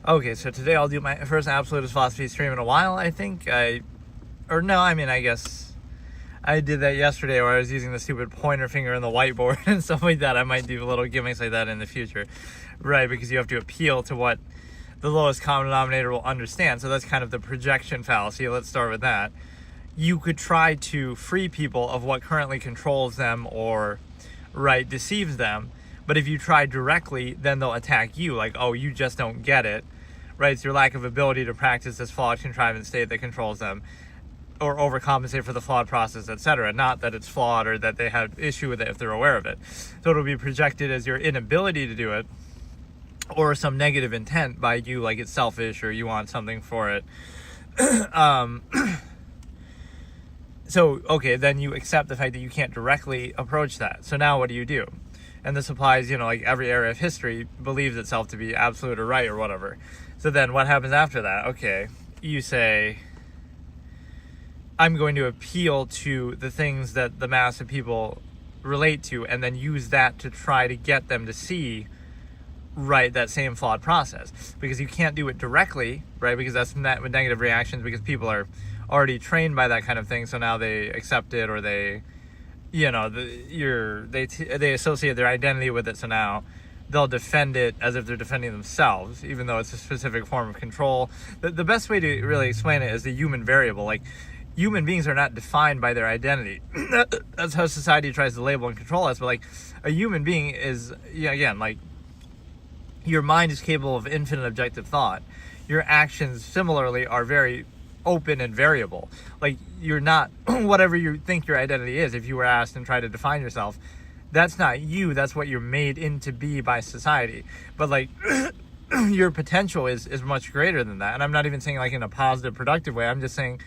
Okay, so today I'll do my first Absolutist philosophy stream in a while, I think. I guess I did that yesterday where I was using the stupid pointer finger in the whiteboard and stuff like that. I might do little gimmicks like that in the future. Right, because you have to appeal to what the lowest common denominator will understand. So that's kind of the projection fallacy. Let's start with that. You could try to free people of what currently controls them or, right, deceives them. But if you try directly, then they'll attack you, like, oh, you just don't get it, right? It's your lack of ability to practice this flawed contrivance state that controls them, or overcompensate for the flawed process, etc. Not that it's flawed or that they have issue with it if they're aware of it. So it'll be projected as your inability to do it, or some negative intent by you, like it's selfish or you want something for it. So, okay, then you accept the fact that you can't directly approach that. So now what do? And this applies, like every area of history believes itself to be absolute or right or whatever. So then what happens after that? Okay, you say, I'm going to appeal to the things that the mass of people relate to and then use that to try to get them to see, right, that same flawed process. Because you can't do it directly, right, because that's met with negative reactions because people are already trained by that kind of thing, so now they accept it or they... they associate their identity with it, so now they'll defend it as if they're defending themselves, even though it's a specific form of control. The best way to really explain it is the human variable. Like, human beings are not defined by their identity. That's how society tries to label and control us, but like, a human being is, again, like, your mind is capable of infinite objective thought. Your actions, similarly, are very open and variable. Like, you're not whatever you think your identity is. If you were asked and tried to define yourself, that's not you, that's what you're made into be by society. But like, your potential is much greater than that. And I'm not even saying like in a positive, productive way. I'm just saying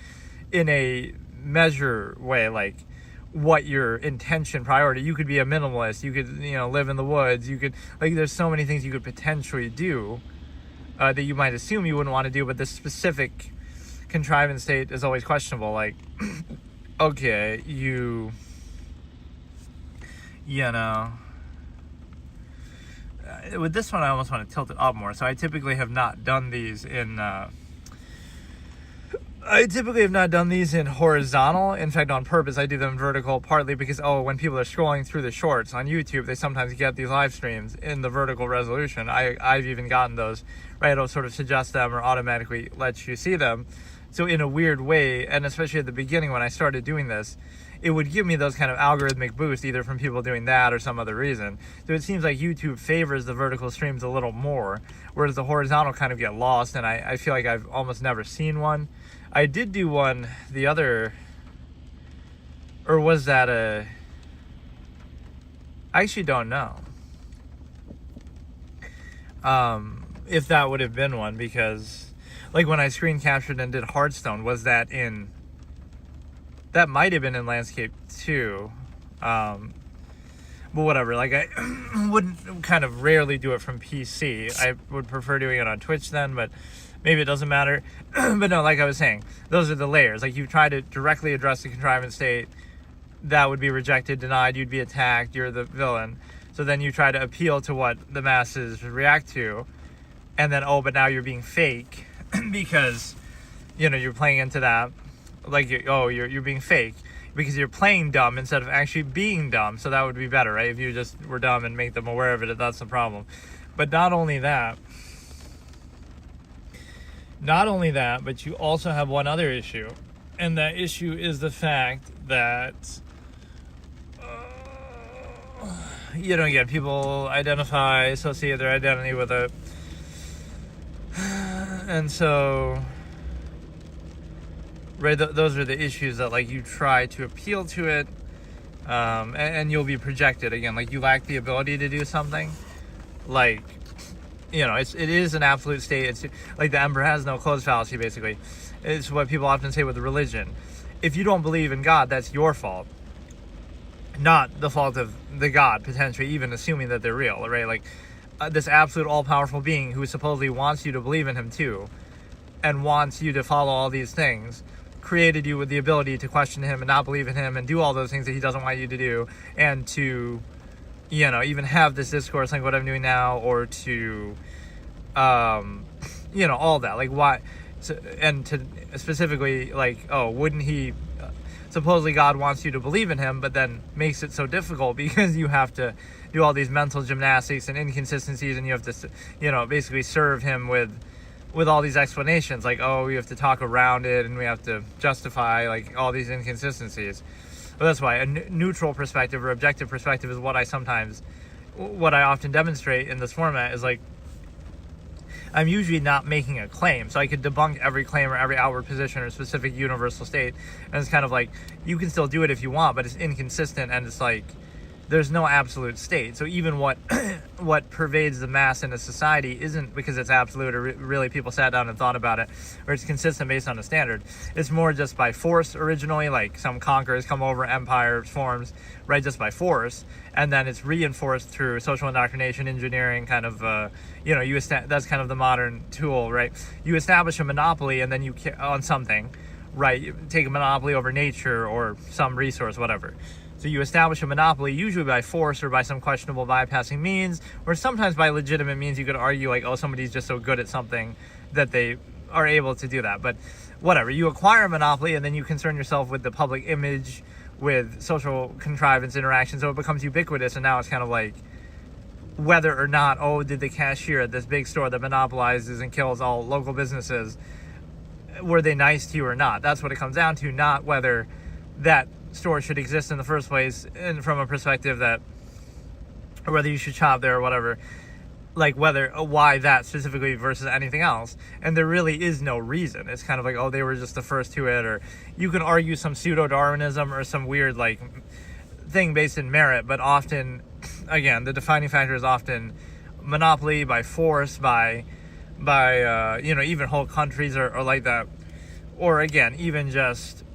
in a measure way, like what your intention, priority. You could be a minimalist, you could live in the woods, you could, like, there's so many things you could potentially do that you might assume you wouldn't want to do, but this specific contrivance state is always questionable. Like, okay, with this one I almost want to tilt it up more. So I typically have not done these in horizontal. In fact, on purpose, I do them vertical, partly because, when people are scrolling through the shorts on YouTube, they sometimes get these live streams in the vertical resolution. I've even gotten those, right? It'll sort of suggest them or automatically let you see them. So in a weird way, and especially at the beginning when I started doing this, it would give me those kind of algorithmic boosts, either from people doing that or some other reason. So it seems like YouTube favors the vertical streams a little more, whereas the horizontal kind of get lost, and I feel like I've almost never seen one. I did do one the other, or was that I actually don't know if that would have been one, because like when I screen captured and did Hearthstone, was that might have been in landscape too, but whatever. Like, I wouldn't kind of rarely do it from PC. I would prefer doing it on Twitch then, but maybe it doesn't matter. But no, like I was saying, those are the layers. Like, you try to directly address the contrivance state, that would be rejected, denied, you'd be attacked, you're the villain. So then you try to appeal to what the masses react to, and then, but now you're being fake because, you're playing into that. Like, you're being fake because you're playing dumb instead of actually being dumb. So that would be better, right? If you just were dumb and make them aware of it, that's the problem. But not only that, but you also have one other issue. And that issue is the fact that, again, people associate their identity with it. And so, right, those are the issues that, like, you try to appeal to it, and you'll be projected again. Like, you lack the ability to do something. Like, it is an absolute state. It's like the emperor has no clothes fallacy, basically. It's what people often say with religion. If you don't believe in God, that's your fault, not the fault of the God, potentially, even assuming that they're real, right? Like, this absolute all-powerful being who supposedly wants you to believe in him too, and wants you to follow all these things, created you with the ability to question him and not believe in him and do all those things that he doesn't want you to do, and to even have this discourse like what I'm doing now, or to, all that. Like, why? So, and to specifically, like, wouldn't he? Supposedly God wants you to believe in him, but then makes it so difficult because you have to do all these mental gymnastics and inconsistencies, and you have to, basically serve him with all these explanations, like, we have to talk around it, and we have to justify, like, all these inconsistencies. But that's why a neutral perspective or objective perspective is what I often demonstrate in this format is, like, I'm usually not making a claim, so I could debunk every claim or every outward position or specific universal state, and it's kind of like, you can still do it if you want, but it's inconsistent, and it's like, there's no absolute state. So even what pervades the mass in a society isn't because it's absolute, or really people sat down and thought about it, or it's consistent based on a standard. It's more just by force originally, like some conquerors come over, empire forms, right, just by force, and then it's reinforced through social indoctrination, engineering, kind of, that's kind of the modern tool, right? You establish a monopoly, and then on something, right? You take a monopoly over nature or some resource, whatever. So you establish a monopoly, usually by force or by some questionable bypassing means, or sometimes by legitimate means. You could argue like, somebody's just so good at something that they are able to do that. But whatever, you acquire a monopoly, and then you concern yourself with the public image, with social contrivance interaction, so it becomes ubiquitous. And now it's kind of like, whether or not, did the cashier at this big store that monopolizes and kills all local businesses, were they nice to you or not? That's what it comes down to, not whether that store should exist in the first place, and from a perspective that, or whether you should shop there or whatever, like why that specifically versus anything else. And there really is no reason. It's kind of like, they were just the first to it, or you can argue some pseudo-Darwinism or some weird like thing based in merit, but often, again, the defining factor is often monopoly by force, by even whole countries are like that, or again, even just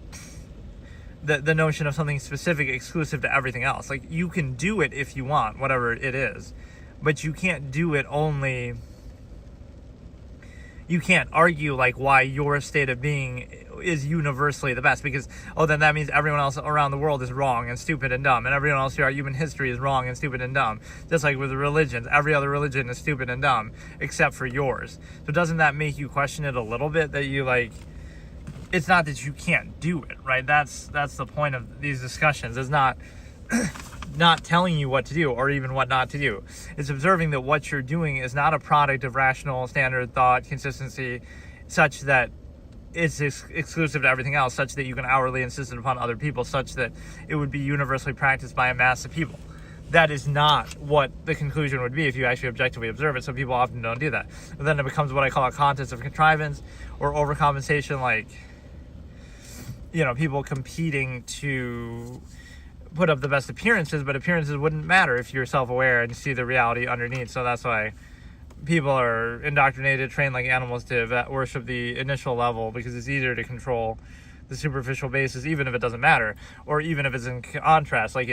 the notion of something specific exclusive to everything else. Like, you can do it if you want, whatever it is, but you can't do it only. You can't argue like why your state of being is universally the best, because then that means everyone else around the world is wrong and stupid and dumb, and everyone else throughout human history is wrong and stupid and dumb. Just like with religions, every other religion is stupid and dumb except for yours. So doesn't that make you question it a little bit, that you like, it's not that you can't do it, right? That's the point of these discussions. It's not telling you what to do or even what not to do. It's observing that what you're doing is not a product of rational standard thought consistency, such that it's exclusive to everything else, such that you can hourly insist it upon other people, such that it would be universally practiced by a mass of people. That is not what the conclusion would be if you actually objectively observe it. So people often don't do that. But then it becomes what I call a contest of contrivance or overcompensation, like, people competing to put up the best appearances, but appearances wouldn't matter if you're self-aware and see the reality underneath. So that's why people are indoctrinated, trained like animals to worship the initial level, because it's easier to control the superficial basis, even if it doesn't matter, or even if it's in contrast, like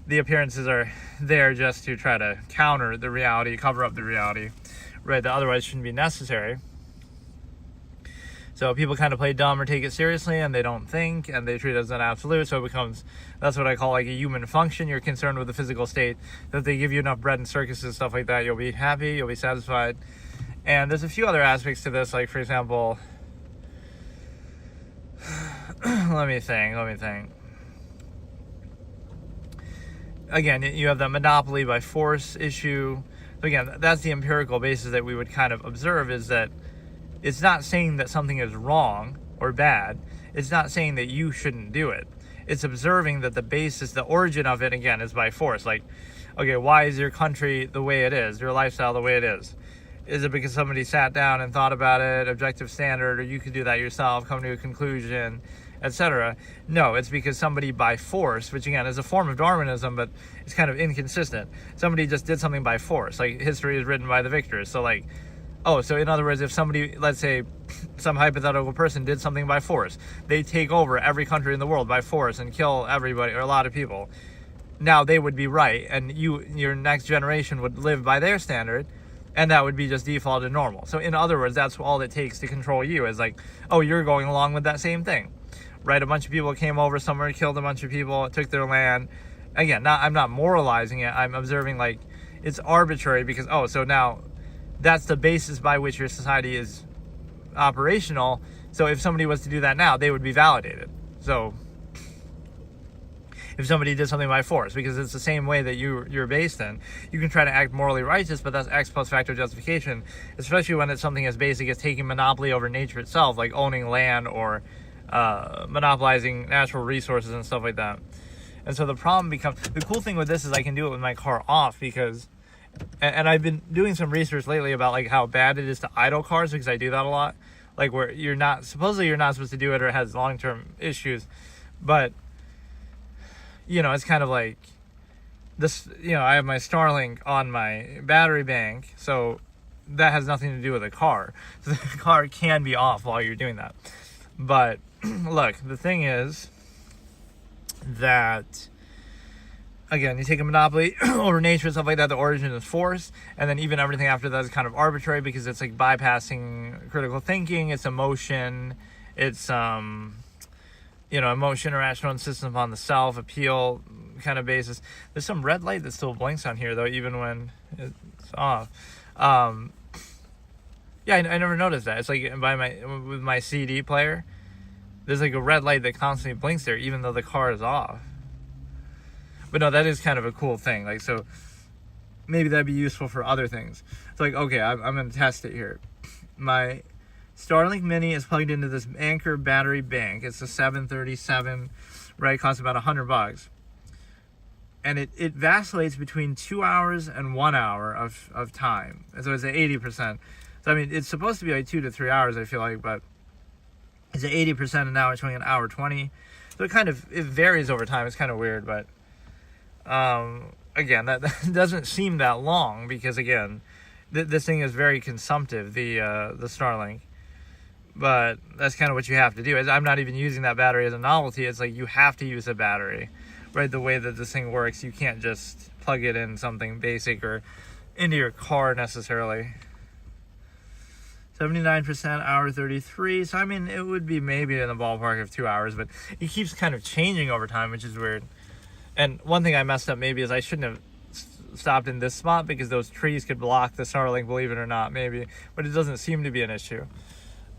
the appearances are there just to try to counter the reality, cover up the reality, right, that otherwise shouldn't be necessary. So people kind of play dumb or take it seriously, and they don't think, and they treat it as an absolute. So it becomes, that's what I call like a human function. You're concerned with the physical state. That if they give you enough bread and circuses and stuff like that, you'll be happy, you'll be satisfied. And there's a few other aspects to this, like, for example, let me think. Again, you have that monopoly by force issue. So again, that's the empirical basis that we would kind of observe, is that it's not saying that something is wrong or bad. It's not saying that you shouldn't do it. It's observing that the basis, the origin of it, again, is by force. Like, okay, why is your country the way it is, your lifestyle the way it is? Is it because somebody sat down and thought about it, objective standard, or you could do that yourself, come to a conclusion, etc.? No, it's because somebody by force, which again is a form of Darwinism, but it's kind of inconsistent. Somebody just did something by force. Like, history is written by the victors. So like, so in other words, if somebody, let's say some hypothetical person did something by force, they take over every country in the world by force and kill everybody or a lot of people. Now they would be right, and your next generation would live by their standard, and that would be just default and normal. So in other words, that's all it takes to control you, is like, you're going along with that same thing, right? A bunch of people came over somewhere, killed a bunch of people, took their land, again, I'm not moralizing it. I'm observing like it's arbitrary because so now that's the basis by which your society is operational. So if somebody was to do that now, they would be validated. So if somebody did something by force, because it's the same way that you're based in, you can try to act morally righteous, but that's ex post facto justification, especially when it's something as basic as taking monopoly over nature itself, like owning land or monopolizing natural resources and stuff like that. And so the problem becomes, the cool thing with this is I can do it with my car off, because, and I've been doing some research lately about like how bad it is to idle cars, because I do that a lot, like where you're not supposed to do it, or it has long-term issues, but it's kind of like this, I have my Starlink on my battery bank, so that has nothing to do with the car. So the car can be off while you're doing that. But look, the thing is that, again, you take a monopoly over nature and stuff like that, the origin is force, and then even everything after that is kind of arbitrary, because it's like bypassing critical thinking, it's emotion, it's emotion, irrational insistence upon the self, appeal kind of basis. There's some red light that still blinks on here, though, even when it's off. I never noticed that. It's like with my CD player, there's like a red light that constantly blinks there, even though the car is off. But no, that is kind of a cool thing. Like, so maybe that'd be useful for other things. It's like, okay, I'm going to test it here. My Starlink Mini is plugged into this Anchor battery bank. It's a 737, right? It costs about $100. And it vacillates between 2 hours and 1 hour of time. And so it's at 80%. So, I mean, it's supposed to be like 2 to 3 hours, I feel like, but it's at 80%, and now it's showing an hour 20. So it varies over time. It's kind of weird, but again, that doesn't seem that long, because again, this thing is very consumptive, the Starlink. But that's kind of what you have to do. I'm not even using that battery as a novelty. It's like you have to use a battery, right? The way that this thing works, you can't just plug it in something basic or into your car necessarily. 79%, hour 33. So, I mean, it would be maybe in the ballpark of 2 hours, but it keeps kind of changing over time, which is weird. And one thing I messed up maybe is I shouldn't have stopped in this spot, because those trees could block the Starlink, believe it or not, maybe. But it doesn't seem to be an issue.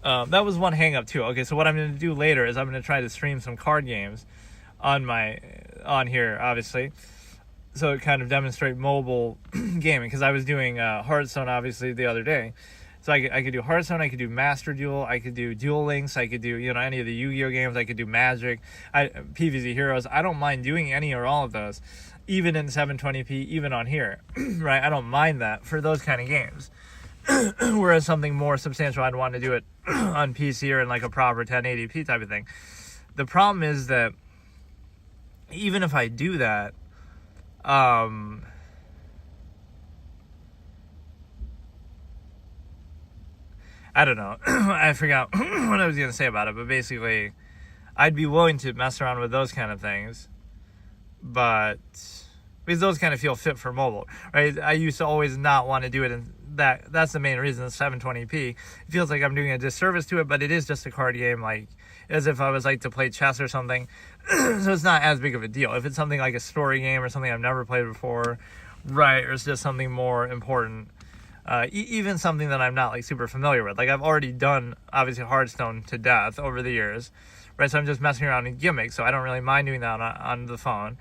That was one hang up too. Okay, so what I'm going to do later is I'm going to try to stream some card games on here, obviously. So it kind of demonstrate mobile gaming, because I was doing Hearthstone, obviously, the other day. So I could do Hearthstone, I could do Master Duel, I could do Duel Links, I could do, any of the Yu-Gi-Oh games, I could do Magic, PvZ Heroes. I don't mind doing any or all of those, even in 720p, even on here, right? I don't mind that for those kind of games. Whereas something more substantial, I'd want to do it on PC or in like a proper 1080p type of thing. The problem is that even if I do that, I don't know. I forgot what I was going to say about it, but basically, I'd be willing to mess around with those kind of things, but because those kind of feel fit for mobile, right? I used to always not want to do it, and that's the main reason. It's 720p. It feels like I'm doing a disservice to it, but it is just a card game, like as if I was like to play chess or something. So it's not as big of a deal. If it's something like a story game or something I've never played before, right, or it's just something more important. Even something that I'm not like super familiar with. Like I've already done obviously Hearthstone to death over the years, right? So I'm just messing around in gimmicks, so I don't really mind doing that on the phone.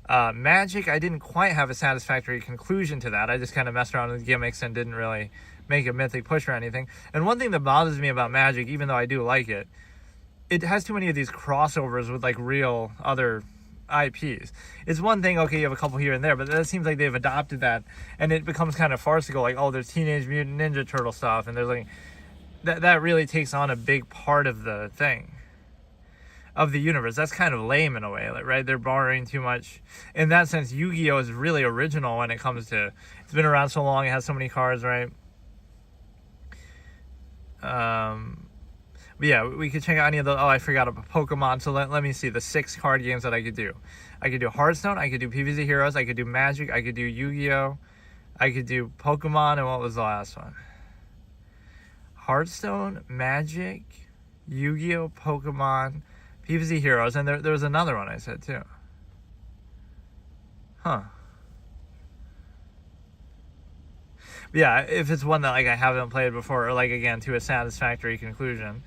Magic, I didn't quite have a satisfactory conclusion to that. I just kind of messed around with gimmicks and didn't really make a mythic push or anything. And one thing that bothers me about Magic, even though I do like it, it has too many of these crossovers with like real other IPs. It's one thing, okay, you have a couple here and there, but it seems like they've adopted that, and it becomes kind of farcical. Like, oh, there's Teenage Mutant Ninja Turtle stuff, and there's like that really takes on a big part of the thing, of the universe. That's kind of lame in a way, like, right? They're borrowing too much. In that sense, Yu-Gi-Oh is really original when it comes to, it's been around so long, it has so many cards, right? But yeah, we could check out any of those. Oh, I forgot about Pokemon. So let me see the 6 card games that I could do. I could do Hearthstone. I could do PvZ Heroes. I could do Magic. I could do Yu-Gi-Oh. I could do Pokemon. And what was the last one? Hearthstone, Magic, Yu-Gi-Oh, Pokemon, PvZ Heroes. And there was another one I said too. Huh. Yeah, if it's one that like I haven't played before, or like again to a satisfactory conclusion.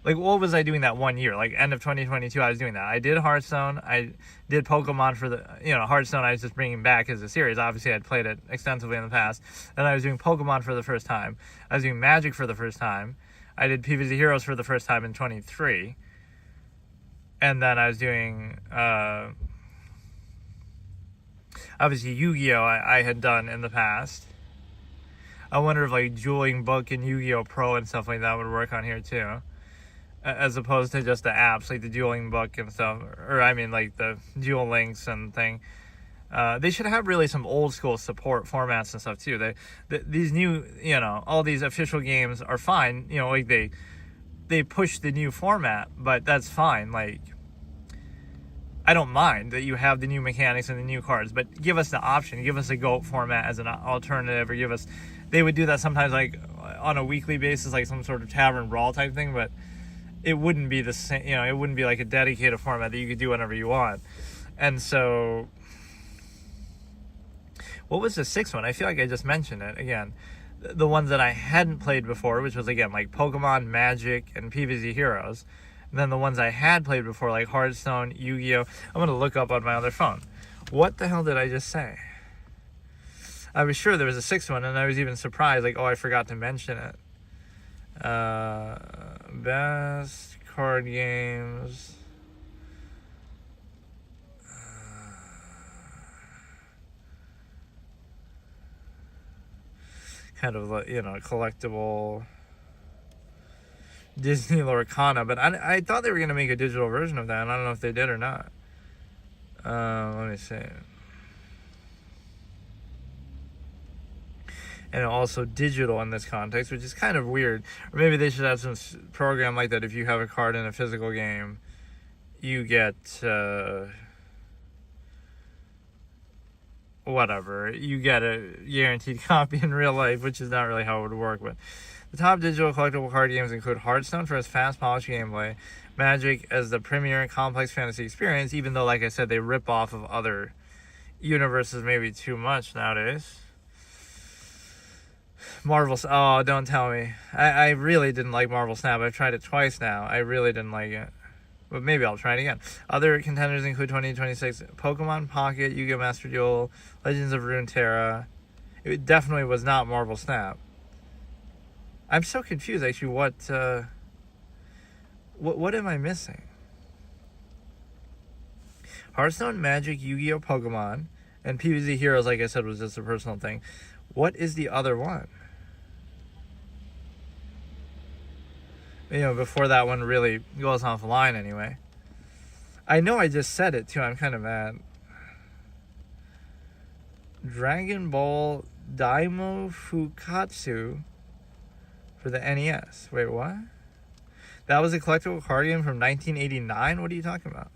Like, what was I doing that one year? Like, end of 2022, I was doing that. I did Hearthstone. I did Pokemon for the, Hearthstone I was just bringing back as a series. Obviously, I'd played it extensively in the past. And I was doing Pokemon for the first time. I was doing Magic for the first time. I did PvZ Heroes for the first time in 23. And then I was doing, obviously, Yu-Gi-Oh! I had done in the past. I wonder if, like, Dueling Book and Yu-Gi-Oh! Pro and stuff like that would work on here, too. As opposed to just the apps like the Dueling Book and stuff, or I mean like the Duel Links and thing. They should have really some old school support formats and stuff too. These new, all these official games are fine. Like they push the new format, but that's fine. Like, I don't mind that you have the new mechanics and the new cards, but give us the option. Give us a GOAT format as an alternative, or they would do that sometimes like on a weekly basis, like some sort of Tavern Brawl type thing, but it wouldn't be the same, it wouldn't be like a dedicated format that you could do whenever you want. And so, what was the sixth one? I feel like I just mentioned it again. The ones that I hadn't played before, which was again like Pokemon, Magic, and PvZ Heroes. And then the ones I had played before, like Hearthstone, Yu-Gi-Oh! I'm going to look up on my other phone. What the hell did I just say? I was sure there was a sixth one, and I was even surprised, like, oh, I forgot to mention it. Best card games. Kind of, collectible Disney Lorcana, but I thought they were going to make a digital version of that, and I don't know if they did or not. Let me see. And also digital in this context, which is kind of weird. Or maybe they should have some program like that. If you have a card in a physical game, you get whatever. You get a guaranteed copy in real life, which is not really how it would work. But the top digital collectible card games include Hearthstone for its fast, polished gameplay, Magic as the premier complex fantasy experience, even though, like I said, they rip off of other universes maybe too much nowadays. Marvel, oh, don't tell me. I really didn't like Marvel Snap. I've tried it twice now. I really didn't like it. But maybe I'll try it again. Other contenders include 2026 Pokemon Pocket, Yu-Gi-Oh! Master Duel, Legends of Runeterra. It definitely was not Marvel Snap. I'm so confused, actually, what am I missing? Hearthstone, Magic, Yu-Gi-Oh! Pokemon, and PvZ Heroes, like I said, was just a personal thing. What is the other one? Before that one really goes offline anyway. I know I just said it too, I'm kind of mad. Dragon Ball Daimo Fukatsu for the NES. Wait, what? That was a collectible card game from 1989? What are you talking about?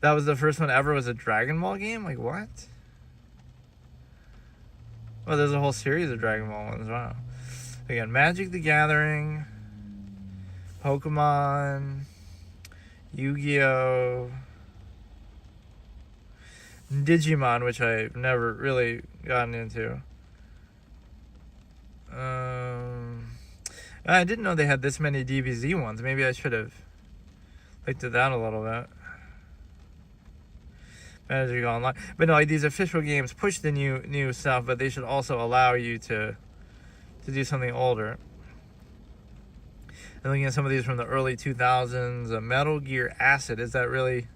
That was the first one ever was a Dragon Ball game? Like, what? Well, there's a whole series of Dragon Ball ones. Wow. Again, Magic the Gathering, Pokemon, Yu-Gi-Oh!, Digimon, which I've never really gotten into. I didn't know they had this many DBZ ones. Maybe I should have looked at that a little bit. Magic Online. But no, like, these official games push the new stuff, but they should also allow you to do something older. And looking at some of these from the early 2000s, Metal Gear Acid, is that really...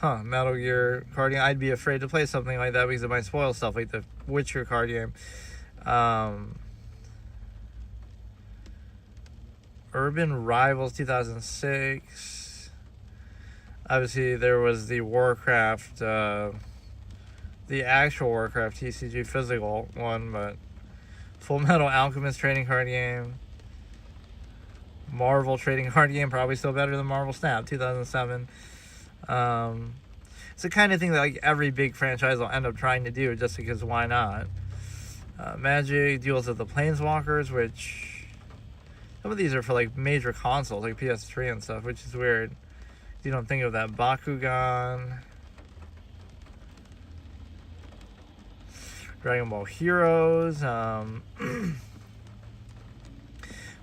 Metal Gear card game. I'd be afraid to play something like that because it might spoil stuff, like the Witcher card game. Urban Rivals 2006. Obviously, there was the Warcraft, the actual Warcraft TCG physical one, but Full Metal Alchemist trading card game. Marvel trading card game, probably still better than Marvel Snap, 2007. It's the kind of thing that like every big franchise will end up trying to do just because why not? Magic, Duels of the Planeswalkers, which some of these are for like major consoles like PS3 and stuff, which is weird. You don't think of that. Bakugan. Dragon Ball Heroes,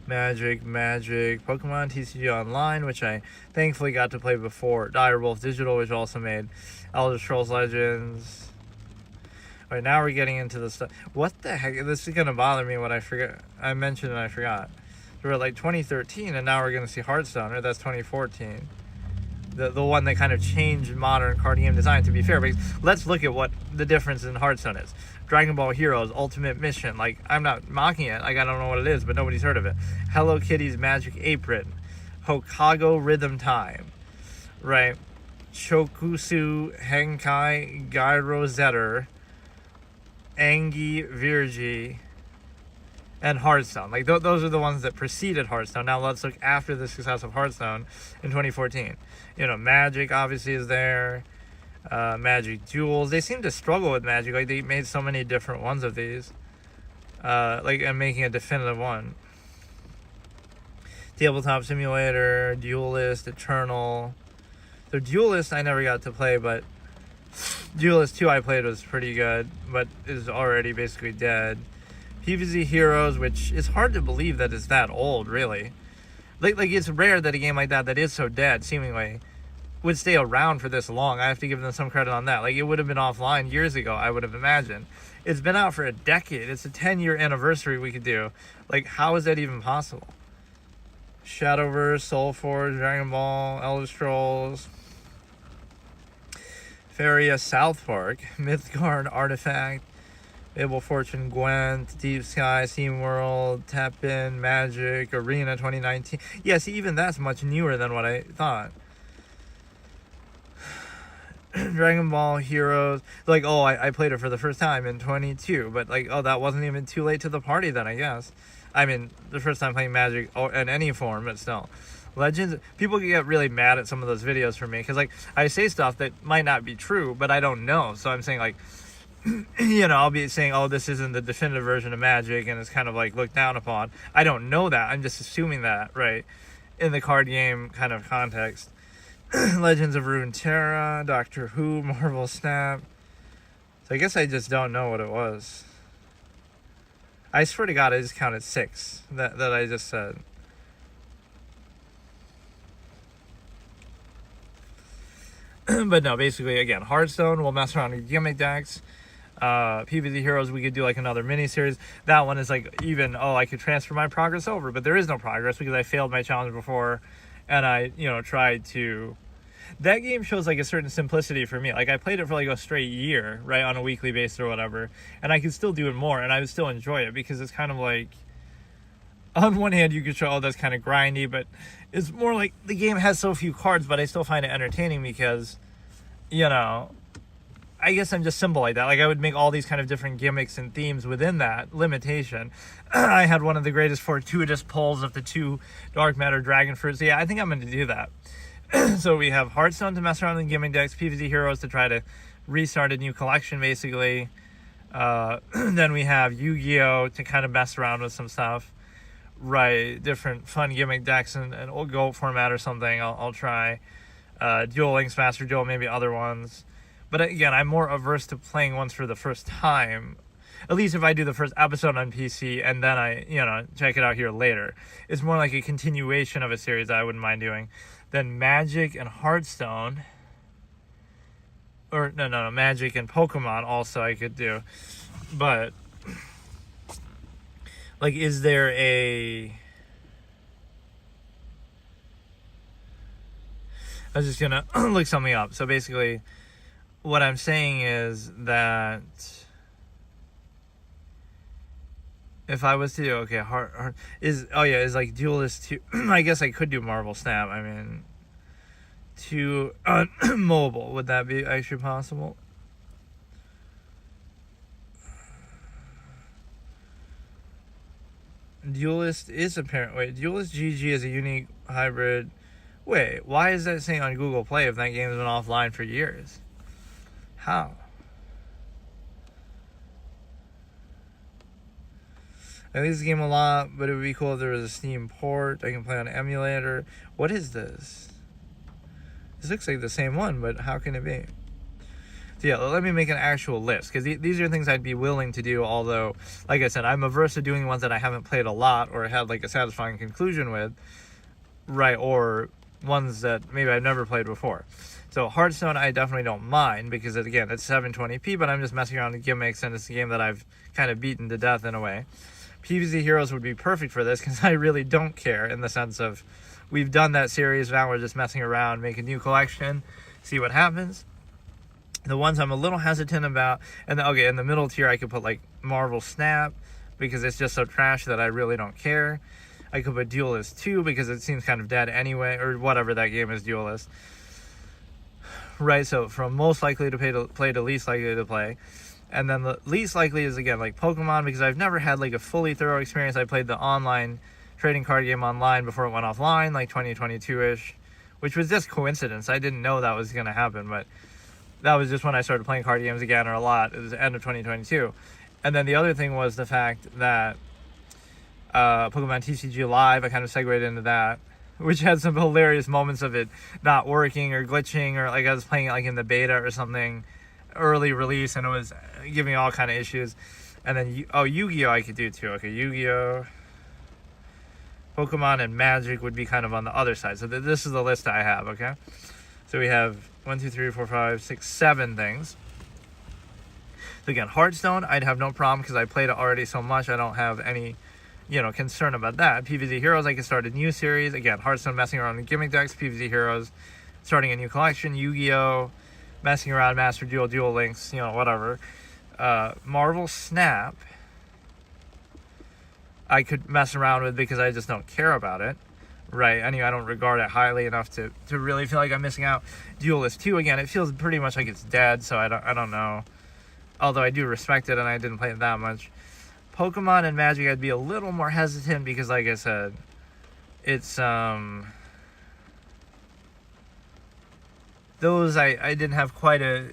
Magic, Pokemon TCG Online, which I thankfully got to play before, Direwolf Digital, which also made Elder Scrolls Legends. All right, now we're getting into the stuff. What the heck? This is going to bother me when I mentioned and I forgot. So we're at like 2013, and now we're going to see Hearthstone, or that's 2014. The one that kind of changed modern card game design, to be fair. But let's look at what the difference in Hearthstone is. Dragon Ball Heroes Ultimate Mission. Like, I'm not mocking it. Like, I don't know what it is, but nobody's heard of it. Hello Kitty's Magic Apron. Hokago Rhythm Time. Right? Chokusu Henkai Gyro Zetter. Angi Virgi. And Hearthstone. Like, those are the ones that preceded Hearthstone. Now let's look after the success of Hearthstone in 2014. You know, Magic obviously is there. Magic Duels. They seem to struggle with Magic. Like, they made so many different ones of these. And making a definitive one. Tabletop Simulator, Duelist, Eternal. So Duelist I never got to play, but Duelist 2 I played was pretty good, but is already basically dead. PvZ Heroes, which is hard to believe that it's that old, really. Like it's rare that a game like that is so dead, seemingly, would stay around for this long. I have to give them some credit on that. Like, it would have been offline years ago, I would have imagined. It's been out for a decade. It's a 10-year anniversary we could do. Like, how is that even possible? Shadowverse, Soulforge, Dragon Ball, Elder Scrolls, Feria, South Park, Mythgard, Artifact, Fable Fortune, Gwent, Deep Sky, SteamWorld, Tap-In, Magic, Arena 2019. Yeah, see, even that's much newer than what I thought. Dragon Ball Heroes. Like, oh, I played it for the first time in 22, but like, oh, that wasn't even too late to the party then, I guess. I mean, the first time playing Magic in any form, but still. Legends, people get really mad at some of those videos for me, because like, I say stuff that might not be true, but I don't know. So I'm saying, like, you know, I'll be saying, oh, this isn't the definitive version of Magic, and it's kind of like looked down upon. I don't know that. I'm just assuming that, right, in the card game kind of context. Legends of Runeterra, Doctor Who, Marvel Snap. So I guess I just don't know what it was. I swear to God, I just counted 6 that I just said. But no, basically, again, Hearthstone, we'll mess around with gimmick decks. PvZ Heroes, we could do like another mini-series. That one is like, even, oh, I could transfer my progress over, but there is no progress because I failed my challenge before, and I, you know, tried to... That game shows like a certain simplicity for me. Like, I played it for like a straight year, right, on a weekly basis or whatever, and I could still do it more, and I would still enjoy it, because it's kind of like, on one hand, you could show, oh, that's kind of grindy, but it's more like the game has so few cards, but I still find it entertaining because, you know, I guess I'm just simple like that. Like, I would make all these kind of different gimmicks and themes within that limitation. I had one of the greatest fortuitous pulls of the 2 Dark Matter Dragon Fruits. So yeah, I think I'm going to do that. So we have Hearthstone to mess around in gimmick decks, PvZ Heroes to try to restart a new collection, basically. Then we have Yu-Gi-Oh! To kind of mess around with some stuff. Right, different fun gimmick decks and Go format or something. I'll try. Duel Links, Master Duel, maybe other ones. But again, I'm more averse to playing ones for the first time. At least if I do the first episode on PC and then I, you know, check it out here later. It's more like a continuation of a series I wouldn't mind doing. Then Magic and Hearthstone. Or, no, Magic and Pokemon also I could do. But, like, is there a... I was just gonna look something up. So basically, what I'm saying is that if I was to do, okay, is like Duelist 2, I guess I could do Marvel Snap. I mean, to mobile, would that be actually possible? Duelist is apparent. Wait, Duelist GG is a unique hybrid. Wait, why is that saying on Google Play if that game has been offline for years? How? I like this game a lot, but it would be cool if there was a Steam port. I can play on emulator. What is this? This looks like the same one, but how can it be? So yeah, let me make an actual list, because these are things I'd be willing to do, although, like I said, I'm averse to doing ones that I haven't played a lot or had like a satisfying conclusion with, right, or ones that maybe I've never played before. So Hearthstone, I definitely don't mind, because again, it's 720p, but I'm just messing around with gimmicks, and it's a game that I've kind of beaten to death in a way. PvZ Heroes would be perfect for this, because I really don't care, in the sense of, we've done that series, now we're just messing around, make a new collection, see what happens. The ones I'm a little hesitant about, and okay, in the middle tier I could put like Marvel Snap, because it's just so trash that I really don't care. I could put Duelist 2, because it seems kind of dead anyway, or whatever that game is, Duelist. Right, so from most likely to play to least likely to play. And then the least likely is, again, like Pokemon, because I've never had like a fully thorough experience. I played the online trading card game online before it went offline, like 2022-ish, which was just coincidence. I didn't know that was going to happen, but that was just when I started playing card games again, or a lot. It was the end of 2022. And then the other thing was the fact that Pokemon TCG Live, I kind of segued into that, which had some hilarious moments of it not working or glitching, or like I was playing it like in the beta or something, early release, and it was giving me all kind of issues. And then Yu-Gi-Oh! I could do too. Okay, Yu-Gi-Oh! Pokemon and Magic would be kind of on the other side. So this is the list I have, okay? So we have 1, 2, 3, 4, 5, 6, 7 things. So again, Hearthstone, I'd have no problem, because I played it already so much, I don't have any, concern about that. PvZ Heroes, I could start a new series. Again, Hearthstone, messing around with gimmick decks. PvZ Heroes, starting a new collection. Yu-Gi-Oh! Messing around, Master Duel, Duel Links, whatever. Marvel Snap, I could mess around with, because I just don't care about it. Right, anyway, I don't regard it highly enough to really feel like I'm missing out. Duelist 2, again, it feels pretty much like it's dead, so I don't know. Although I do respect it, and I didn't play it that much. Pokemon and Magic, I'd be a little more hesitant, because like I said, it's those I didn't have quite a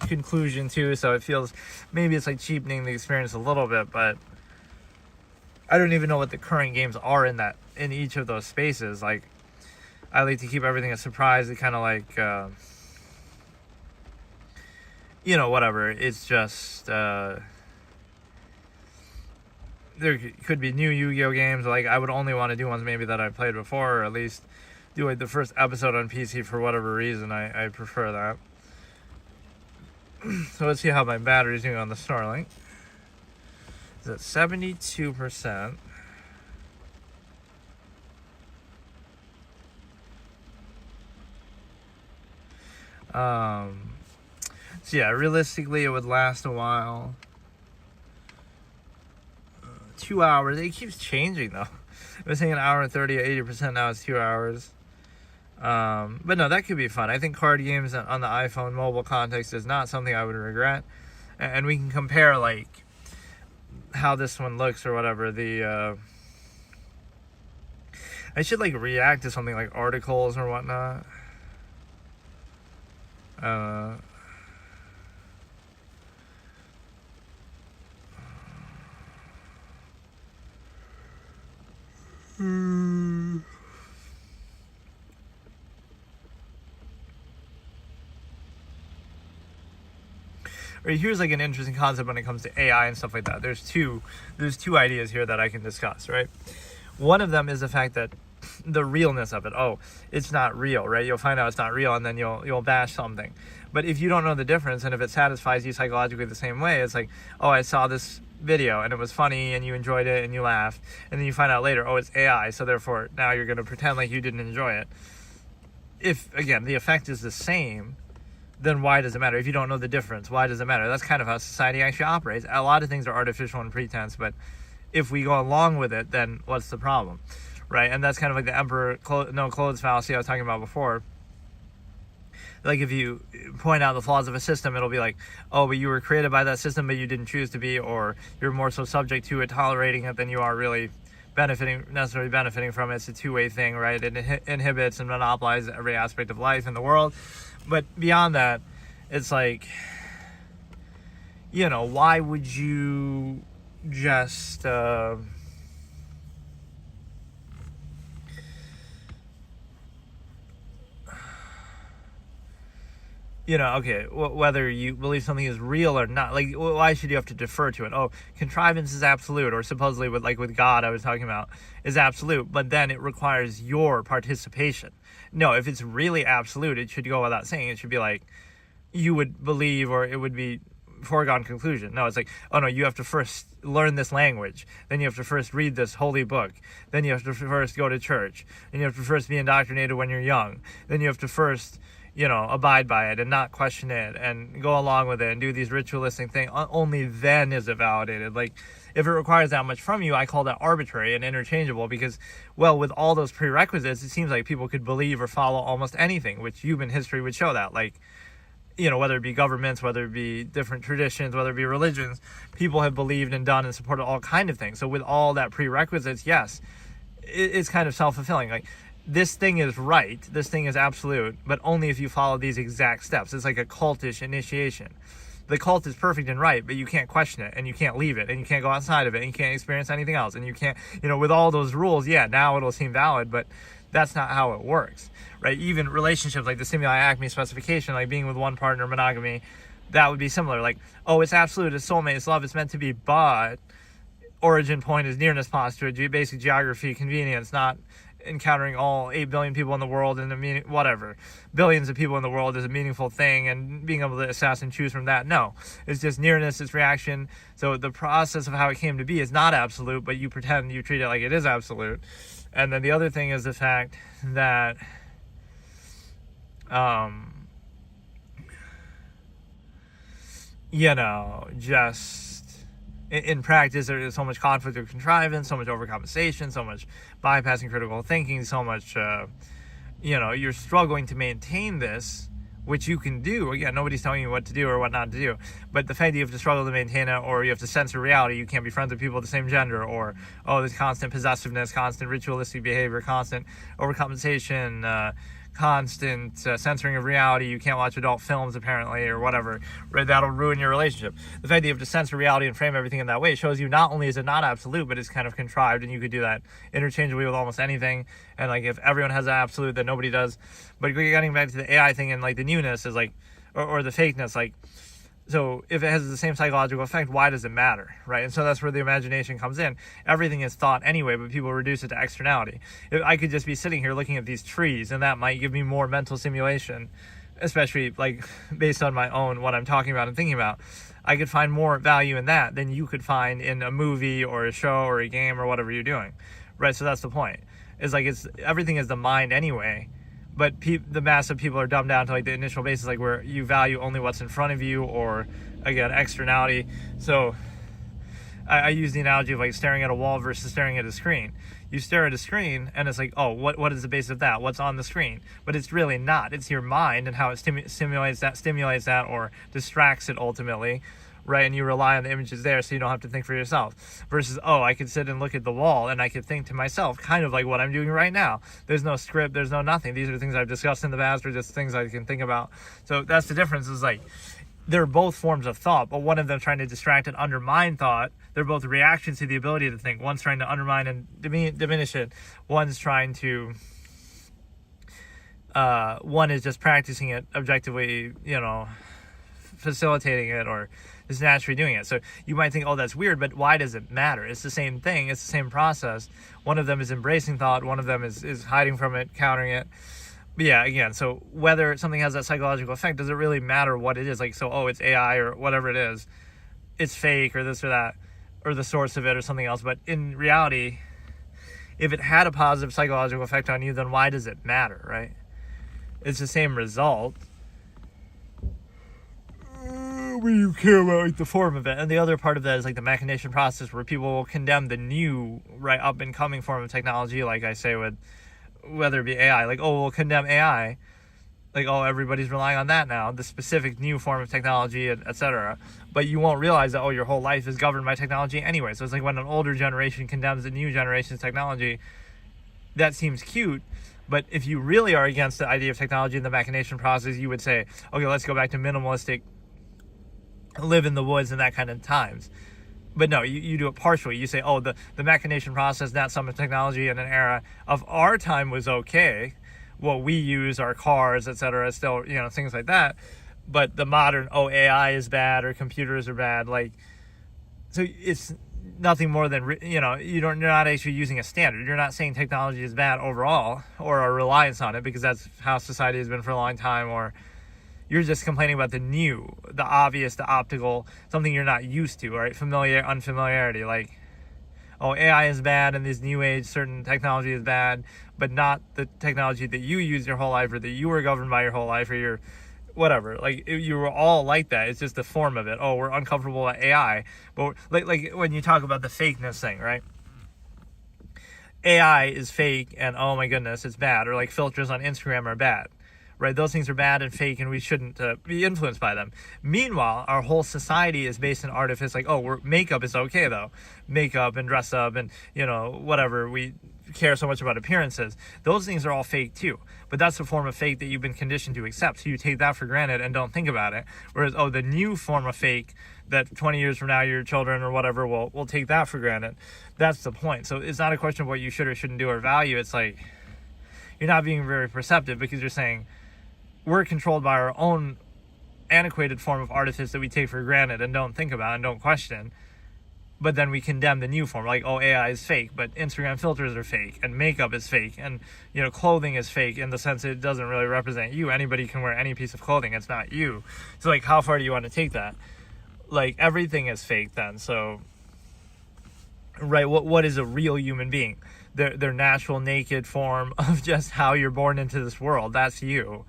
conclusion to, so it feels, maybe it's like cheapening the experience a little bit, but I don't even know what the current games are in each of those spaces. Like, I like to keep everything a surprise. It kind of like, whatever. It's just, there could be new Yu-Gi-Oh! Games. Like, I would only want to do ones maybe that I played before, or at least do like the first episode on PC for whatever reason. I prefer that. So let's see how my battery's doing on the Starlink. It's at 72%. So yeah, realistically, it would last a while. 2 hours. It keeps changing though. I was saying an hour and 30 or 80%. Now it's 2 hours. But no, that could be fun. I think card games on the iPhone mobile context is not something I would regret. And we can compare like how this one looks or whatever. I should like react to something like articles or whatnot. Or here's like an interesting concept when it comes to AI and stuff like that. There's two ideas here that I can discuss, right? One of them is the fact that the realness of it. Oh, it's not real, right? You'll find out it's not real, and then you'll bash something. But if you don't know the difference, and if it satisfies you psychologically the same way, it's like, oh, I saw this video and it was funny and you enjoyed it and you laughed, and then you find out later, oh, it's AI, so therefore now you're going to pretend like you didn't enjoy it. If, again, the effect is the same, then why does it matter? If you don't know the difference, why does it matter? That's kind of how society actually operates. A lot of things are artificial and pretense, but if we go along with it, then what's the problem, right? And that's kind of like the emperor no clothes fallacy I was talking about before. Like, if you point out the flaws of a system, it'll be like, oh, but you were created by that system, but you didn't choose to be, or you're more so subject to it, tolerating it, than you are really necessarily benefiting from it. It's a two-way thing, right? It inhibits and monopolizes every aspect of life in the world. But beyond that, it's like, why would you just okay, whether you believe something is real or not, like, why should you have to defer to it? Oh, contrivance is absolute, or supposedly with God I was talking about, is absolute, but then it requires your participation. No, if it's really absolute, it should go without saying. It should be like, you would believe, or it would be foregone conclusion. No, it's like, oh no, you have to first learn this language, then you have to first read this holy book, then you have to first go to church, then you have to first be indoctrinated when you're young, then you have to first abide by it and not question it and go along with it and do these ritualistic things. Only then is it validated. Like, if it requires that much from you, I call that arbitrary and interchangeable, because, well, with all those prerequisites, it seems like people could believe or follow almost anything, which human history would show that. Like, whether it be governments, whether it be different traditions, whether it be religions, people have believed and done and supported all kind of things. So with all that prerequisites, yes, it's kind of self-fulfilling. Like, this thing is right, this thing is absolute, but only if you follow these exact steps. It's like a cultish initiation. The cult is perfect and right, but you can't question it, and you can't leave it, and you can't go outside of it, and you can't experience anything else, and you can't, with all those rules, yeah, now it'll seem valid, but that's not how it works, right? Even relationships, like the stimuli acme specification, like being with one partner, monogamy, that would be similar. Like, oh, it's absolute, it's soulmate, it's love, it's meant to be, but origin point is nearness postulate, basic geography, convenience, not encountering all 8 billion people in the world and whatever billions of people in the world is a meaningful thing, and being able to assess and choose from that. No, it's just nearness, it's reaction. So the process of how it came to be is not absolute, but you pretend you treat it like it is absolute. And then the other thing is the fact that just in practice, there is so much conflict of contrivance, so much overcompensation, so much bypassing critical thinking, so much, you're struggling to maintain this, which you can do. Again, nobody's telling you what to do or what not to do. But the fact that you have to struggle to maintain it, or you have to censor reality, you can't be friends with people of the same gender, or, there's constant possessiveness, constant ritualistic behavior, constant overcompensation, constant censoring of reality, you can't watch adult films apparently, or whatever, right? That'll ruin your relationship. The fact that you have to censor reality and frame everything in that way shows you not only is it not absolute, but it's kind of contrived, and you could do that interchangeably with almost anything. And like, if everyone has an absolute, then nobody does. But getting back to the AI thing, and like the newness is like, or the fakeness, like, so if it has the same psychological effect, why does it matter, right? And so that's where the imagination comes in. Everything is thought anyway, but people reduce it to externality. If I could just be sitting here looking at these trees, and that might give me more mental stimulation, especially like based on my own, what I'm talking about and thinking about. I could find more value in that than you could find in a movie or a show or a game or whatever you're doing, right? So that's the point. It's like, everything is the mind anyway. But the mass of people are dumbed down to like the initial basis, like where you value only what's in front of you, or again, externality. So I use the analogy of like staring at a wall versus staring at a screen. You stare at a screen and it's like, oh, what is the basis of that? What's on the screen? But it's really not. It's your mind and how it stimulates that or distracts it ultimately. Right, and you rely on the images there, so you don't have to think for yourself. Versus, I could sit and look at the wall, and I could think to myself, kind of like what I'm doing right now. There's no script, there's no nothing. These are things I've discussed in the past, or just things I can think about. So that's the difference. Is like, they're both forms of thought, but one of them trying to distract and undermine thought. They're both reactions to the ability to think. One's trying to undermine and diminish it. One's trying to. One is just practicing it objectively, facilitating it, or is naturally doing it. So you might think, that's weird, but why does it matter? It's the same thing. It's the same process. One of them is embracing thought. One of them is hiding from it, countering it. But yeah, again, so whether something has that psychological effect, does it really matter what it is? Like, so, it's AI or whatever it is. It's fake or this or that, or the source of it or something else. But in reality, if it had a positive psychological effect on you, then why does it matter, right? It's the same result. When you care about like the form of it. And the other part of that is like the machination process, where people will condemn the new, right, up and coming form of technology, like I say with whether it be AI, like, we'll condemn AI, like, everybody's relying on that now, the specific new form of technology, etc. But you won't realize that your whole life is governed by technology anyway. So it's like when an older generation condemns the new generation's technology, that seems cute. But if you really are against the idea of technology and the machination process, you would say, okay, let's go back to minimalistic, live in the woods and that kind of times. But no, you do it partially. You say, the machination process, that some of technology in an era of our time was okay. What we use, our cars, etc., still, things like that. but the modern, AI is bad or computers are bad, like, so it's nothing more than, you're not actually using a standard. You're not saying technology is bad overall or a reliance on it, because that's how society has been for a long time, or you're just complaining about the new, the obvious, the optical, something you're not used to, right? Unfamiliarity, like, AI is bad and this new age certain technology is bad, but not the technology that you use your whole life, or that you were governed by your whole life, or your whatever. Like, you were all like that. It's just the form of it. We're uncomfortable with AI, but like when you talk about the fakeness thing, right? AI is fake and oh my goodness, it's bad. Or like filters on Instagram are bad, right? Those things are bad and fake, and we shouldn't be influenced by them. Meanwhile, our whole society is based in artifice. Like, makeup is okay though. Makeup and dress up and, whatever. We care so much about appearances. Those things are all fake too. But that's a form of fake that you've been conditioned to accept. So you take that for granted and don't think about it. Whereas, the new form of fake that 20 years from now your children or whatever will take that for granted. That's the point. So it's not a question of what you should or shouldn't do or value. It's like, you're not being very perceptive, because you're saying we're controlled by our own antiquated form of artifice that we take for granted and don't think about and don't question. But then we condemn the new form, like, AI is fake, but Instagram filters are fake, and makeup is fake, and, clothing is fake in the sense that it doesn't really represent you. Anybody can wear any piece of clothing. It's not you. So, like, how far do you want to take that? Like, everything is fake then. So, right, what is a real human being? Their natural naked form of just how you're born into this world. That's you,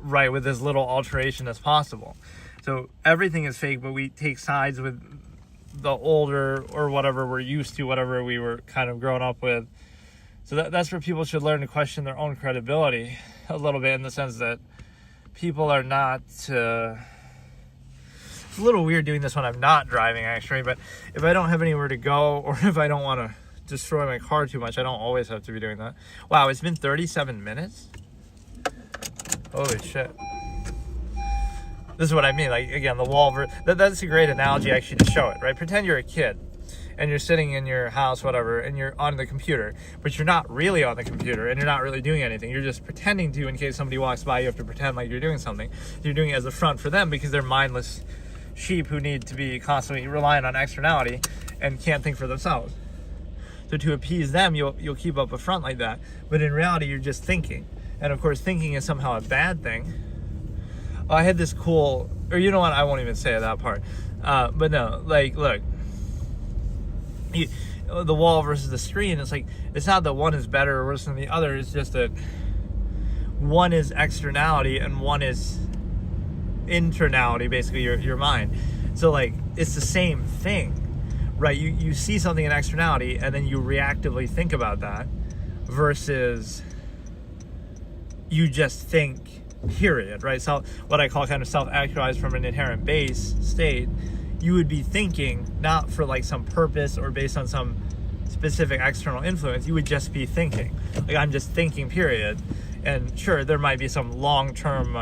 right, with as little alteration as possible. So everything is fake, but we take sides with the older or whatever we're used to, whatever we were kind of grown up with. So that's where people should learn to question their own credibility a little bit, in the sense that people are not... it's a little weird doing this when I'm not driving, actually, but if I don't have anywhere to go, or if I don't want to destroy my car too much, I don't always have to be doing that. Wow, it's been 37 minutes? Holy shit. This is what I mean. Like, again, the wall... that's a great analogy, actually, to show it, right? Pretend you're a kid, and you're sitting in your house, whatever, and you're on the computer, but you're not really on the computer, and you're not really doing anything. You're just pretending to, in case somebody walks by, you have to pretend like you're doing something. You're doing it as a front for them, because they're mindless sheep who need to be constantly reliant on externality and can't think for themselves. So to appease them, you'll keep up a front like that. But in reality, you're just thinking. And of course, thinking is somehow a bad thing. I had this cool... or you know what? I won't even say that part. But no, like, look. The wall versus the screen, it's like, it's not that one is better or worse than the other. It's just that one is externality and one is internality, basically, your mind. So, like, it's the same thing, right? You see something in externality, and then you reactively think about that, versus you just think, period, right? So what I call kind of self-actualized from an inherent base state, you would be thinking not for like some purpose or based on some specific external influence. You would just be thinking, like, I'm just thinking, period. And sure, there might be some long-term,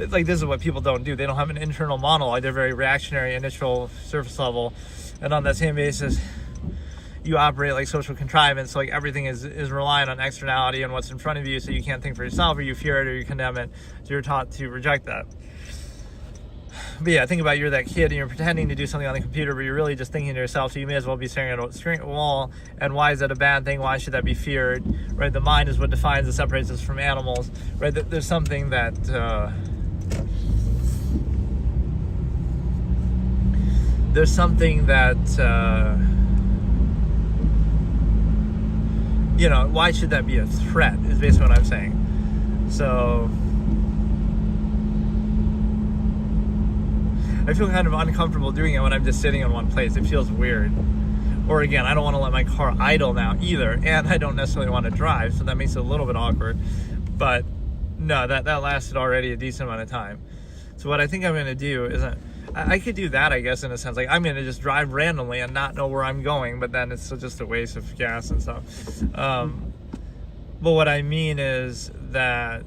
like, this is what people don't do. They don't have an internal monologue. They're very reactionary, initial, surface level. And on that same basis, you operate like social contrivance. So, like, everything is reliant on externality and what's in front of you, so you can't think for yourself, or you fear it, or you condemn it. So you're taught to reject that. But yeah, think about, you're that kid and you're pretending to do something on the computer, but you're really just thinking to yourself, so you may as well be staring at a wall. And why is that a bad thing? Why should that be feared? Right? The mind is what defines and separates us from animals. Right? There's something that... why should that be a threat, is basically what I'm saying. So... I feel kind of uncomfortable doing it when I'm just sitting in one place. It feels weird. Or again, I don't want to let my car idle now either, and I don't necessarily want to drive, so that makes it a little bit awkward. But no, that lasted already a decent amount of time. So what I think I'm going to do is, I could do that, I guess, in a sense. Like, I'm going to just drive randomly and not know where I'm going, but then it's just a waste of gas and stuff. But what I mean is that...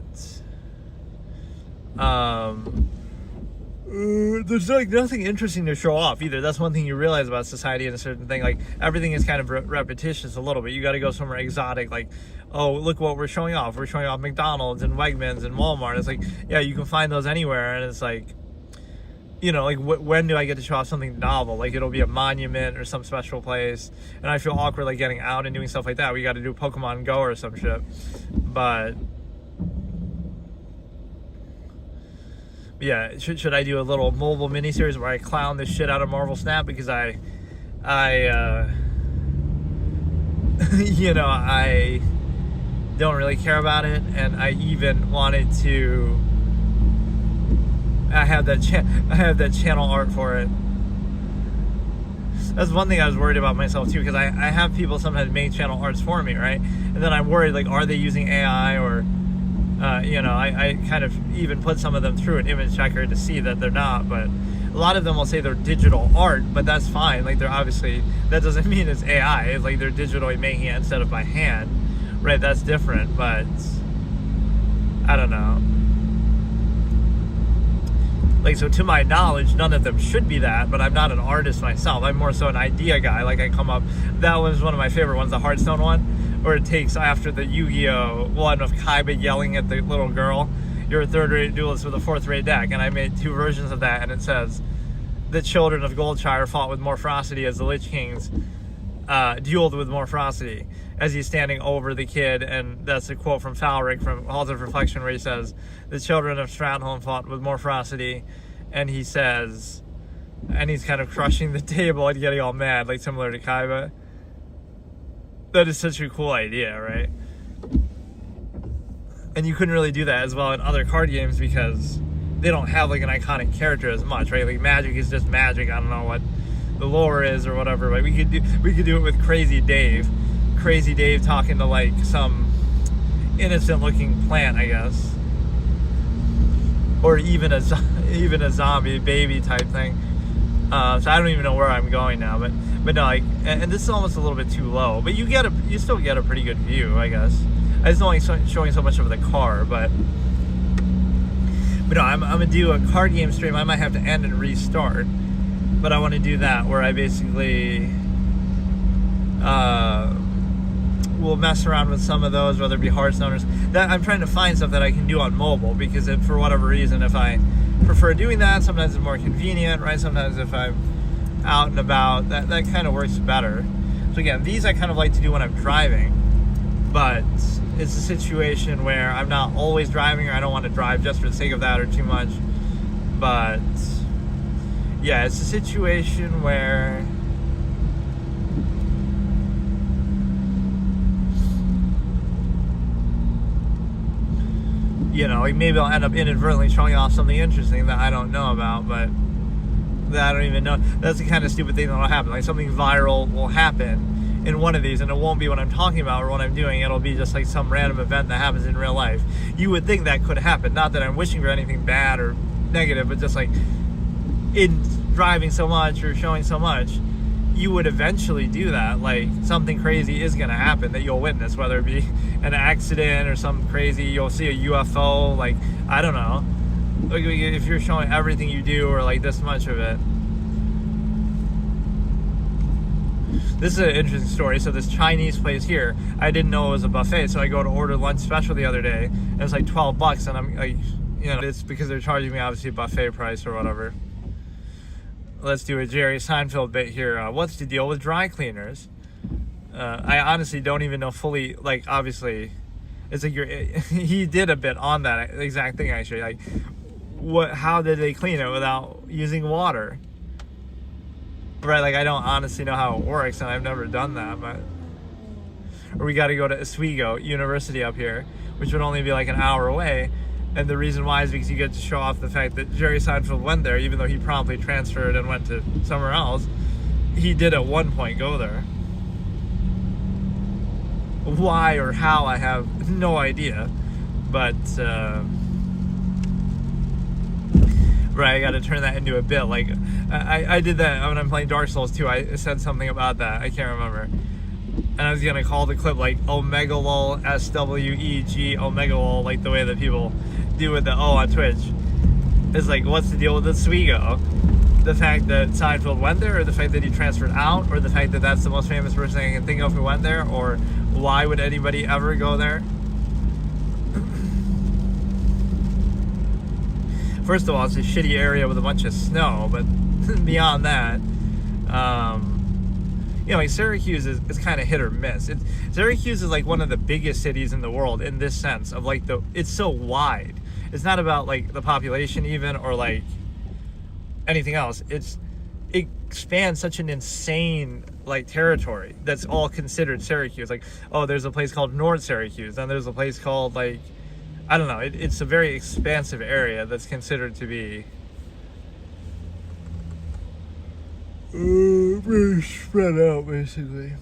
there's like nothing interesting to show off either. That's one thing you realize about society and a certain thing. Like everything is kind of repetitious a little bit. You got to go somewhere exotic. Like, oh, look what we're showing off. We're showing off McDonald's and Wegmans and Walmart. It's like, yeah, you can find those anywhere. And it's like, you know, like when do I get to show off something novel? Like it'll be a monument or some special place. And I feel awkward like getting out and doing stuff like that. We got to do Pokemon Go or some shit. But yeah, should I do a little mobile miniseries where I clown the shit out of Marvel Snap because I you know, I don't really care about it, and I even wanted to. I have that channel art for it. That's one thing I was worried about myself too, because I have people sometimes make channel arts for me, right? And then I'm worried, like, are they using AI or you know, I kind of even put some of them through an image checker to see that they're not, but a lot of them will say they're digital art, but that's fine. Like they're obviously, that doesn't mean it's AI. It's like they're digitally making it instead of by hand, right? That's different, but I don't know. Like, so to my knowledge, none of them should be that, but I'm not an artist myself. I'm more so an idea guy. Like I come up, that was one of my favorite ones, the Hearthstone one, where it takes after the Yu-Gi-Oh one of Kaiba yelling at the little girl, you're a third-rate duelist with a fourth-rate deck, and I made two versions of that, and it says, the children of Goldshire fought with more ferocity as the Lich Kings dueled with more ferocity, as he's standing over the kid, and that's a quote from Falric from Halls of Reflection, where he says, the children of Stratholme fought with more ferocity, and he says, and he's kind of crushing the table and getting all mad, like similar to Kaiba. That is such a cool idea, right? And you couldn't really do that as well in other card games because they don't have like an iconic character as much, right? Like Magic is just Magic. I don't know what the lore is or whatever, but we could do it with Crazy Dave talking to like some innocent looking plant, I guess, or even a zombie baby type thing. So I don't even know where I'm going now, but no, like, and this is almost a little bit too low, but you still get a pretty good view, I guess. I just don't like showing so much of the car, but no, I'm gonna do a card game stream. I might have to end and restart, but I want to do that where I basically will mess around with some of those, whether it be Hearthstoners. That I'm trying to find stuff that I can do on mobile, because for whatever reason, if I prefer doing that, sometimes it's more convenient, right? Sometimes if I'm out and about, that kind of works better. So again, these I kind of like to do when I'm driving, but it's a situation where I'm not always driving, or I don't want to drive just for the sake of that or too much. But yeah, it's a situation where you know, like maybe I'll end up inadvertently showing off something interesting that I don't know about, but that I don't even know. That's the kind of stupid thing that'll happen. Like something viral will happen in one of these, and it won't be what I'm talking about or what I'm doing. It'll be just like some random event that happens in real life. You would think that could happen. Not that I'm wishing for anything bad or negative, but just like in driving so much or showing so much, you would eventually do that. Like something crazy is going to happen that you'll witness, whether it be an accident or something crazy. You'll see a UFO, like, I don't know. Like if you're showing everything you do or like this much of it. This is an interesting story. So this Chinese place here, I didn't know it was a buffet, so I go to order lunch special the other day, and it's like $12, and I'm like, you know, it's because they're charging me obviously a buffet price or whatever. Let's do a Jerry Seinfeld bit here. What's the deal with dry cleaners? I honestly don't even know fully, like, obviously, it's like he did a bit on that exact thing actually. Like, how did they clean it without using water? Right, like I don't honestly know how it works, and I've never done that, but... Or we gotta go to Oswego University up here, which would only be like an hour away, and the reason why is because you get to show off the fact that Jerry Seinfeld went there, even though he promptly transferred and went to somewhere else. He did at one point go there. Why or how, I have no idea, but... Right, I got to turn that into a bit. Like, I did that when I'm playing Dark Souls 2. I said something about that. I can't remember. And I was going to call the clip, like, Omegalol, SWEG, Omegalol, like the way that people do with the O on Twitch. It's like, what's the deal with Oswego? The fact that Seinfeld went there, or the fact that he transferred out, or the fact that that's the most famous person I can think of who went there, or why would anybody ever go there? First of all, it's a shitty area with a bunch of snow, but beyond that, like Syracuse is kind of hit or miss. Syracuse is like one of the biggest cities in the world in this sense of like it's so wide. It's not about like the population even or like anything else. It spans such an insane like territory that's all considered Syracuse. Like, oh, there's a place called North Syracuse, and there's a place called like, I don't know. It's a very expansive area that's considered to be very spread out, basically.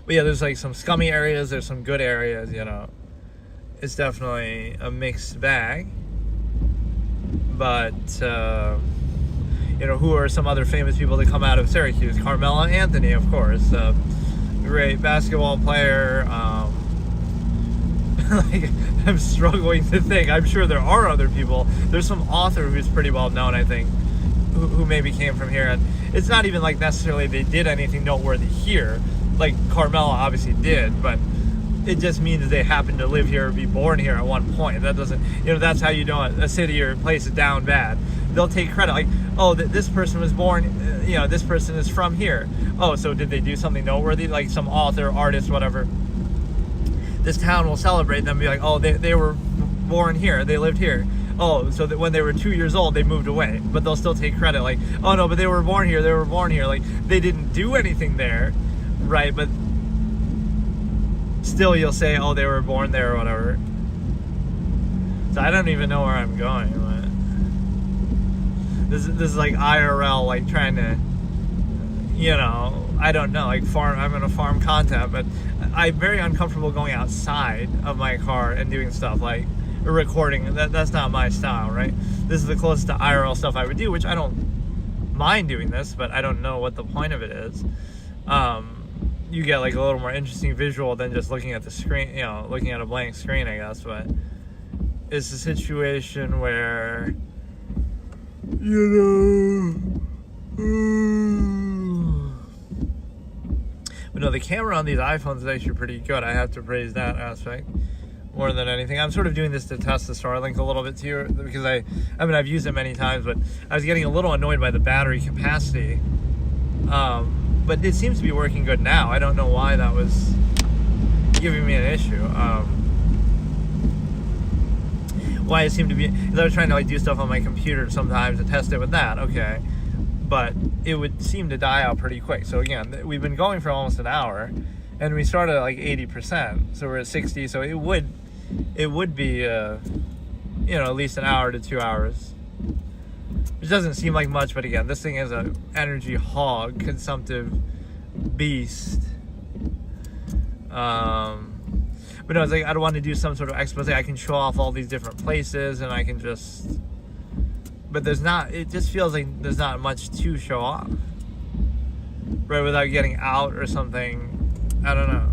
But yeah, there's like some scummy areas. There's some good areas. It's definitely a mixed bag. But who are some other famous people that come out of Syracuse? Carmelo Anthony, of course, great basketball player. Like, I'm struggling to think. I'm sure there are other people. There's some author who's pretty well known, I think, who maybe came from here. And it's not even like necessarily they did anything noteworthy here. Like Carmelo obviously did, but it just means they happened to live here or be born here at one point. That doesn't, that's how you know a city or a place is down bad. They'll take credit, like, oh, this person was born, this person is from here. Oh, so did they do something noteworthy? Like some author, artist, whatever. This town will celebrate them and be like, oh, they were born here, they lived here. Oh, so that when they were 2 years old, they moved away. But they'll still take credit, like, oh no, but they were born here, Like, they didn't do anything there, right? But still you'll say, oh, they were born there or whatever. So I don't even know where I'm going, but this is like IRL, like trying to, I don't know, like I'm in a farm content, but I'm very uncomfortable going outside of my car and doing stuff like recording. That's not my style, right? This is the closest to IRL stuff I would do, which I don't mind doing this, but I don't know what the point of it is. You get like a little more interesting visual than just looking at the screen, looking at a blank screen, I guess. But it's a situation where, but no, the camera on these iPhones is actually pretty good. I have to praise that aspect more than anything. I'm sort of doing this to test the Starlink a little bit too, because I've used it many times, but I was getting a little annoyed by the battery capacity. But it seems to be working good now. I don't know why that was giving me an issue. Why it seemed to be, because I was trying to like do stuff on my computer sometimes and test it with that, okay. But it would seem to die out pretty quick. So again, we've been going for almost an hour, and we started at like 80%. So we're at 60. So it would be, at least an hour to 2 hours. Which doesn't seem like much, but again, this thing is an energy hog, consumptive beast. But no, it's like I don't want to do some sort of expose. I can show off all these different places, and I can just. But it just feels like there's not much to show off, right? Without getting out or something. I don't know.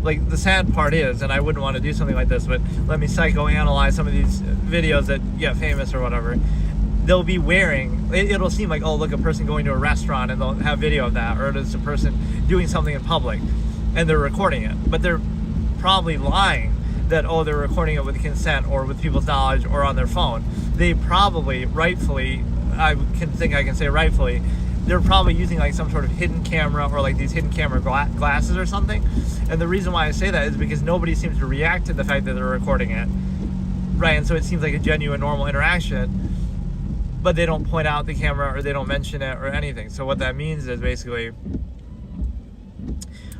Like, the sad part is, and I wouldn't want to do something like this, but let me psychoanalyze some of these videos that get famous or whatever. They'll be wearing, it'll seem like, oh, look, a person going to a restaurant, and they'll have video of that, or it's a person doing something in public, and they're recording it. But they're probably lying that, oh, they're recording it with consent, or with people's knowledge, or on their phone. They probably, rightfully, I can say rightfully, they're probably using like some sort of hidden camera, or like these hidden camera glasses or something. And the reason why I say that is because nobody seems to react to the fact that they're recording it, right? And so it seems like a genuine, normal interaction, but they don't point out the camera, or they don't mention it or anything. So what that means is basically,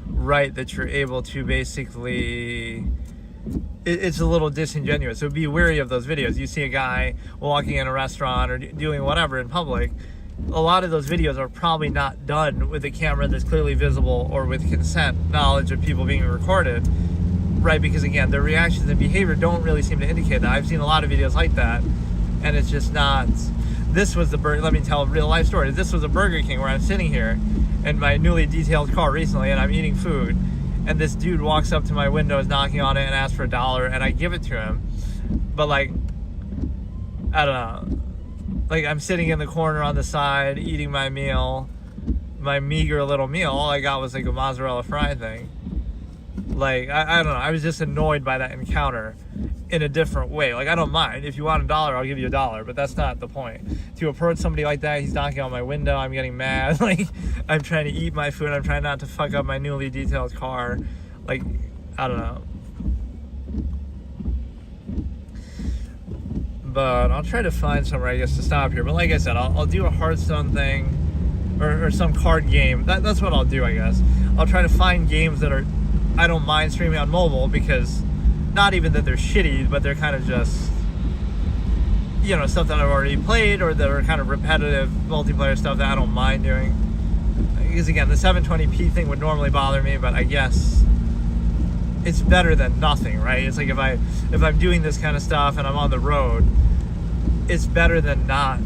right, that you're able to basically, it's a little disingenuous. So be wary of those videos. You see a guy walking in a restaurant or doing whatever in public, a lot of those videos are probably not done with a camera that's clearly visible, or with consent, knowledge of people being recorded, right? Because again, their reactions and behavior don't really seem to indicate that. I've seen a lot of videos like that, and it's just not. Let me tell a real life story. This was a Burger King where I'm sitting here in my newly detailed car recently, and I'm eating food, and this dude walks up to my window, is knocking on it, and asks for $1, and I give it to him. But like, I don't know. Like, I'm sitting in the corner on the side, eating my meal, my meager little meal. All I got was like a mozzarella fry thing. Like, I don't know. I was just annoyed by that encounter in a different way. Like, I don't mind. If you want $1, I'll give you $1, but that's not the point. To approach somebody like that, he's knocking on my window, I'm getting mad. Like, I'm trying to eat my food. I'm trying not to fuck up my newly detailed car. Like, I don't know. But I'll try to find somewhere, I guess, to stop here. But like I said, I'll do a Hearthstone thing or some card game. That's what I'll do, I guess. I'll try to find games that I don't mind streaming on mobile, because not even that they're shitty, but they're kind of just, you know, stuff that I've already played, or that are kind of repetitive multiplayer stuff that I don't mind doing. Because again, the 720p thing would normally bother me, but I guess it's better than nothing, right? It's like if I'm doing this kind of stuff and I'm on the road, it's better than not.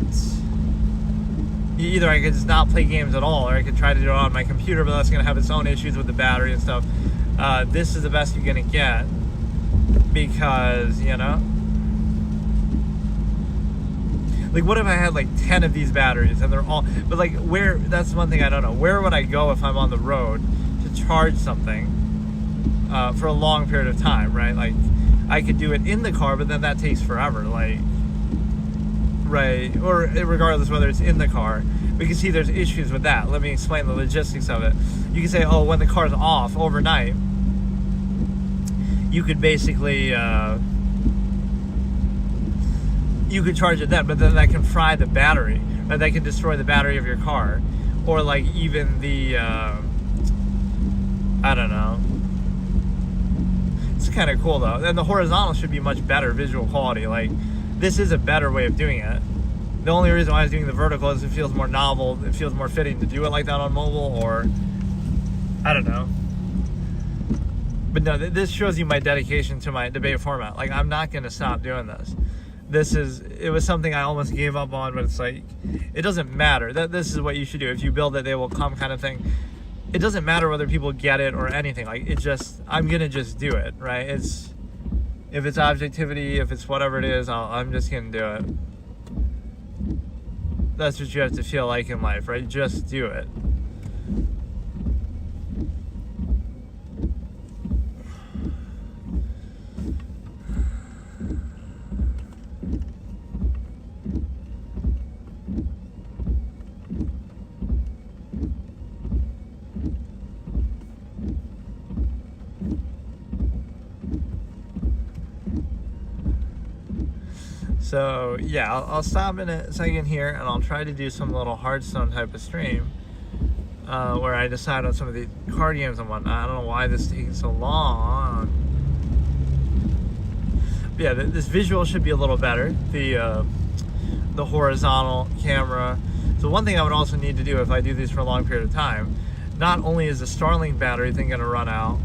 Either I could just not play games at all, or I could try to do it on my computer, but that's going to have its own issues with the battery and stuff. This is the best you're going to get, because, you know, like, what if I had like 10 of these batteries and they're all, but like, where, that's one thing I don't know. Where would I go if I'm on the road to charge something for a long period of time, right? Like, I could do it in the car, but then that takes forever, like, right? Or regardless whether it's in the car, because see, there's issues with that. Let me explain the logistics of it. You can say, oh, when the car's off overnight, you could basically you could charge it then, but then that can fry the battery, or that can destroy the battery of your car, or like even the I don't know. It's kind of cool though, and the horizontal should be much better visual quality. Like, this is a better way of doing it. The only reason why I was doing the vertical is it feels more novel, it feels more fitting to do it like that on mobile, or I don't know. But no, this shows you my dedication to my debate format. Like, I'm not going to stop doing this. It was something I almost gave up on, but it's like, it doesn't matter. This is what you should do. If you build it, they will come kind of thing. It doesn't matter whether people get it or anything. Like, I'm going to just do it, right? If it's objectivity, if it's whatever it is, I'm just going to do it. That's what you have to feel like in life, right? Just do it. So yeah, I'll stop in a second here, and I'll try to do some little Hearthstone type of stream where I decide on some of the card games and whatnot. I don't know why this is taking so long. But yeah, this visual should be a little better. The horizontal camera. So one thing I would also need to do if I do these for a long period of time, not only is the Starlink battery thing going to run out,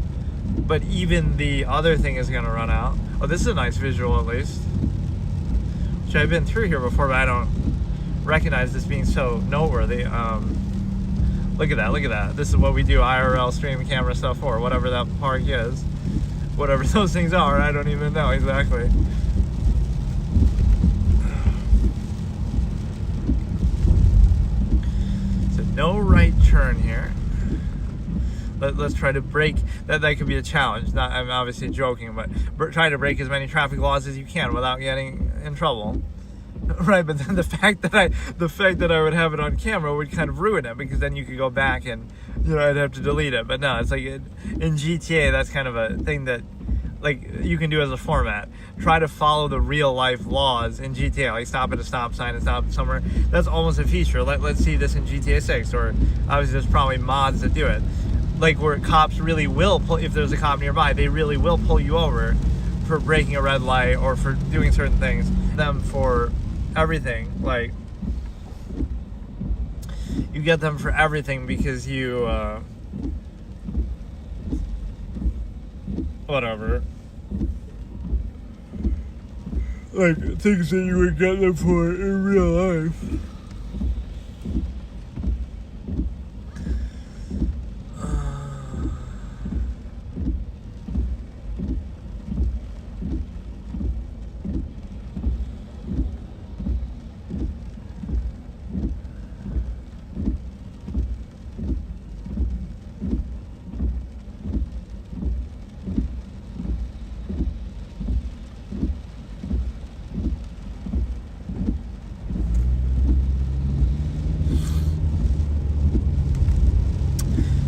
but even the other thing is going to run out. Oh, this is a nice visual at least. I've been through here before, but I don't recognize this being so noteworthy. Look at that. This is what we do IRL stream camera stuff for, whatever that park is. Whatever those things are, I don't even know exactly. So no right turn here. Let's try to break, that could be a challenge. I'm obviously joking, but try to break as many traffic laws as you can without getting in trouble. Right, but then the fact that I would have it on camera would kind of ruin it, because then you could go back and, you know, I'd have to delete it. But no, it's like in GTA, that's kind of a thing that, like, you can do as a format. Try to follow the real life laws in GTA, like stop at a stop sign and stop somewhere. That's almost a feature. Let's see this in GTA 6, or obviously there's probably mods that do it. Like, where cops really will pull, if there's a cop nearby, they really will pull you over for breaking a red light or for doing certain things. Them for everything, like, you get them for everything because you whatever, like things that you would get them for in real life.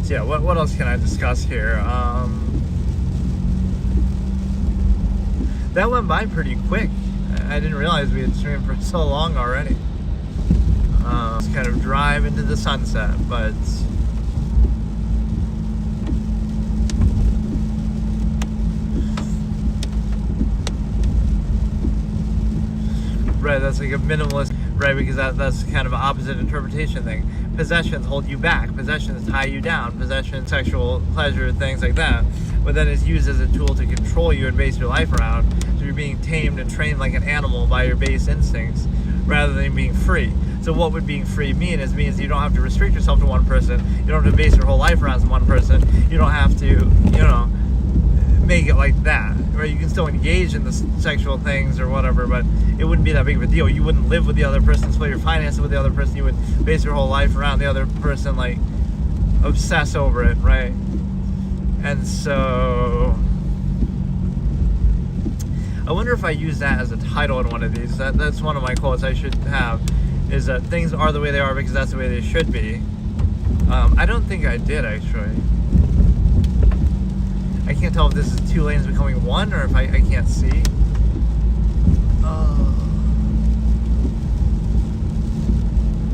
So yeah, what else can I discuss here? That went by pretty quick. I didn't realize we had streamed for so long already. Just kind of drive into the sunset, but right, that's like a minimalist, right? Because that's kind of an opposite interpretation thing. Possessions hold you back. Possessions tie you down. Possession, sexual pleasure, things like that. But then it's used as a tool to control you and base your life around. So you're being tamed and trained like an animal by your base instincts rather than being free. So what would being free mean? It means you don't have to restrict yourself to one person. You don't have to base your whole life around one person. You don't have to, make it like that. Right? You can still engage in the sexual things or whatever, but it wouldn't be that big of a deal. You wouldn't live with the other person, split your finances with the other person. You would base your whole life around the other person, like obsess over it, right? And so I wonder if I use that as a title in one of these. That's one of my quotes I should have, is that things are the way they are because that's the way they should be. I don't think I did, actually. I can't tell if this is two lanes becoming one or if I can't see.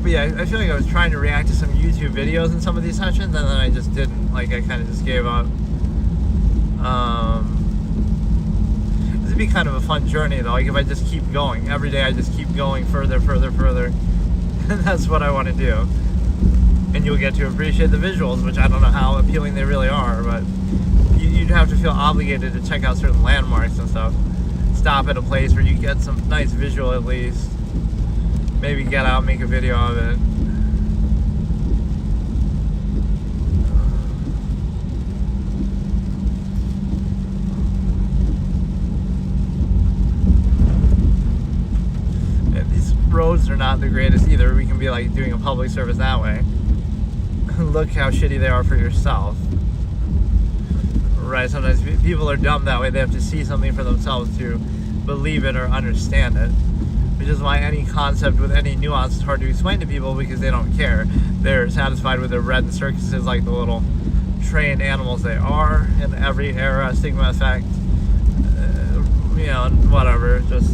But yeah, I feel like I was trying to react to some YouTube videos in some of these sessions, and then I just didn't. Like, I kind of just gave up. This would be kind of a fun journey, though. Like, if I just keep going. Every day I just keep going further. And that's what I want to do. And you'll get to appreciate the visuals, which I don't know how appealing they really are, but you'd have to feel obligated to check out certain landmarks and stuff. Stop at a place where you get some nice visual at least. Maybe get out, make a video of it. And these roads are not the greatest either. We can be like doing a public service that way. Look how shitty they are for yourself. Right, sometimes people are dumb that way. They have to see something for themselves to believe it or understand it. Which is why any concept with any nuance is hard to explain to people because they don't care. They're satisfied with their bread and circuses like the little trained animals they are in every era, stigma effect, and whatever. Just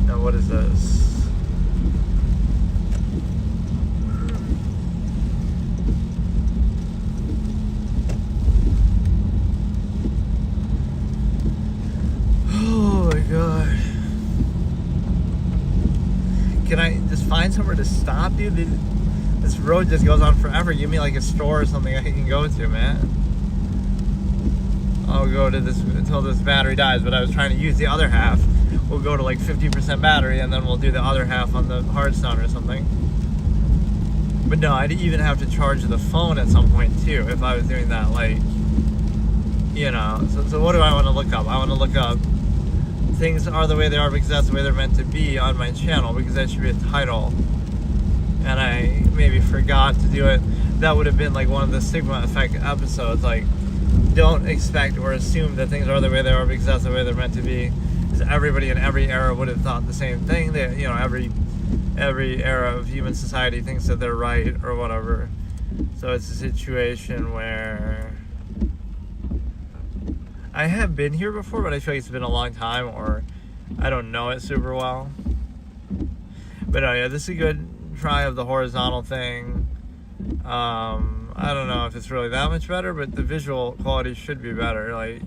now, what is this? God. Can I just find somewhere to stop, dude? This road just goes on forever. Give me like a store or something I can go to, man. I'll go to this until this battery dies, but I was trying to use the other half. We'll go to like 50% battery and then we'll do the other half on the hardstone or something. But no, I'd even have to charge the phone at some point too if I was doing that, like, So what do I want to look up? I want to look up things are the way they are because that's the way they're meant to be on my channel, because that should be a title. And I maybe forgot to do it. That would have been like one of the stigma effect episodes, like don't expect or assume that things are the way they are because that's the way they're meant to be. Because everybody in every era would have thought the same thing. They, every era of human society thinks that they're right or whatever. So it's a situation where I have been here before, but I feel like it's been a long time, or I don't know it super well. But yeah, this is a good try of the horizontal thing. I don't know if it's really that much better, but the visual quality should be better. Like,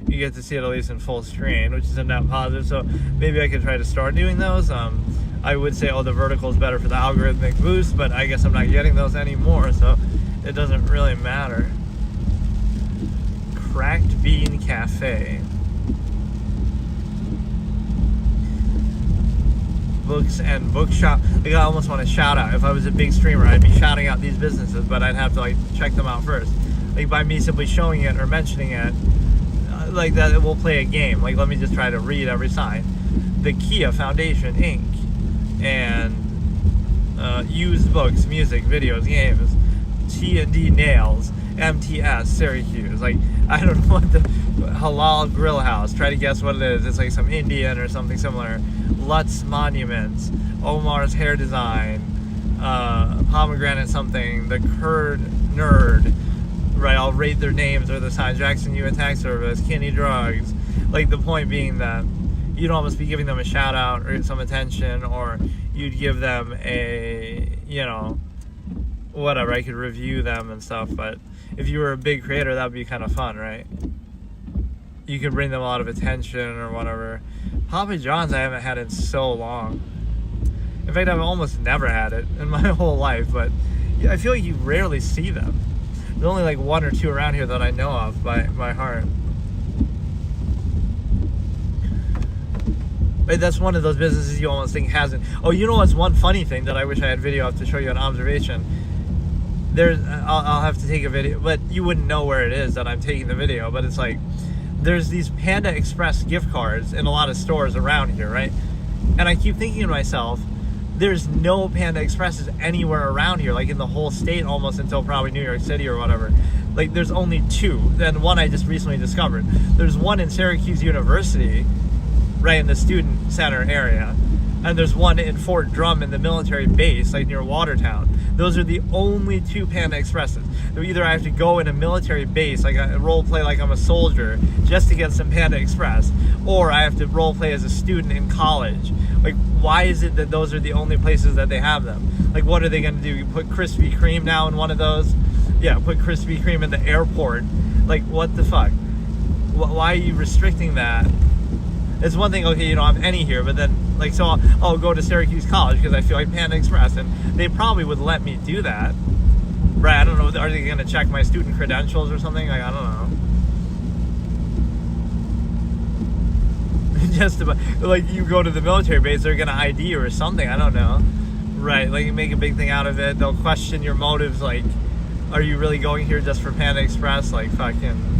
you get to see it at least in full screen, which is a net positive. So maybe I could try to start doing those. I would say, the vertical is better for the algorithmic boost, but I guess I'm not getting those anymore, so it doesn't really matter. Cracked Bean Cafe. Books and bookshop. Like, I almost want to shout out. If I was a big streamer, I'd be shouting out these businesses, but I'd have to like check them out first. Like, by me simply showing it or mentioning it, like that, it will play a game. Like, let me just try to read every sign. The Kia Foundation Inc. and used books, music, videos, games, T&D Nails, MTS Syracuse. Like, I don't know what the Halal Grill House. Try to guess what it is. It's like some Indian or something similar. Lutz Monuments. Omar's Hair Design. Pomegranate something. The Kurd Nerd. Right, I'll rate their names or the sign. Jackson U Attack Service. Kinney Drugs. Like, the point being that you'd almost be giving them a shout out or some attention, or you'd give them a, you know, whatever. I could review them and stuff, but if you were a big creator, that would be kind of fun, right? You could bring them a lot of attention or whatever. Papa John's I haven't had in so long. In fact, I've almost never had it in my whole life, but I feel like you rarely see them. There's only like one or two around here that I know of by heart. But that's one of those businesses you almost think hasn't. Oh, you know what's one funny thing that I wish I had video of to show you an observation? I'll have to take a video, but you wouldn't know where it is that I'm taking the video, but it's like, there's these Panda Express gift cards in a lot of stores around here, right? And I keep thinking to myself, there's no Panda Expresses anywhere around here, like in the whole state almost until probably New York City or whatever. Like, there's only two, and one I just recently discovered. There's one in Syracuse University, right in the student center area, and there's one in Fort Drum in the military base, like near Watertown. Those are the only two Panda Expresses. So either I have to go in a military base, like a role play like I'm a soldier, just to get some Panda Express, or I have to role play as a student in college. Like, why is it that those are the only places that they have them? Like, what are they going to do? You put Krispy Kreme now in one of those? Yeah, put Krispy Kreme in the airport. Like, what the fuck? Why are you restricting that? It's one thing, okay, you don't have any here, but then, like, so I'll go to Syracuse College because I feel like Panda Express, and they probably would let me do that. Right, I don't know, are they going to check my student credentials or something? Like, I don't know. Just about, like, you go to the military base, they're going to ID you or something, I don't know. Right, like, you make a big thing out of it, they'll question your motives, like, are you really going here just for Panda Express? Like, fucking...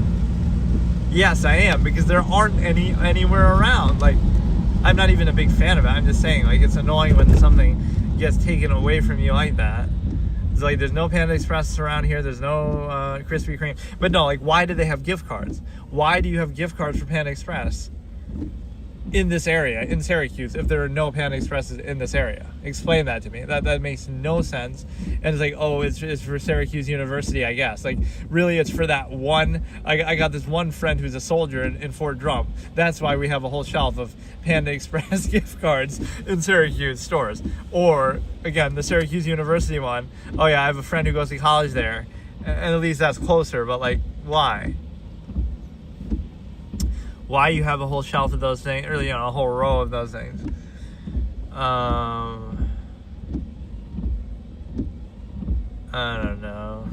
Yes, I am, because there aren't any anywhere around. Like, I'm not even a big fan of it. I'm just saying, like, it's annoying when something gets taken away from you like that. It's like, there's no Panda Express around here. There's no Krispy Kreme. But no, like, why do they have gift cards? Why do you have gift cards for Panda Express in this area, in Syracuse, if there are no Panda Expresses in this area? Explain that to me. That makes no sense. And it's like, oh, it's for Syracuse University, I guess. Like, really, it's for that one. I got this one friend who's a soldier in Fort Drum. That's why we have a whole shelf of Panda Express gift cards in Syracuse stores. Or, again, the Syracuse University one. Oh, yeah, I have a friend who goes to college there. And at least that's closer. But, like, why? Why you have a whole shelf of those things, or, you know, a whole row of those things. I don't know.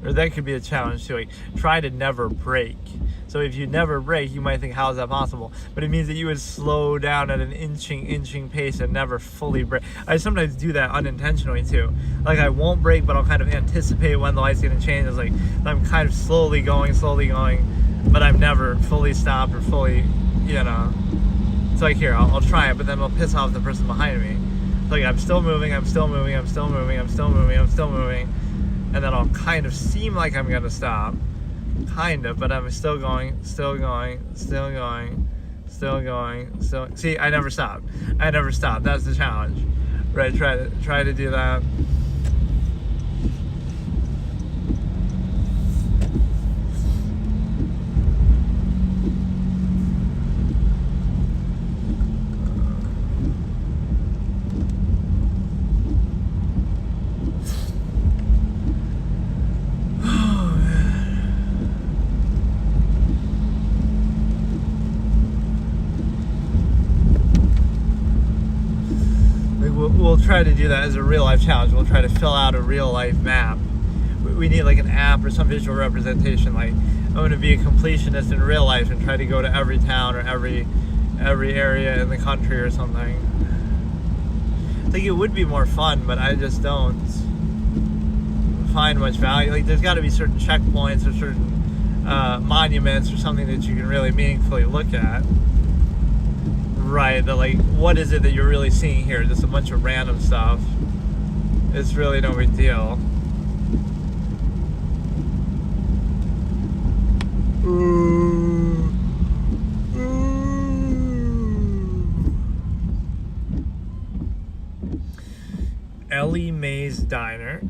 Or that could be a challenge too. Like, try to never break. So if you never break, you might think, how is that possible? But it means that you would slow down at an inching pace and never fully break. I sometimes do that unintentionally too. Like, I won't break, but I'll kind of anticipate when the light's gonna change. It's like, I'm kind of slowly going, but I'm never fully stopped or fully, you know. It's like, here, I'll try it, but then it'll piss off the person behind me. It's like, I'm still moving, and then I'll kind of seem like I'm gonna stop. Kind of, but I'm still going. See, I never stop. That's the challenge, right? Try to do that. We'll try to do that as a real life challenge. We'll try to fill out a real life map. We need like an app or some visual representation. Like, I'm going to be a completionist in real life and try to go to every town or every area in the country or something. I think it would be more fun, but I just don't find much value. Like, there's got to be certain checkpoints or certain monuments or something that you can really meaningfully look at. Right, that like, what is it that you're really seeing here? Just a bunch of random stuff. It's really no big deal. Ellie Mae's Diner.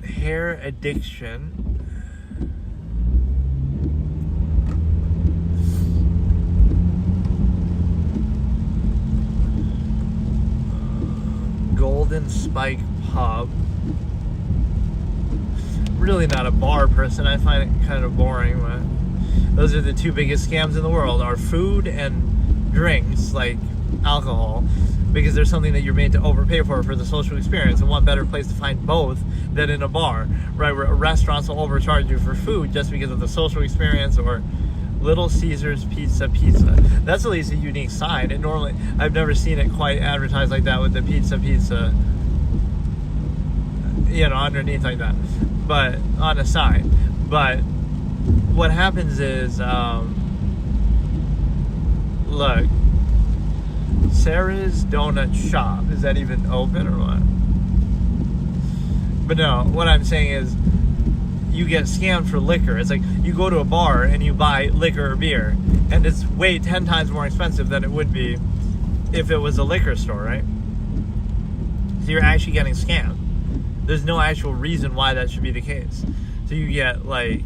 Hair Addiction. Golden Spike Pub. Really not a bar person. I find it kind of boring, but those are the two biggest scams in the world, are food and drinks, like alcohol, because there's something that you're made to overpay for the social experience, and what better place to find both than in a bar, right? Where restaurants will overcharge you for food just because of the social experience, or Little Caesars Pizza. That's at least a unique sign. And normally, I've never seen it quite advertised like that with the pizza, you know, underneath like that, but on a sign. But what happens is, look, Sarah's Donut Shop, is that even open or what? But no, what I'm saying is, you get scammed for liquor. It's like you go to a bar and you buy liquor or beer, and it's way 10 times more expensive than it would be if it was a liquor store, right? So you're actually getting scammed. There's no actual reason why that should be the case. So you get like,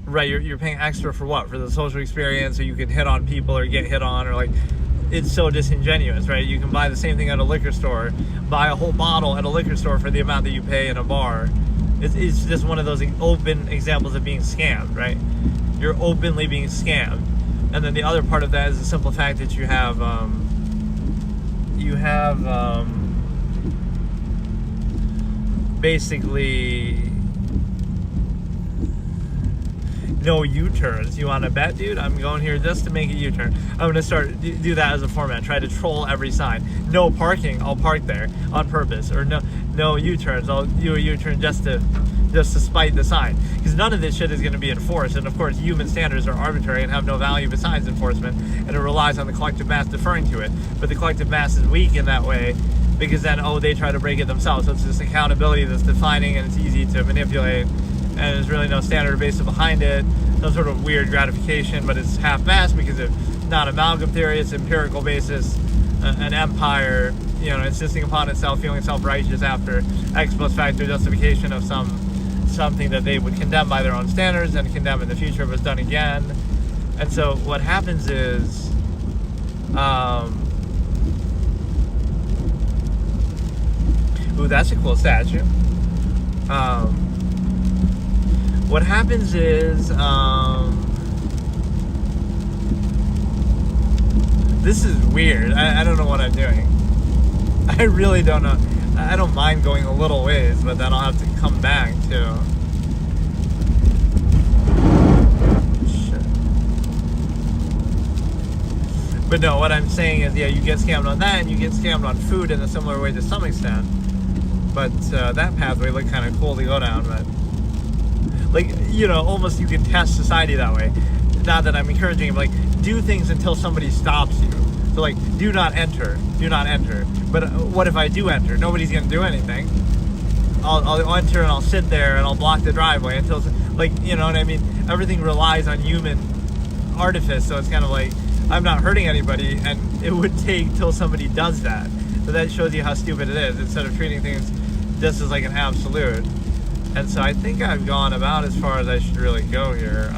right, you're paying extra for what? For the social experience, or you can hit on people or get hit on, or like, it's so disingenuous, right? You can buy the same thing at a liquor store, buy a whole bottle at a liquor store for the amount that you pay in a bar. It's just one of those open examples of being scammed, right? You're openly being scammed. And then the other part of that is the simple fact that you have basically no U-turns. You want to bet, dude? I'm going here just to make a U-turn. I'm going to do that as a format. Try to troll every sign. No parking. I'll park there on purpose. Or no U-turns. I'll do a U-turn just to spite the sign. Because none of this shit is going to be enforced. And of course, human standards are arbitrary and have no value besides enforcement. And it relies on the collective mass deferring to it. But the collective mass is weak in that way, because then, they try to break it themselves. So it's this accountability that's defining, and it's easy to manipulate. And there's really no standard basis behind it. Some sort of weird gratification, but it's half-mass because of not amalgam theory. It's empirical basis, an empire, insisting upon itself, feeling self-righteous after ex post facto justification of something that they would condemn by their own standards and condemn in the future if it's done again. And so what happens is, ooh, that's a cool statue. What happens is, this is weird. I don't know what I'm doing. I really don't know. I don't mind going a little ways, but then I'll have to come back too. Shit. But no, what I'm saying is, yeah, you get scammed on that, and you get scammed on food in a similar way to some extent. But that pathway looked kind of cool to go down, but almost you can test society that way. Not that I'm encouraging it, but do things until somebody stops you. So do not enter. But what if I do enter? Nobody's gonna do anything. I'll enter and I'll sit there and I'll block the driveway until, you know what I mean? Everything relies on human artifice, so it's kind of I'm not hurting anybody, and it would take till somebody does that. So that shows you how stupid it is, instead of treating things just as an absolute. And so I think I've gone about as far as I should really go here.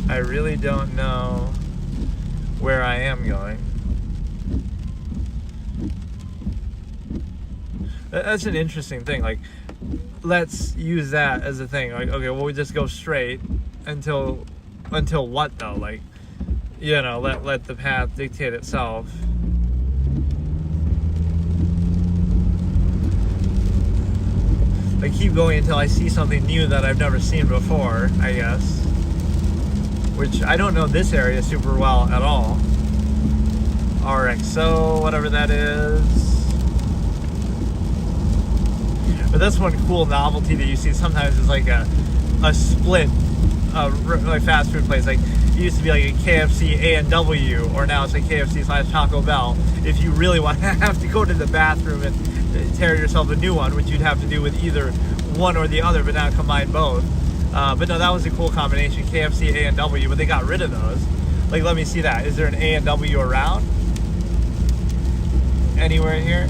I really don't know where I am going. That's an interesting thing. Let's use that as a thing. Okay, well, we just go straight until what though? Let the path dictate itself. I keep going until I see something new that I've never seen before, I guess. Which, I don't know this area super well at all. RXO, whatever that is. But that's one cool novelty that you see sometimes is like a split like fast food place. Like it used to be like a KFC A&W, or now it's like KFC / Taco Bell. If you really want to have to go to the bathroom and tear yourself a new one, which you'd have to do with either one or the other, but not combine both. But no, that was a cool combination, KFC A&W, but they got rid of those. Like, let me see that. Is there an A&W around? Anywhere here?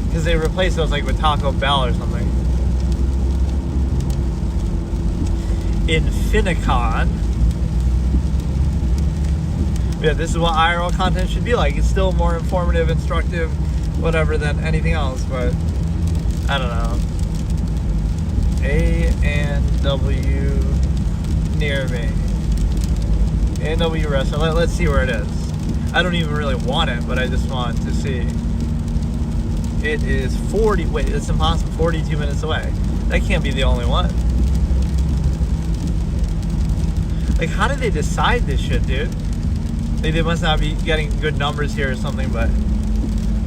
Because they replaced those like with Taco Bell or something. Infinicon. Yeah, this is what IRL content should be like. It's still more informative, instructive, whatever than anything else, but I don't know. A&W near me. A&W restaurant. Let's see where it is. I don't even really want it, but I just want to see. It is 40. Wait, it's impossible. 42 minutes away. That can't be the only one. Like, how did they decide this shit, dude? Like, they must not be getting good numbers here or something, but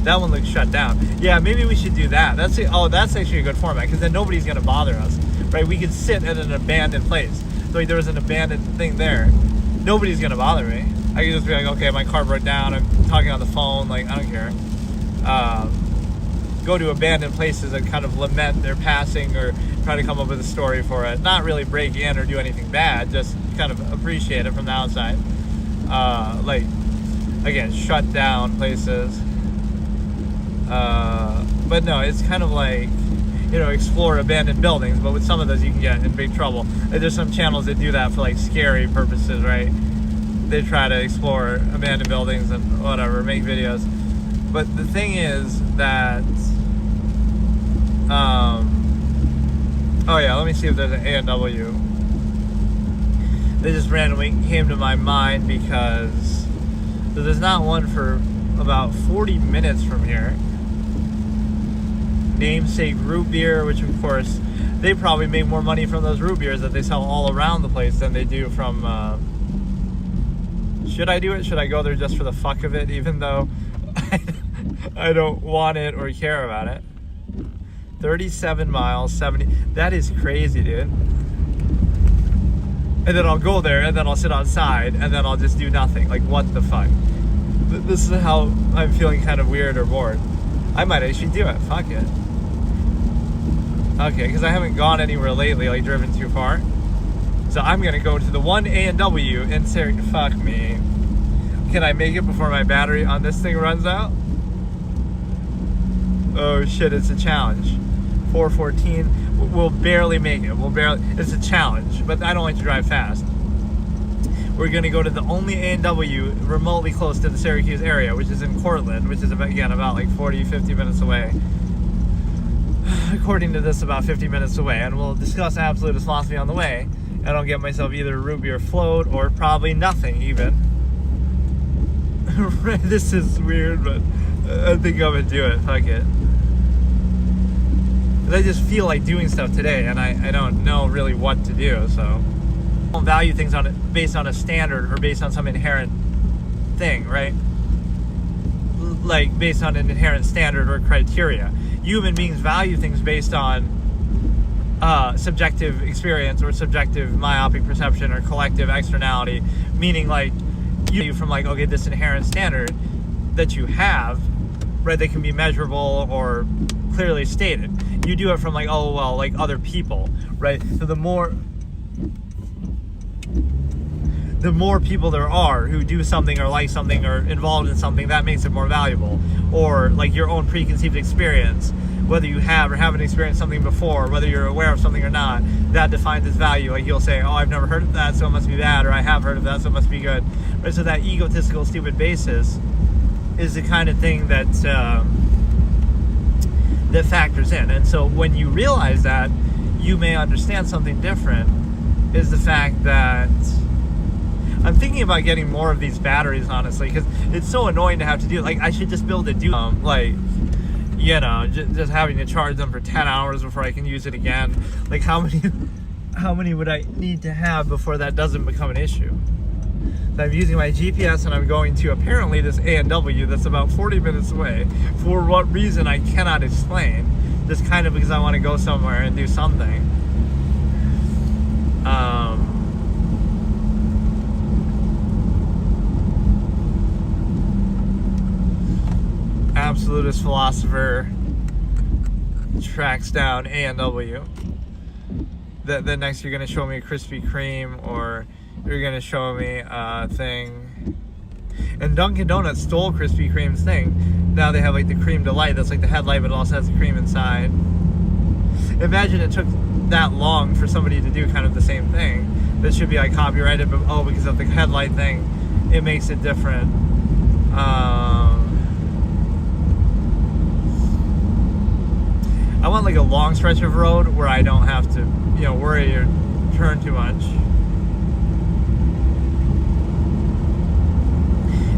that one looks shut down. Yeah, maybe we should do that. That's actually a good format, because then nobody's gonna bother us, right? We could sit at an abandoned place. So like, there was an abandoned thing there. Nobody's gonna bother me. I could just be like, okay, my car broke down. I'm talking on the phone. Like, I don't care. Go to abandoned places and kind of lament their passing, or try to come up with a story for it. Not really break in or do anything bad. Just kind of appreciate it from the outside. Like, again, shut down places. But no, it's kind of like, you know, explore abandoned buildings, but with some of those you can get in big trouble. Like, there's some channels that do that for like scary purposes, right? They try to explore abandoned buildings and whatever, make videos. But the thing is that, oh yeah, let me see if there's an A&W. They just randomly came to my mind because so there's not one for about 40 minutes from here. Namesake root beer, which of course they probably make more money from those root beers that they sell all around the place than they do from should I do it? Should I go there just for the fuck of it, even though I don't want it or care about it? 37 miles, 70. That is crazy, dude. And then I'll go there, and then I'll sit outside, and then I'll just do nothing. Like, what the fuck? This is how I'm feeling kind of weird or bored. I might actually do it. Fuck it. Okay, because I haven't gone anywhere lately, like driven too far. So I'm going to go to the one A&W and say, fuck me. Can I make it before my battery on this thing runs out? Oh shit, it's a challenge. 4:14. We'll barely make it. It's a challenge, but I don't like to drive fast. We're going to go to the only A&W remotely close to the Syracuse area, which is in Cortland, which is, about like 40, 50 minutes away. According to this, about 50 minutes away. And we'll discuss Absolutist philosophy on the way. And I'll get myself either a root beer float or probably nothing even. This is weird, but I think I'm going to do it. Fuck it. I just feel like doing stuff today, and I don't know really what to do, so I don't value things on it based on a standard or based on some inherent thing, right? Like based on an inherent standard or criteria. Human beings value things based on subjective experience or subjective myopic perception or collective externality, meaning like you from like, okay, this inherent standard that you have, right, that can be measurable or clearly stated. You do it from like, oh well, like other people, right? So the more people there are who do something or like something or involved in something, that makes it more valuable. Or like your own preconceived experience, whether you have or haven't experienced something before, whether you're aware of something or not, that defines its value. Like you'll say, oh, I've never heard of that, so it must be bad, or I have heard of that, so it must be good. Right? So that egotistical, stupid basis is the kind of thing that that factors in. And so when you realize that, you may understand something different, is the fact that I'm thinking about getting more of these batteries, honestly, because it's so annoying to have to do. Like, I should just be able to do like, you know, just having to charge them for 10 hours before I can use it again. Like, how many would I need to have before that doesn't become an issue? So I'm using my GPS and I'm going to apparently this A&W that's about 40 minutes away. For what reason I cannot explain. just kind of because I want to go somewhere and do something. Absolutist philosopher tracks down A&W. Then next you're going to show me Krispy Kreme, or you're going to show me a thing. And Dunkin' Donuts stole Krispy Kreme's thing. Now they have like the Cream Delight, that's like the headlight, but it also has the cream inside. Imagine it took that long for somebody to do kind of the same thing. That should be like copyrighted, but because of the headlight thing, it makes it different. I want like a long stretch of road where I don't have to, worry or turn too much.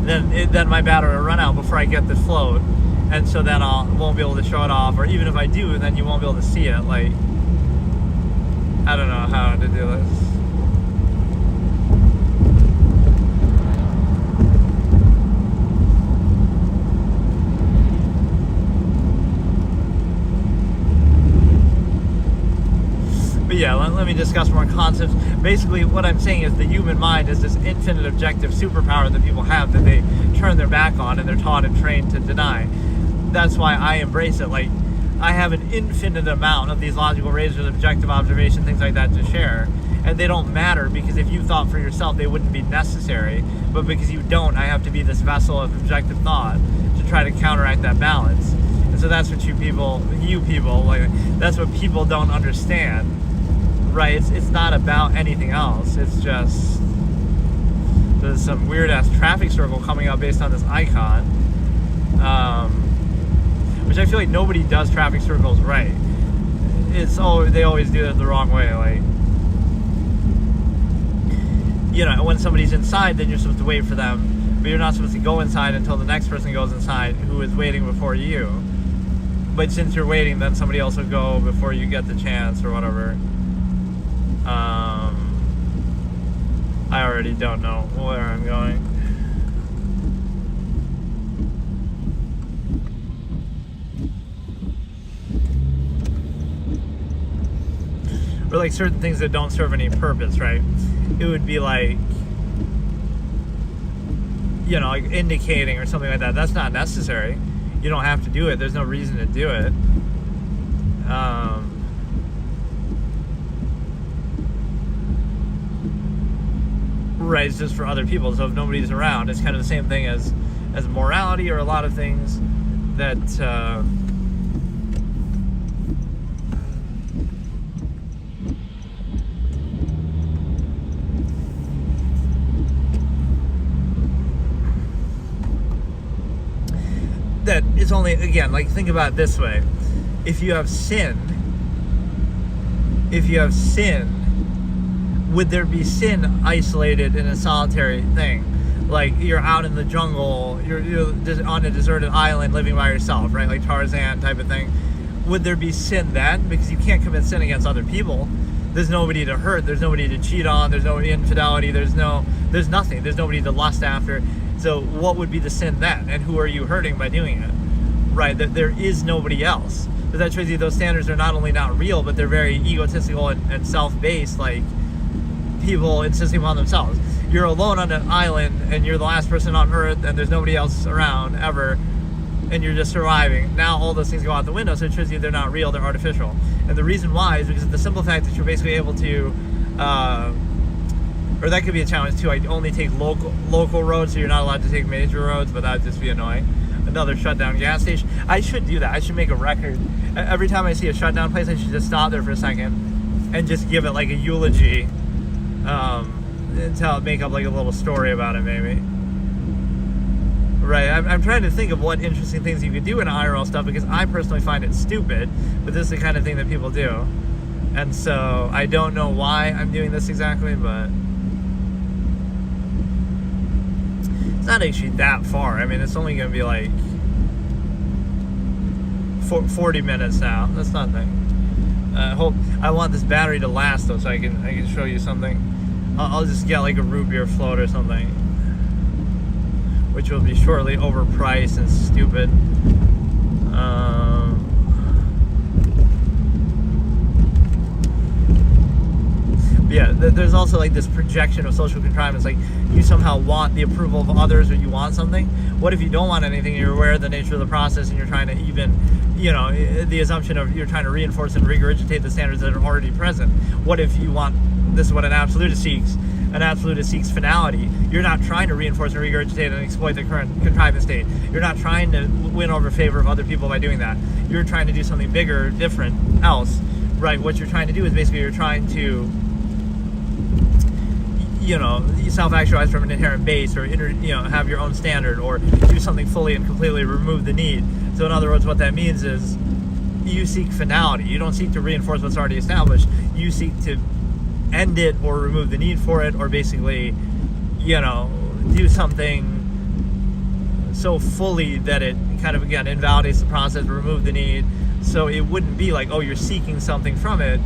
Then my battery will run out before I get the float, and so then I won't be able to show it off. Or even if I do, then you won't be able to see it. Like, I don't know how to do this. But yeah, let me discuss more concepts. Basically, what I'm saying is the human mind is this infinite objective superpower that people have that they turn their back on and they're taught and trained to deny. That's why I embrace it. Like, I have an infinite amount of these logical razors, objective observation, things like that to share. And they don't matter because if you thought for yourself, they wouldn't be necessary. But because you don't, I have to be this vessel of objective thought to try to counteract that balance. And so that's what you people, like, that's what people don't understand. Right, it's not about anything else. It's just there's some weird ass traffic circle coming up based on this icon, which I feel like nobody does traffic circles right. They always do it the wrong way. Like, when somebody's inside, then you're supposed to wait for them, but you're not supposed to go inside until the next person goes inside who is waiting before you. But since you're waiting, then somebody else will go before you get the chance or whatever. I already don't know where I'm going. Or like certain things that don't serve any purpose, right? It would be like, like indicating or something like that. That's not necessary. You don't have to do it. There's no reason to do it. Right, it's just for other people. So if nobody's around, it's kind of the same thing as morality or a lot of things that that it's only, again, like, think about it this way. If you have sin, would there be sin isolated in a solitary thing? Like, you're out in the jungle, you're just on a deserted island living by yourself, right? Like Tarzan type of thing. Would there be sin then? Because you can't commit sin against other people. There's nobody to hurt, there's nobody to cheat on, there's no infidelity, there's nothing, there's nobody to lust after. So what would be the sin then? And who are you hurting by doing it? Right, that there is nobody else. But that shows you those standards are not only not real, but they're very egotistical and self-based, like people insisting upon themselves. You're alone on an island and you're the last person on Earth and there's nobody else around ever and you're just surviving. Now all those things go out the window, so it shows you they're not real, they're artificial. And the reason why is because of the simple fact that you're basically able to or that could be a challenge too. I only take local roads, so you're not allowed to take major roads, but that would just be annoying. Another shutdown gas station. I should do that. I should make a record. Every time I see a shutdown place, I should just stop there for a second and just give it like a eulogy. Make up like a little story about it, maybe. Right, I'm trying to think of what interesting things you could do in IRL stuff, because I personally find it stupid, but this is the kind of thing that people do. And so I don't know why I'm doing this exactly, but it's not actually that far. I mean, it's only going to be like 40 minutes now. That's nothing. I want this battery to last though, so I can show you something. I'll just get like a root beer float or something, which will be shortly overpriced and stupid. Yeah, there's also like this projection of social contrivance, like you somehow want the approval of others or you want something. What if you don't want anything, you're aware of the nature of the process and you're trying to even, the assumption of you're trying to reinforce and regurgitate the standards that are already present. What if you want, this is what an absolutist seeks. An absolutist seeks finality. You're not trying to reinforce and regurgitate and exploit the current contrivance state. You're not trying to win over favor of other people by doing that. You're trying to do something bigger, different, else, right? What you're trying to do is basically you're trying to self-actualize from an inherent base, or have your own standard, or do something fully and completely remove the need. So in other words, what that means is you seek finality. You don't seek to reinforce what's already established. You seek to end it or remove the need for it, or basically, do something so fully that it kind of, again, invalidates the process, remove the need. So it wouldn't be like, oh, you're seeking something from it.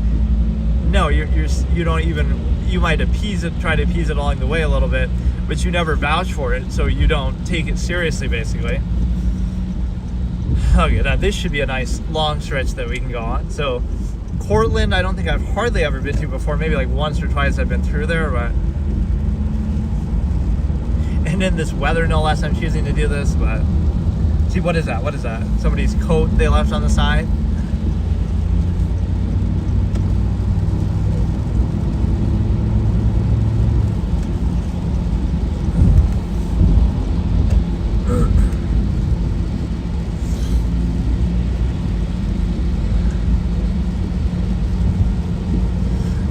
No, you don't even, you might appease it, try to appease it along the way a little bit, but you never vouch for it, so you don't take it seriously, basically. Okay, now this should be a nice long stretch that we can go on. So, Cortland, I don't think I've hardly ever been to before. Maybe like once or twice I've been through there, but... And then this weather, no less, I'm choosing to do this, but... See, what is that? What is that? Somebody's coat they left on the side?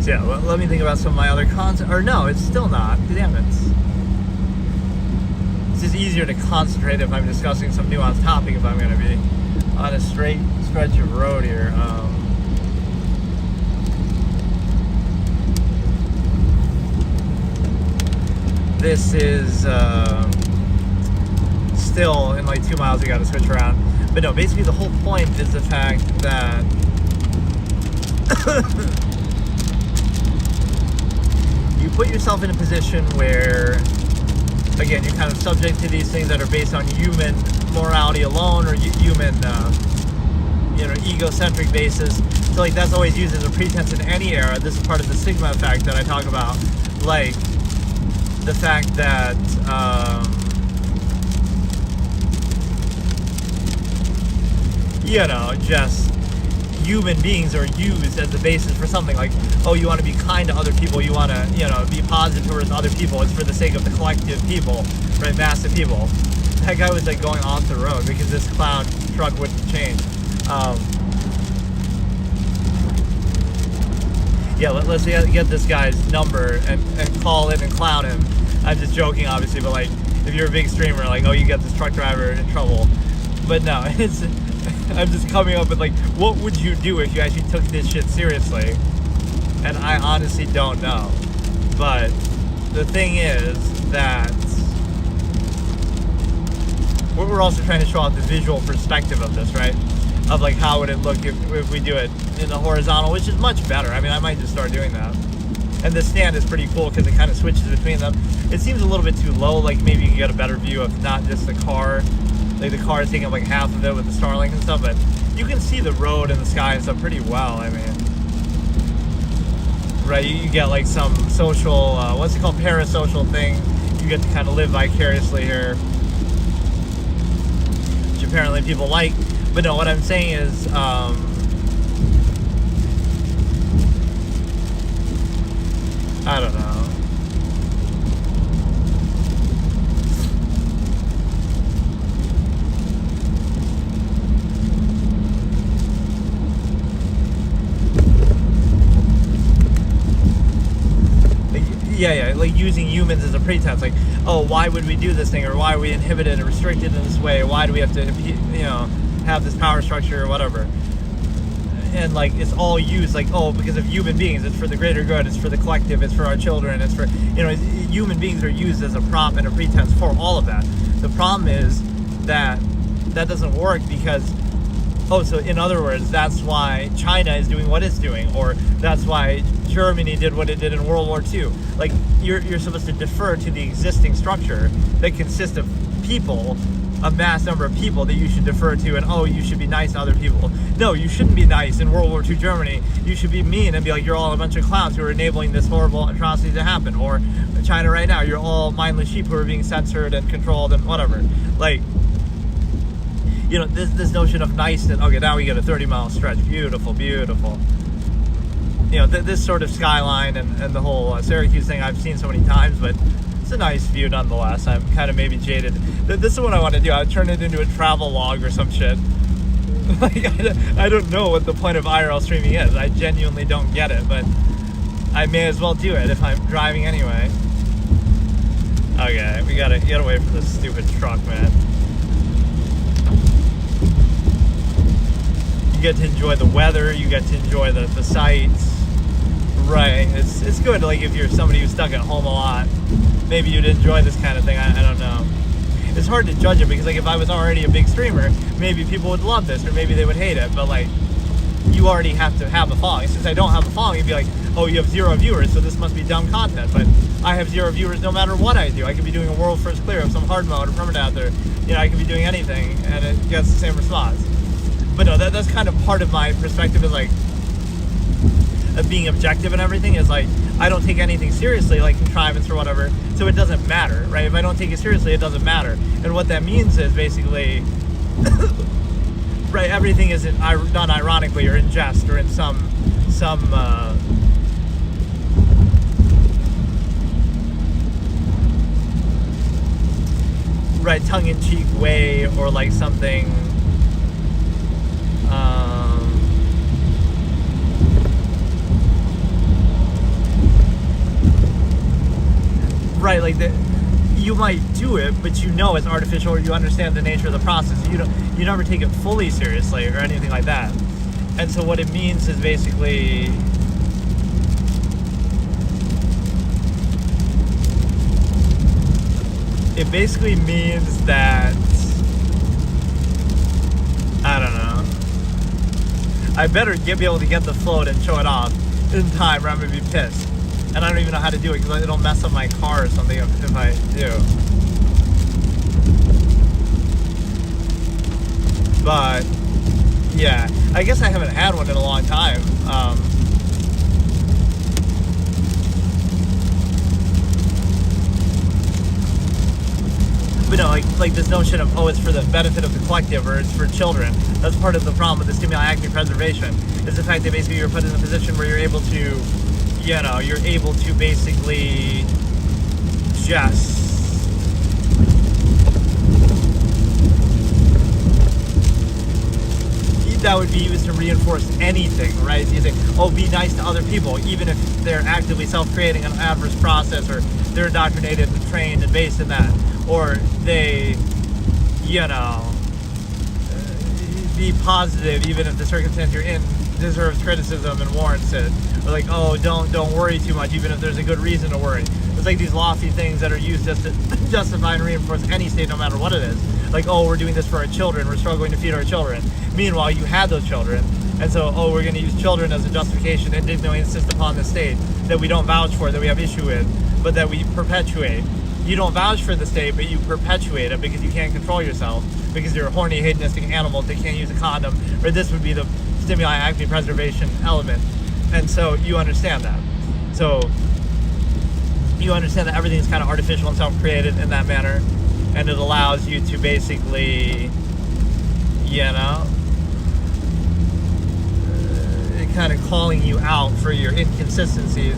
So yeah, let me think about some of my other concepts. Or no, it's still not. Damn it. It's just easier to concentrate if I'm discussing some nuanced topic if I'm going to be on a straight stretch of road here. This is still in like 2 miles. We got to switch around. But no, basically the whole point is the fact that you put yourself in a position where, again, you're kind of subject to these things that are based on human morality alone, or human, egocentric basis. So, like, that's always used as a pretense in any era. This is part of the sigma effect that I talk about. Like, the fact that, just human beings are used as the basis for something. Like, oh, you want to be kind to other people, you want to, be positive towards other people, it's for the sake of the collective people, right? Massive people. That guy was like going off the road because this clown truck wouldn't change. Let's get this guy's number and call him and clown him. I'm just joking, obviously, but like, if you're a big streamer, like, oh, you get this truck driver in trouble. But no, I'm just coming up with like, what would you do if you actually took this shit seriously? And I honestly don't know. But the thing is that we're also trying to show out the visual perspective of this, right? Of like, how would it look if we do it in the horizontal, which is much better. I mean, I might just start doing that. And the stand is pretty cool because it kind of switches between them. It seems a little bit too low, like maybe you can get a better view of not just the car. Like the car is taking up like half of it with the Starlink and stuff, but you can see the road and the sky and stuff pretty well. I mean, right? You get like some social, what's it called, parasocial thing. You get to kind of live vicariously here, which apparently people like. But no, what I'm saying is, I don't know. Yeah, like using humans as a pretense, like, oh, why would we do this thing, or why are we inhibited and restricted in this way? Why do we have to, have this power structure or whatever? And like, it's all used like, oh, because of human beings, it's for the greater good, it's for the collective, it's for our children, it's for, human beings are used as a prop and a pretense for all of that. The problem is that doesn't work because, so in other words, that's why China is doing what it's doing, or that's why Germany did what it did in World War II. Like, you're supposed to defer to the existing structure that consists of people a mass number of people that you should defer to, and oh, you should be nice to other people. No, you shouldn't be nice in World War II Germany. You should be mean and be like, you're all a bunch of clowns who are enabling this horrible atrocity to happen. Or China right now, you're all mindless sheep who are being censored and controlled and whatever. Like, you know, this notion of niceness. Okay, now we get a 30-mile stretch. Beautiful, beautiful. You know, this sort of skyline and the whole Syracuse thing I've seen so many times, but it's a nice view nonetheless. I'm kind of maybe jaded. This is what I want to do. I would turn it into a travel log or some shit. Like, I don't know what the point of IRL streaming is. I genuinely don't get it, but I may as well do it if I'm driving anyway. Okay, we gotta get away from this stupid truck, man. You get to enjoy the weather, you get to enjoy the sights. Right, it's good, like, if you're somebody who's stuck at home a lot, maybe you'd enjoy this kind of thing. I don't know. It's hard to judge it, because, like, if I was already a big streamer, maybe people would love this, or maybe they would hate it, but, like, you already have to have a following. Since I don't have a following, you'd be like, oh, you have 0 viewers, so this must be dumb content, but I have 0 viewers no matter what I do. I could be doing a world first clear of some hard mode or permadeath, or, you know, I could be doing anything, and it gets the same response. But no, that's kind of part of my perspective, is like, of being objective and everything, is like, I don't take anything seriously, like contrivance or whatever, so it doesn't matter, right? If I don't take it seriously, it doesn't matter. And what that means is basically, right, everything isn't done ironically or in jest or in some right, tongue-in-cheek way, or like something right, like that. You might do it, but you know it's artificial, or you understand the nature of the process. You never take it fully seriously or anything like that. And so what it means is basically, it basically means that, I don't know, I better be able to get the float and show it off in time, or I'm gonna be pissed. And I don't even know how to do it, because it'll mess up my car or something if I do. But yeah, I guess I haven't had one in a long time. But no, like this notion of, oh, it's for the benefit of the collective, or it's for children. That's part of the problem with the stimuli acme preservation, is the fact that basically you're put in a position where you're able to, you know, you're able to basically just that would be used to reinforce anything, right? You think, oh, be nice to other people, even if they're actively self-creating an adverse process, or they're indoctrinated and trained and based in that, or they, you know, be positive even if the circumstance you're in deserves criticism and warrants it. Or like, oh, don't worry too much even if there's a good reason to worry. It's like these lofty things that are used just to justify and reinforce any state, no matter what it is. Like, oh, we're doing this for our children, we're struggling to feed our children. Meanwhile, you had those children, and so, oh, we're going to use children as a justification and dignity insist upon the state that we don't vouch for, that we have issue with, but that we perpetuate. You don't vouch for the state, but you perpetuate it because you can't control yourself, because you're a horny, hedonistic animal that can't use a condom, or this would be the stimuli acme preservation element. And so you understand that. So you understand that everything is kind of artificial and self-created in that manner, and it allows you to basically, you know, kind of calling you out for your inconsistencies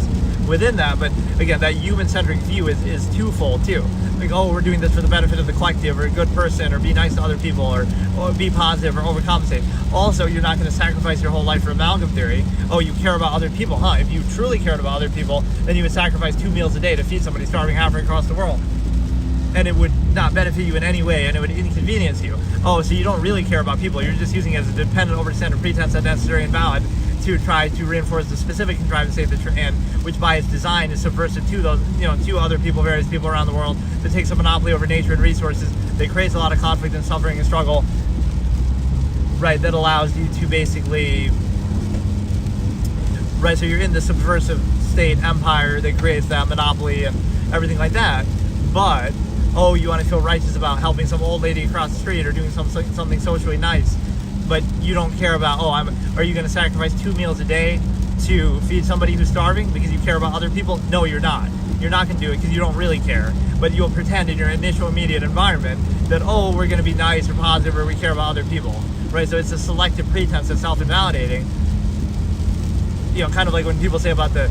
within that. But again, that human-centric view is twofold too. Like, oh, we're doing this for the benefit of the collective, or a good person, or be nice to other people, or be positive, or overcompensate. Also, you're not going to sacrifice your whole life for amalgam theory. Oh, you care about other people, huh? If you truly cared about other people, then you would sacrifice 2 meals a day to feed somebody starving halfway across the world, and it would not benefit you in any way, and it would inconvenience you. Oh, so you don't really care about people, you're just using it as a dependent overstand pretense that's necessary and valid to try to reinforce the specific contrivance state that you're in, which by its design is subversive to those, you know, to other people, various people around the world, that takes a monopoly over nature and resources, that creates a lot of conflict and suffering and struggle, right, that allows you to basically, right, so you're in the subversive state empire that creates that monopoly and everything like that. But oh, you want to feel righteous about helping some old lady across the street or doing something socially nice, but you don't care about, are you going to sacrifice 2 meals a day to feed somebody who's starving because you care about other people? No, you're not. You're not going to do it because you don't really care, but you'll pretend in your initial immediate environment that, oh, we're going to be nice or positive or we care about other people, right? So it's a selective pretense that's self-invalidating. Kind of like when people say about the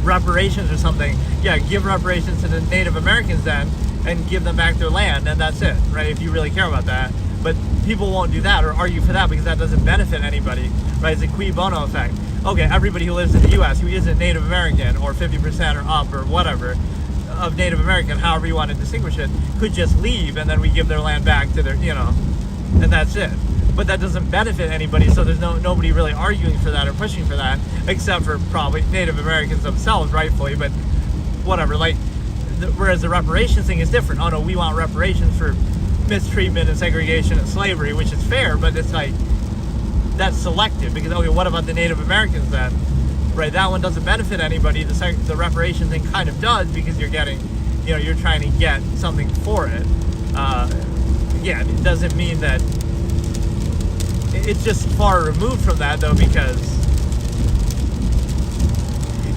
reparations or something. Yeah, give reparations to the Native Americans then and give them back their land, and that's it, right? If you really care about that. But people won't do that or argue for that because that doesn't benefit anybody, right? It's a cui bono effect. Okay, everybody who lives in the U.S. who isn't Native American or 50% or up or whatever of Native American, however you want to distinguish it, could just leave and then we give their land back to their, and that's it. But that doesn't benefit anybody, so there's nobody really arguing for that or pushing for that, except for probably Native Americans themselves, rightfully, but whatever. Whereas the reparations thing is different. Oh no, we want reparations for mistreatment and segregation and slavery, which is fair, but it's like, that's selective, because, okay, what about the Native Americans then? Right, that one doesn't benefit anybody. The reparation thing kind of does, because you're getting, you're trying to get something for it. Again, it doesn't mean that, it's just far removed from that, though, because,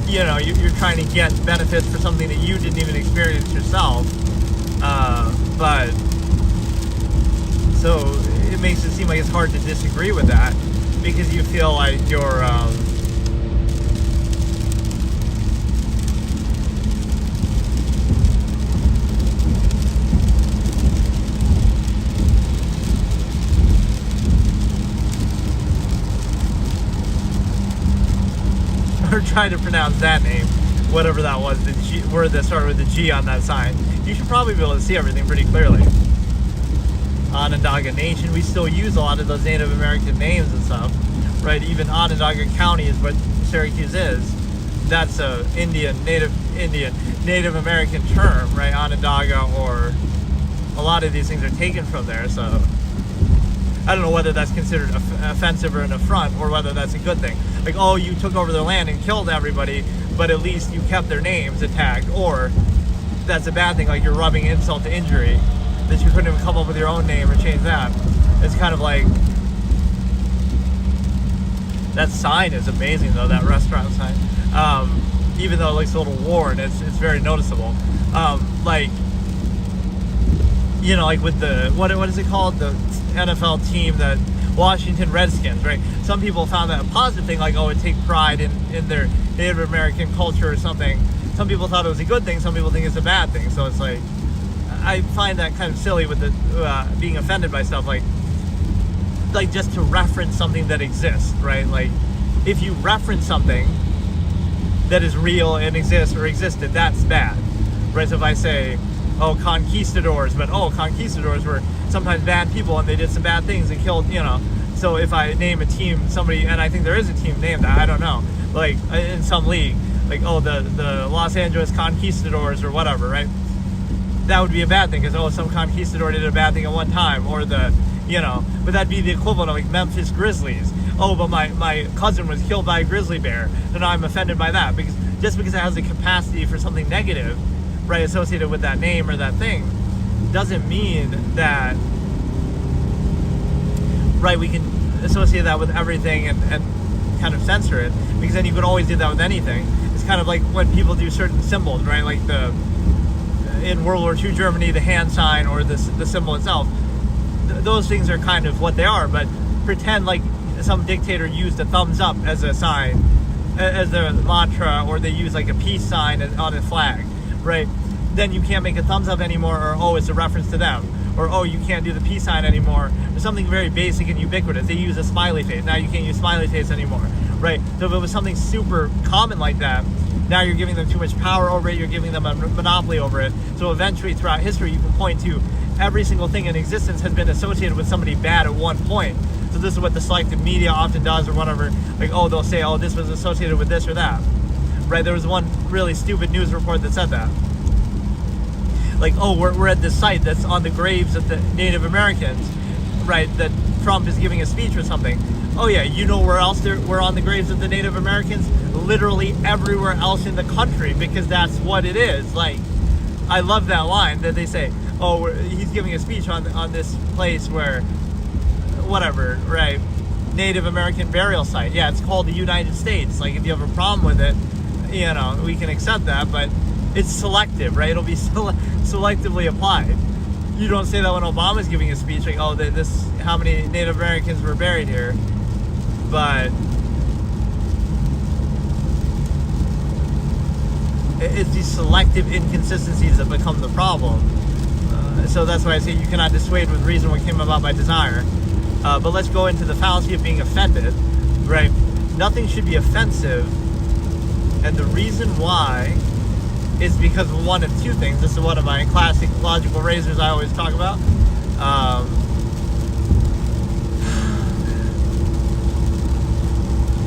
you're trying to get benefits for something that you didn't even experience yourself. But, so, it makes it seem like it's hard to disagree with that, because you feel like you're, or trying to pronounce that name, whatever that was, the G, word that started with the G on that sign. You should probably be able to see everything pretty clearly. Onondaga Nation, we still use a lot of those Native American names and stuff, right? Even Onondaga County is what Syracuse is. That's a Native American term, right? Onondaga, or a lot of these things are taken from there, so I don't know whether that's considered offensive or an affront, or whether that's a good thing. Like, oh, you took over their land and killed everybody, but at least you kept their names intact. Or that's a bad thing, like you're rubbing insult to injury, that you couldn't even come up with your own name or change that. It's kind of like, that sign is amazing though, that restaurant sign. Even though it looks a little worn, it's very noticeable. Like with the, what is it called? The NFL team, that Washington Redskins, right? Some people found that a positive thing, like, oh, it take pride in their Native American culture or something. Some people thought it was a good thing, some people think it's a bad thing. So it's like, I find that kind of silly with the being offended by stuff like just to reference something that exists, right? Like, if you reference something that is real and exists or existed, that's bad, right? So if I say, oh, conquistadors, but conquistadors were sometimes bad people and they did some bad things and killed, so if I name a team, somebody, and I think there is a team named that, I don't know, like in some league, like, oh, the Los Angeles Conquistadors or whatever, right? That would be a bad thing, because, oh, some conquistador did a bad thing at one time, or but that'd be the equivalent of like Memphis Grizzlies. Oh, but my cousin was killed by a grizzly bear, and I'm offended by that, because just because it has the capacity for something negative, right, associated with that name or that thing, doesn't mean that, right, we can associate that with everything and kind of censor it, because then you could always do that with anything. It's kind of like when people do certain symbols, right, like in World War II Germany, the hand sign or the symbol itself. Those things are kind of what they are, but pretend like some dictator used a thumbs up as a sign, as a mantra, or they use like a peace sign on a flag, right? Then you can't make a thumbs up anymore, or, oh, it's a reference to them, or, oh, you can't do the peace sign anymore, or something very basic and ubiquitous. They use a smiley face. Now you can't use smiley face anymore, right? So if it was something super common like that, now you're giving them too much power over it, you're giving them a monopoly over it. So eventually throughout history, you can point to every single thing in existence has been associated with somebody bad at one point. So this is what the selective media often does, or whatever. Like, oh, they'll say, oh, this was associated with this or that, right? There was one really stupid news report that said that. Like, oh, we're at this site that's on the graves of the Native Americans, right, that Trump is giving a speech or something. oh yeah, you know where else were on the graves of the Native Americans? Literally everywhere else in the country, because that's what it is. Like, I love that line that they say, oh, he's giving a speech on this place where, whatever, right? Native American burial site. Yeah, it's called the United States. Like, if you have a problem with it, you know, we can accept that, but it's selective, right? It'll be selectively applied. You don't say that when Obama's giving a speech, like, oh, this, how many Native Americans were buried here, but it's these selective inconsistencies that become the problem. So that's why I say you cannot dissuade with reason what came about by desire. But let's go into the fallacy of being offended, right? Nothing should be offensive, and the reason why is because of one of two things. This is one of my classic logical razors I always talk about.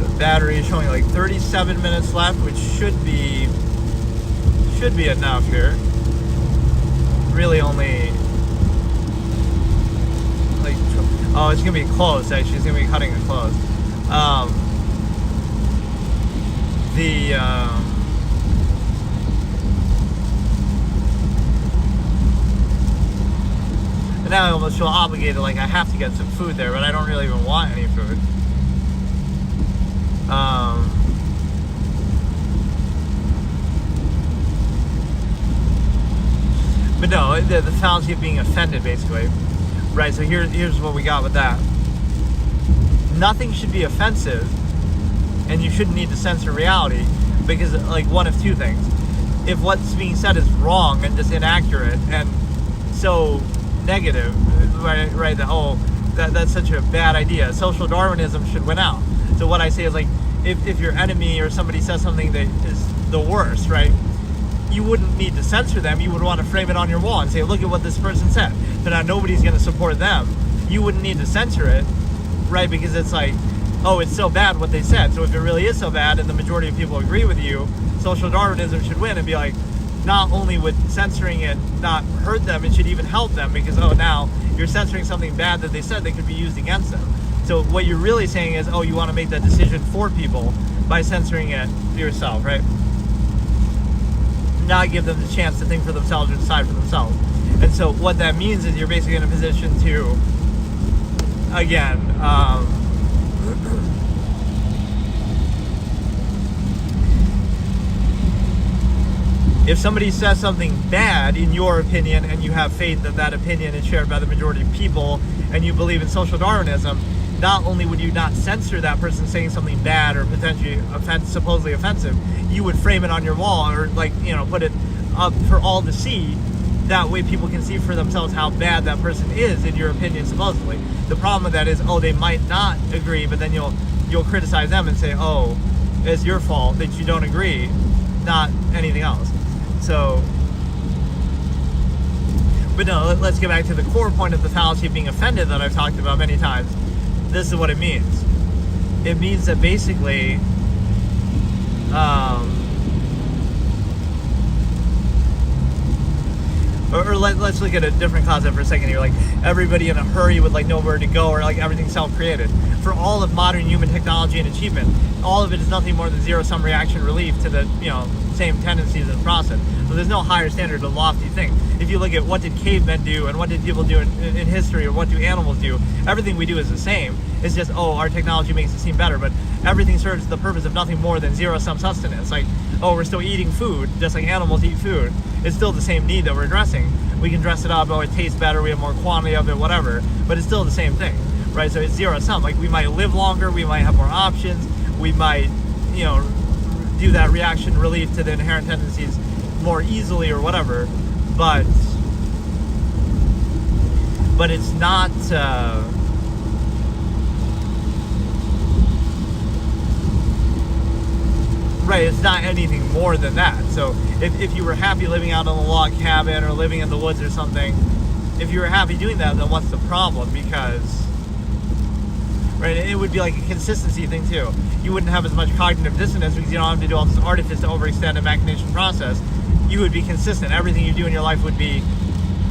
The battery is showing like 37 minutes left, which should be enough here. Really only like, oh, it's gonna be close. Actually, it's gonna be cutting it close. And now I almost feel obligated, like I have to get some food there, but I don't really even want any food. But no, the fallacy of being offended, basically. Right, so here's what we got with that. Nothing should be offensive, and you shouldn't need to censor reality, because, like, one of two things. If what's being said is wrong and just inaccurate and so negative, right, that, oh, that's such a bad idea. Social Darwinism should win out. So what I say is, like, if your enemy or somebody says something that is the worst, right, you wouldn't need to censor them. You would want to frame it on your wall and say, look at what this person said. So now nobody's going to support them. You wouldn't need to censor it, right, because it's like, oh, it's so bad what they said. So if it really is so bad and the majority of people agree with you, social Darwinism should win and be like, not only would censoring it not hurt them, it should even help them, because, oh, now you're censoring something bad that they said that could be used against them. So what you're really saying is, oh, you want to make that decision for people by censoring it yourself, right? Not give them the chance to think for themselves or decide for themselves. And so what that means is you're basically in a position to, again, if somebody says something bad in your opinion and you have faith that that opinion is shared by the majority of people and you believe in social Darwinism, not only would you not censor that person saying something bad or potentially supposedly offensive, you would frame it on your wall or, like, you know, put it up for all to see. That way people can see for themselves how bad that person is in your opinion, supposedly. The problem with that is, oh, they might not agree, but then you'll criticize them and say, oh, it's your fault that you don't agree, not anything else. So, but no, let's get back to the core point of the fallacy of being offended that I've talked about many times. This is what it means. It means that basically, let's look at a different concept for a second here. Like, everybody in a hurry with, like, nowhere to go, or like everything self-created. For all of modern human technology and achievement, all of it is nothing more than zero-sum reaction relief to the, you know, same tendencies and process. So there's no higher standard or lofty thing. If you look at what did cavemen do and what did people do in history, or what do animals do, everything we do is the same. It's just, oh, our technology makes it seem better, but everything serves the purpose of nothing more than zero-sum sustenance. Like, oh, we're still eating food, just like animals eat food. It's still the same need that we're addressing. We can dress it up, oh, it tastes better, we have more quantity of it, whatever, but it's still the same thing, right? So it's zero-sum. Like, we might live longer, we might have more options, we might, you know, do that reaction relief to the inherent tendencies more easily or whatever, but it's not, right, it's not anything more than that. So if you were happy living out in a log cabin or living in the woods or something, if you were happy doing that, then what's the problem? Because, right, it would be like a consistency thing too. You wouldn't have as much cognitive dissonance because you don't have to do all this artifice to overextend a machination process. You would be consistent. Everything you do in your life would be,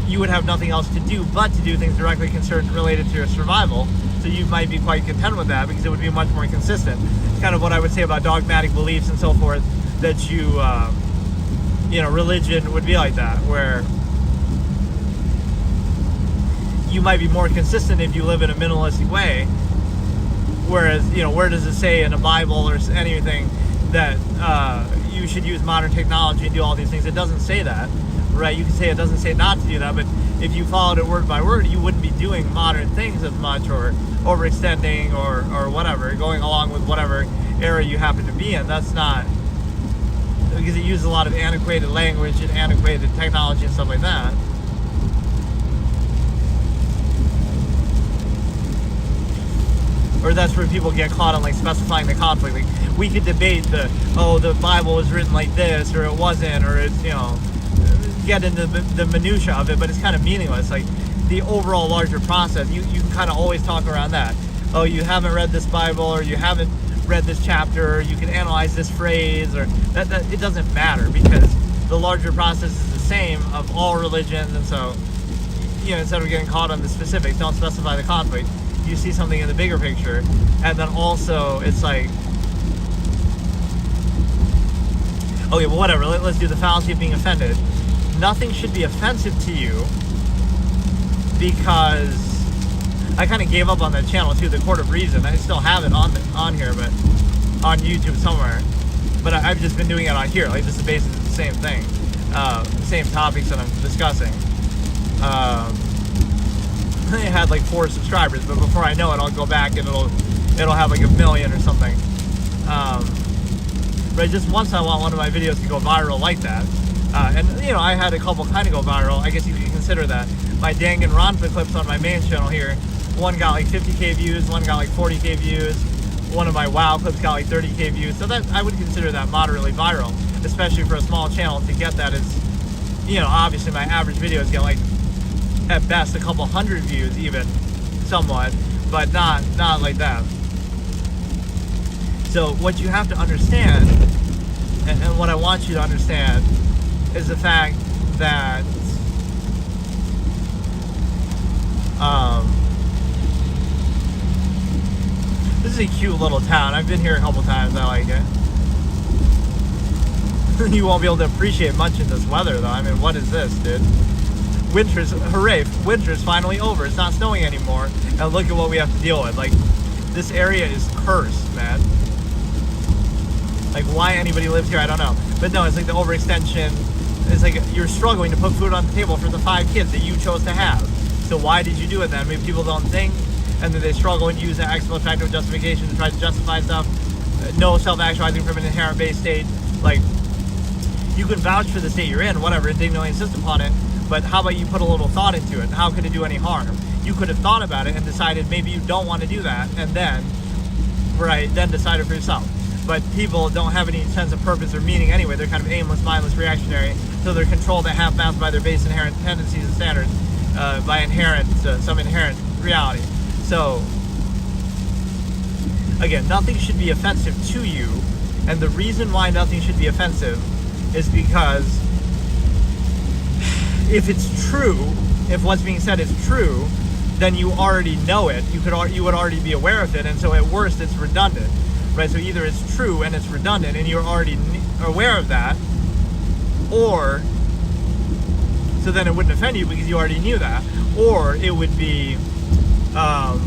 you would have nothing else to do but to do things directly concerned related to your survival. So you might be quite content with that because it would be much more consistent. It's kind of what I would say about dogmatic beliefs and so forth, that religion would be like that, where you might be more consistent if you live in a minimalistic way. Whereas, where does it say in a Bible or anything that you should use modern technology and do all these things? It doesn't say that, right? You can say it doesn't say not to do that, but if you followed it word by word, you wouldn't be doing modern things as much, or overextending, or whatever, going along with whatever era you happen to be in. That's not, because it uses a lot of antiquated language and antiquated technology and stuff like that. Or that's where people get caught on like specifying the conflict. Like, we could debate the Bible was written like this, or it wasn't, or it's, get into the minutia of it, but it's kind of meaningless. Like, the overall larger process, you can kind of always talk around that. Oh, you haven't read this Bible, or you haven't read this chapter, or you can analyze this phrase, or that it doesn't matter, because the larger process is the same of all religions. And so, instead of getting caught on the specifics, don't specify the conflict. You see something in the bigger picture. And then also, it's like, okay, well, whatever, let's do the fallacy of being offended. Nothing should be offensive to you, because I kind of gave up on that channel too, the Court of Reason. I still have it on here, but on YouTube somewhere. But I've just been doing it on here. Like, this is basically the same thing, same topics that I'm discussing. I had like 4 subscribers, but before I know it, I'll go back and it'll have like 1 million or something. But just once I want one of my videos to go viral like that. And I had a couple kind of go viral. I guess you could consider that. My Danganronpa clips on my main channel here, one got like 50k views, one got like 40k views. One of my WoW clips got like 30k views. So that, I would consider that moderately viral, especially for a small channel. To get that is, obviously my average videos get like, at best, a couple hundred views, even somewhat, but not like that. So what you have to understand, and what I want you to understand, is the fact that this is a cute little town. I've been here a couple times. I like it. You won't be able to appreciate much in this weather, though. I mean, what is this, dude? Winter's finally over. It's not snowing anymore. And look at what we have to deal with. Like, this area is cursed, man. Like, why anybody lives here, I don't know. But no, it's like the overextension. It's like you're struggling to put food on the table for the 5 kids that you chose to have. So why did you do it then? Maybe people don't think, and then they struggle and use that ex post facto justification to try to justify stuff. No self-actualizing from an inherent base state. Like, you can vouch for the state you're in, whatever, indignantly insist upon it. But how about you put a little thought into it? How could it do any harm? You could have thought about it and decided maybe you don't want to do that, and then decided for yourself. But people don't have any sense of purpose or meaning anyway. They're kind of aimless, mindless, reactionary. So they're controlled at half-mast by their base inherent tendencies and standards, by some inherent reality. So, again, nothing should be offensive to you. And the reason why nothing should be offensive is because if it's true, if what's being said is true, then you already know it. You would already be aware of it, and so at worst, it's redundant, right? So either it's true and it's redundant, and you're already aware of that, or so then it wouldn't offend you because you already knew that, or it would be, oh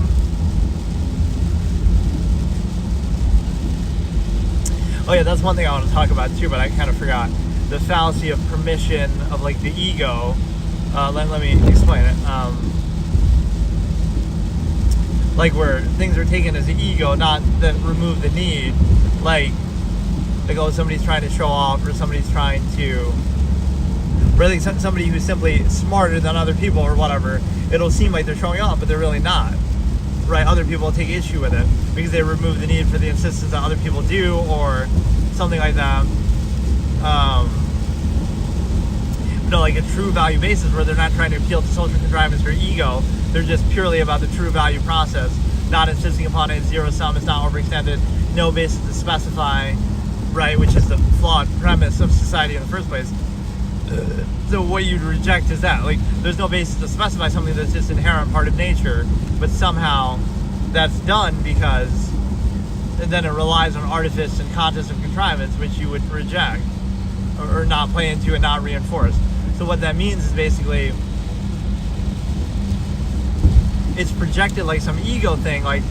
yeah, that's one thing I want to talk about too, but I kind of forgot. The fallacy of permission, of like the ego. Let me explain it. Like where things are taken as the ego, not that remove the need. Like oh, somebody's trying to show off, or somebody's trying to, really somebody who's simply smarter than other people or whatever. It'll seem like they're showing off, but they're really not. Right? Other people will take issue with it because they remove the need for the insistence that other people do, or something like that. Like a true value basis where they're not trying to appeal to social contrivance or ego. They're just purely about the true value process, not insisting upon it. Zero sum, it's not overextended, no basis to specify, right? Which is the flawed premise of society in the first place. So what you'd reject is that, like, there's no basis to specify something that's just inherent part of nature, but somehow that's done because then it relies on artifice and contest of contrivance, which you would reject or not play into and not reinforce. So what that means is basically it's projected like some ego thing, like,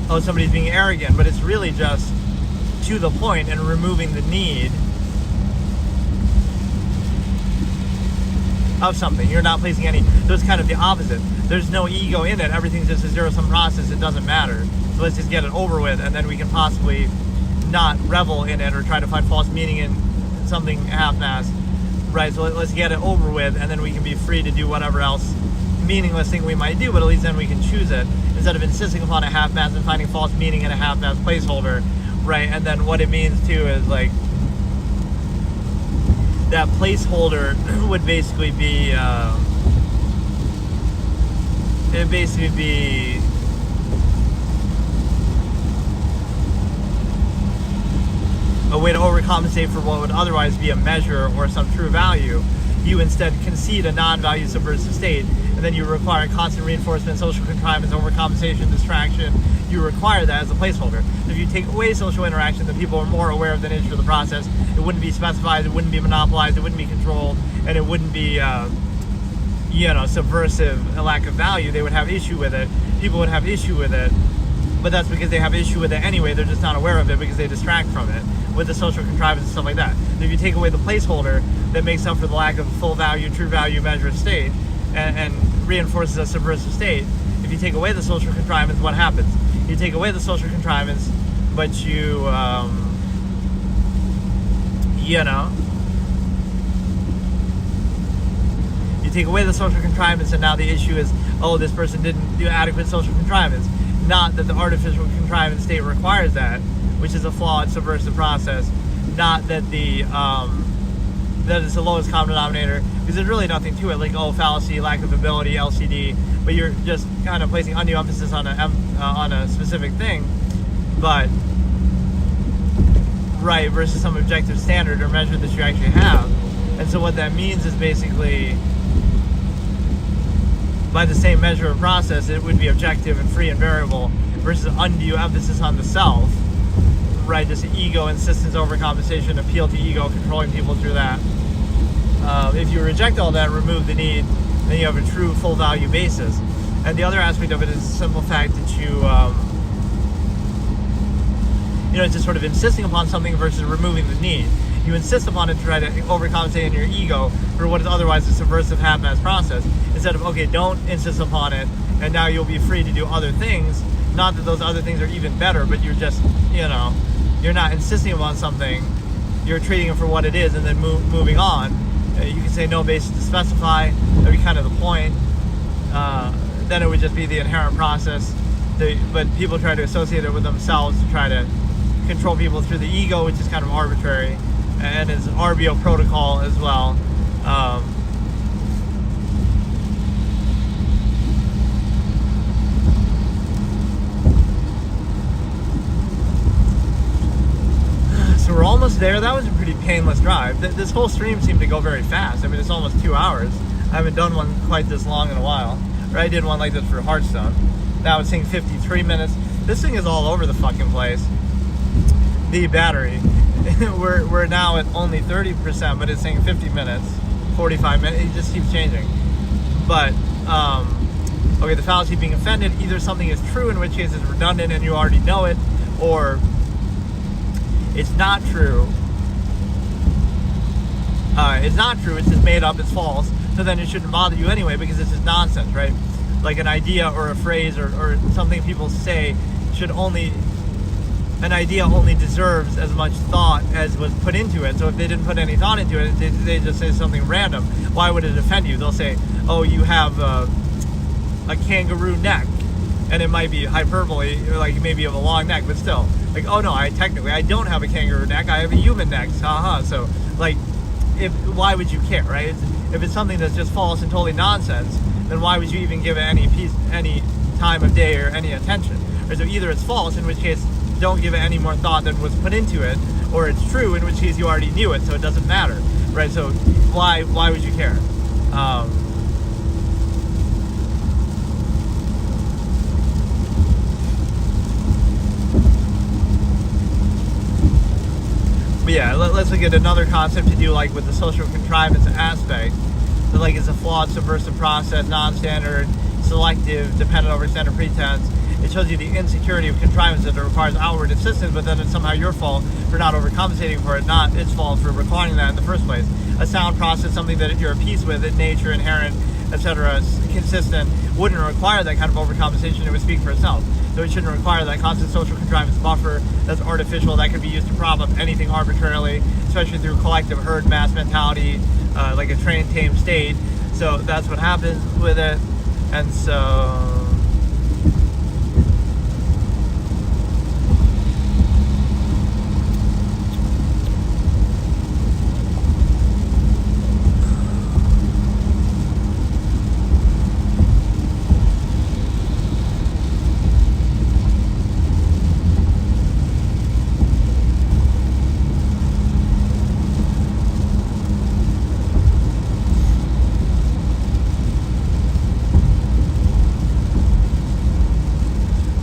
oh, somebody's being arrogant, but it's really just to the point and removing the need of something. You're not placing any, so it's kind of the opposite. There's no ego in it. Everything's just a zero-sum process. It doesn't matter. So let's just get it over with, and then we can possibly not revel in it or try to find false meaning in something half-assed, right? So let's get it over with, and then we can be free to do whatever else meaningless thing we might do, but at least then we can choose it instead of insisting upon a half-assed and finding false meaning in a half-assed placeholder, right? And then what it means too is like that placeholder would basically be it'd basically be a way to overcompensate for what would otherwise be a measure or some true value. You instead concede a non-value subversive state, and then you require constant reinforcement, social contrivance, overcompensation, distraction. You require that as a placeholder. If you take away social interaction that people are more aware of the nature of the process, it wouldn't be specified, it wouldn't be monopolized, it wouldn't be controlled, and it wouldn't be subversive, a lack of value. They would have issue with it. People would have issue with it, but that's because they have issue with it anyway. They're just not aware of it because they distract from it with the social contrivance and stuff like that. And if you take away the placeholder that makes up for the lack of full value, true value measured state and reinforces a subversive state, if you take away the social contrivance, what happens? You take away the social contrivance, but you take away the social contrivance, and now the issue is, oh, this person didn't do adequate social contrivance. Not that the artificial contrivance state requires that, which is a flawed subversive process. Not that that it's the lowest common denominator, because there's really nothing to it, like, oh, fallacy, lack of ability, LCD, but you're just kind of placing undue emphasis on a specific thing, but right versus some objective standard or measure that you actually have. And so what that means is basically, by the same measure of process, it would be objective and free and variable versus undue emphasis on the self, right? Just ego, insistence, overcompensation, appeal to ego, controlling people through that. If you reject all that, remove the need, then you have a true full value basis. And the other aspect of it is the simple fact that it's just sort of insisting upon something versus removing the need. You insist upon it to try to overcompensate in your ego for what is otherwise a subversive half-assed process, instead of, okay, don't insist upon it, and now you'll be free to do other things. Not that those other things are even better, but you're just, you're not insisting upon something, you're treating it for what it is and then moving on. You can say no basis to specify, that would be kind of the point. Then it would just be the inherent process. But people try to associate it with themselves to try to control people through the ego, which is kind of arbitrary, and it's RBO protocol as well. So we're almost there. That was a pretty painless drive. This whole stream seemed to go very fast. I mean, it's almost 2 hours. I haven't done one quite this long in a while. Or I did one like this for Hearthstone. Now it's saying 53 minutes. This thing is all over the fucking place. The battery. we're now at only 30%, but it's saying 50 minutes, 45 minutes. It just keeps changing. But, okay, the fallacy being offended, either something is true, in which case it's redundant and you already know it, or it's not true. It's not true, it's just made up, it's false, so then it shouldn't bother you anyway because it's just nonsense, right? Like an idea or a phrase or something people say an idea only deserves as much thought as was put into it. So if they didn't put any thought into it, they just say something random. Why would it offend you? They'll say, oh, you have a kangaroo neck, and it might be hyperbole, like maybe you have a long neck, but still, like, oh no, I don't have a kangaroo neck, I have a human neck, haha. So, like, why would you care, right? If it's something that's just false and totally nonsense, then why would you even give it any time of day or any attention? Or so either it's false, in which case don't give it any more thought than was put into it, or it's true, in which case you already knew it, so it doesn't matter, right? So why would you care? But yeah, let's look at another concept to do like with the social contrivance aspect. That like it's a flawed, subversive process, non-standard, selective, dependent over standard pretense. It shows you the insecurity of contrivance that it requires outward assistance, but then it's somehow your fault for not overcompensating for it, not its fault for requiring that in the first place. A sound process, something that you're at peace with, in nature, inherent, etc., consistent, wouldn't require that kind of overcompensation. It would speak for itself. So it shouldn't require that constant social contrivance buffer that's artificial, that could be used to prop up anything arbitrarily, especially through collective herd mass mentality, like a trained, tame state. So that's what happens with it. And so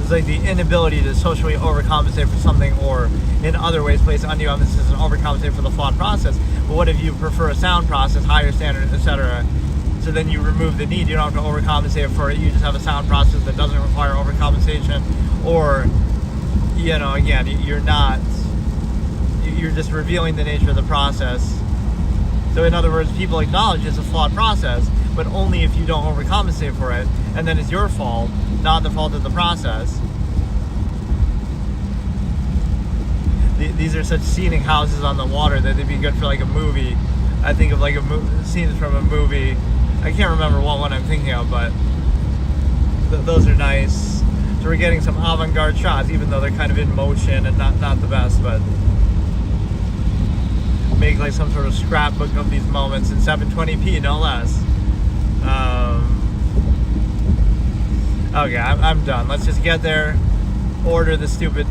like the inability to socially overcompensate for something, or in other ways place undue emphasis and overcompensate for the flawed process. But what if you prefer a sound process, higher standard, etc.? So then you remove the need. You don't have to overcompensate for it. You just have a sound process that doesn't require overcompensation. Or, you know, again, you're just revealing the nature of the process. So in other words, people acknowledge it's a flawed process, but only if you don't overcompensate for it, and then it's your fault, not the fault of the process. These are such scenic houses on the water that they'd be good for like a movie. I think of like scenes from a movie. I can't remember what one I'm thinking of, but those are nice. So we're getting some avant-garde shots, even though they're kind of in motion and not the best, but make like some sort of scrapbook of these moments in 720p, no less. Okay, I'm done. Let's just get there, order the stupid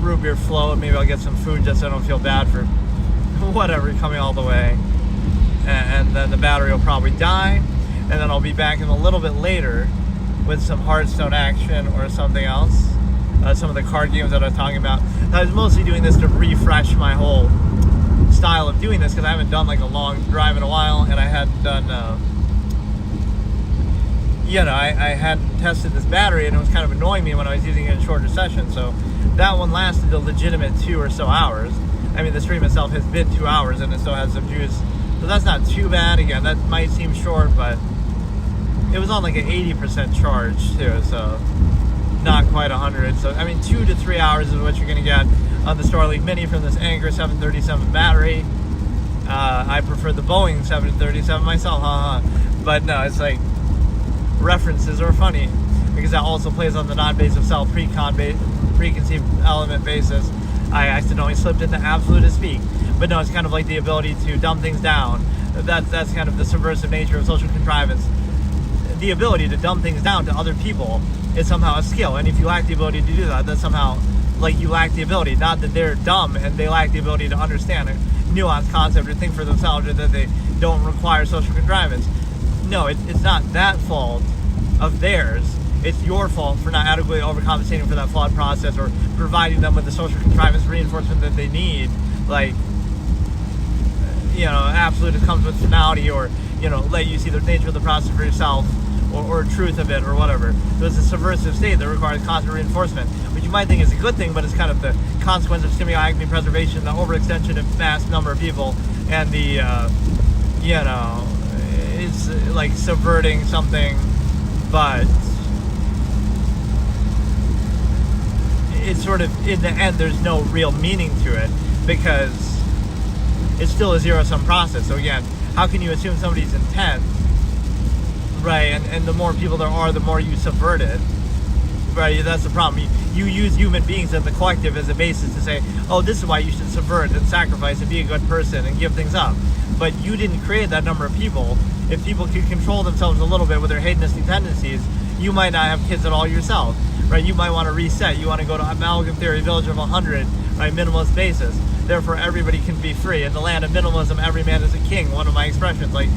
root beer float. Maybe I'll get some food just so I don't feel bad for whatever coming all the way. And then the battery will probably die. And then I'll be back in a little bit later with some Hearthstone action or something else. Some of the card games that I was talking about. I was mostly doing this to refresh my whole style of doing this because I haven't done like a long drive in a while, and I hadn't done I hadn't tested this battery, and it was kind of annoying me when I was using it in shorter sessions. So that one lasted a legitimate 2 or so hours. I mean, the stream itself has been 2 hours, and it still has some juice. So that's not too bad. Again, that might seem short, but it was on like an 80% charge too, so not quite 100. So I mean, 2 to 3 hours is what you're gonna get on the Starlink Mini from this Anker 737 battery. I prefer the Boeing 737 myself, but no, it's like references are funny because that also plays on the non-base of self preconceived element basis. I accidentally slipped into absolutist speak, but no, it's kind of like the ability to dumb things down. That's kind of the subversive nature of social contrivance. The ability to dumb things down to other people is somehow a skill, and if you lack the ability to do that, that's somehow like you lack the ability. Not that they're dumb and they lack the ability to understand a nuanced concept or think for themselves, or that they don't require social contrivance. No, it's not that fault of theirs. It's your fault for not adequately overcompensating for that flawed process, or providing them with the social contrivance reinforcement that they need. Like, absolutist comes with finality, or, let you see the nature of the process for yourself, or truth of it, or whatever. So it's a subversive state that requires constant reinforcement, which you might think is a good thing, but it's kind of the consequence of stimuli preservation, the overextension of mass number of people, and the, it's like subverting something, but it's sort of, in the end, there's no real meaning to it, because it's still a zero-sum process. So again, how can you assume somebody's intent, right? And the more people there are, the more you subvert it, right? That's the problem. You use human beings and the collective as a basis to say, oh, this is why you should subvert and sacrifice and be a good person and give things up. But you didn't create that number of people. If people could control themselves a little bit with their hedonistic tendencies, you might not have kids at all yourself, right? You might want to reset. You want to go to amalgam theory, village of 100, right? Minimalist basis. Therefore, everybody can be free. In the land of minimalism, every man is a king. One of my expressions. Like,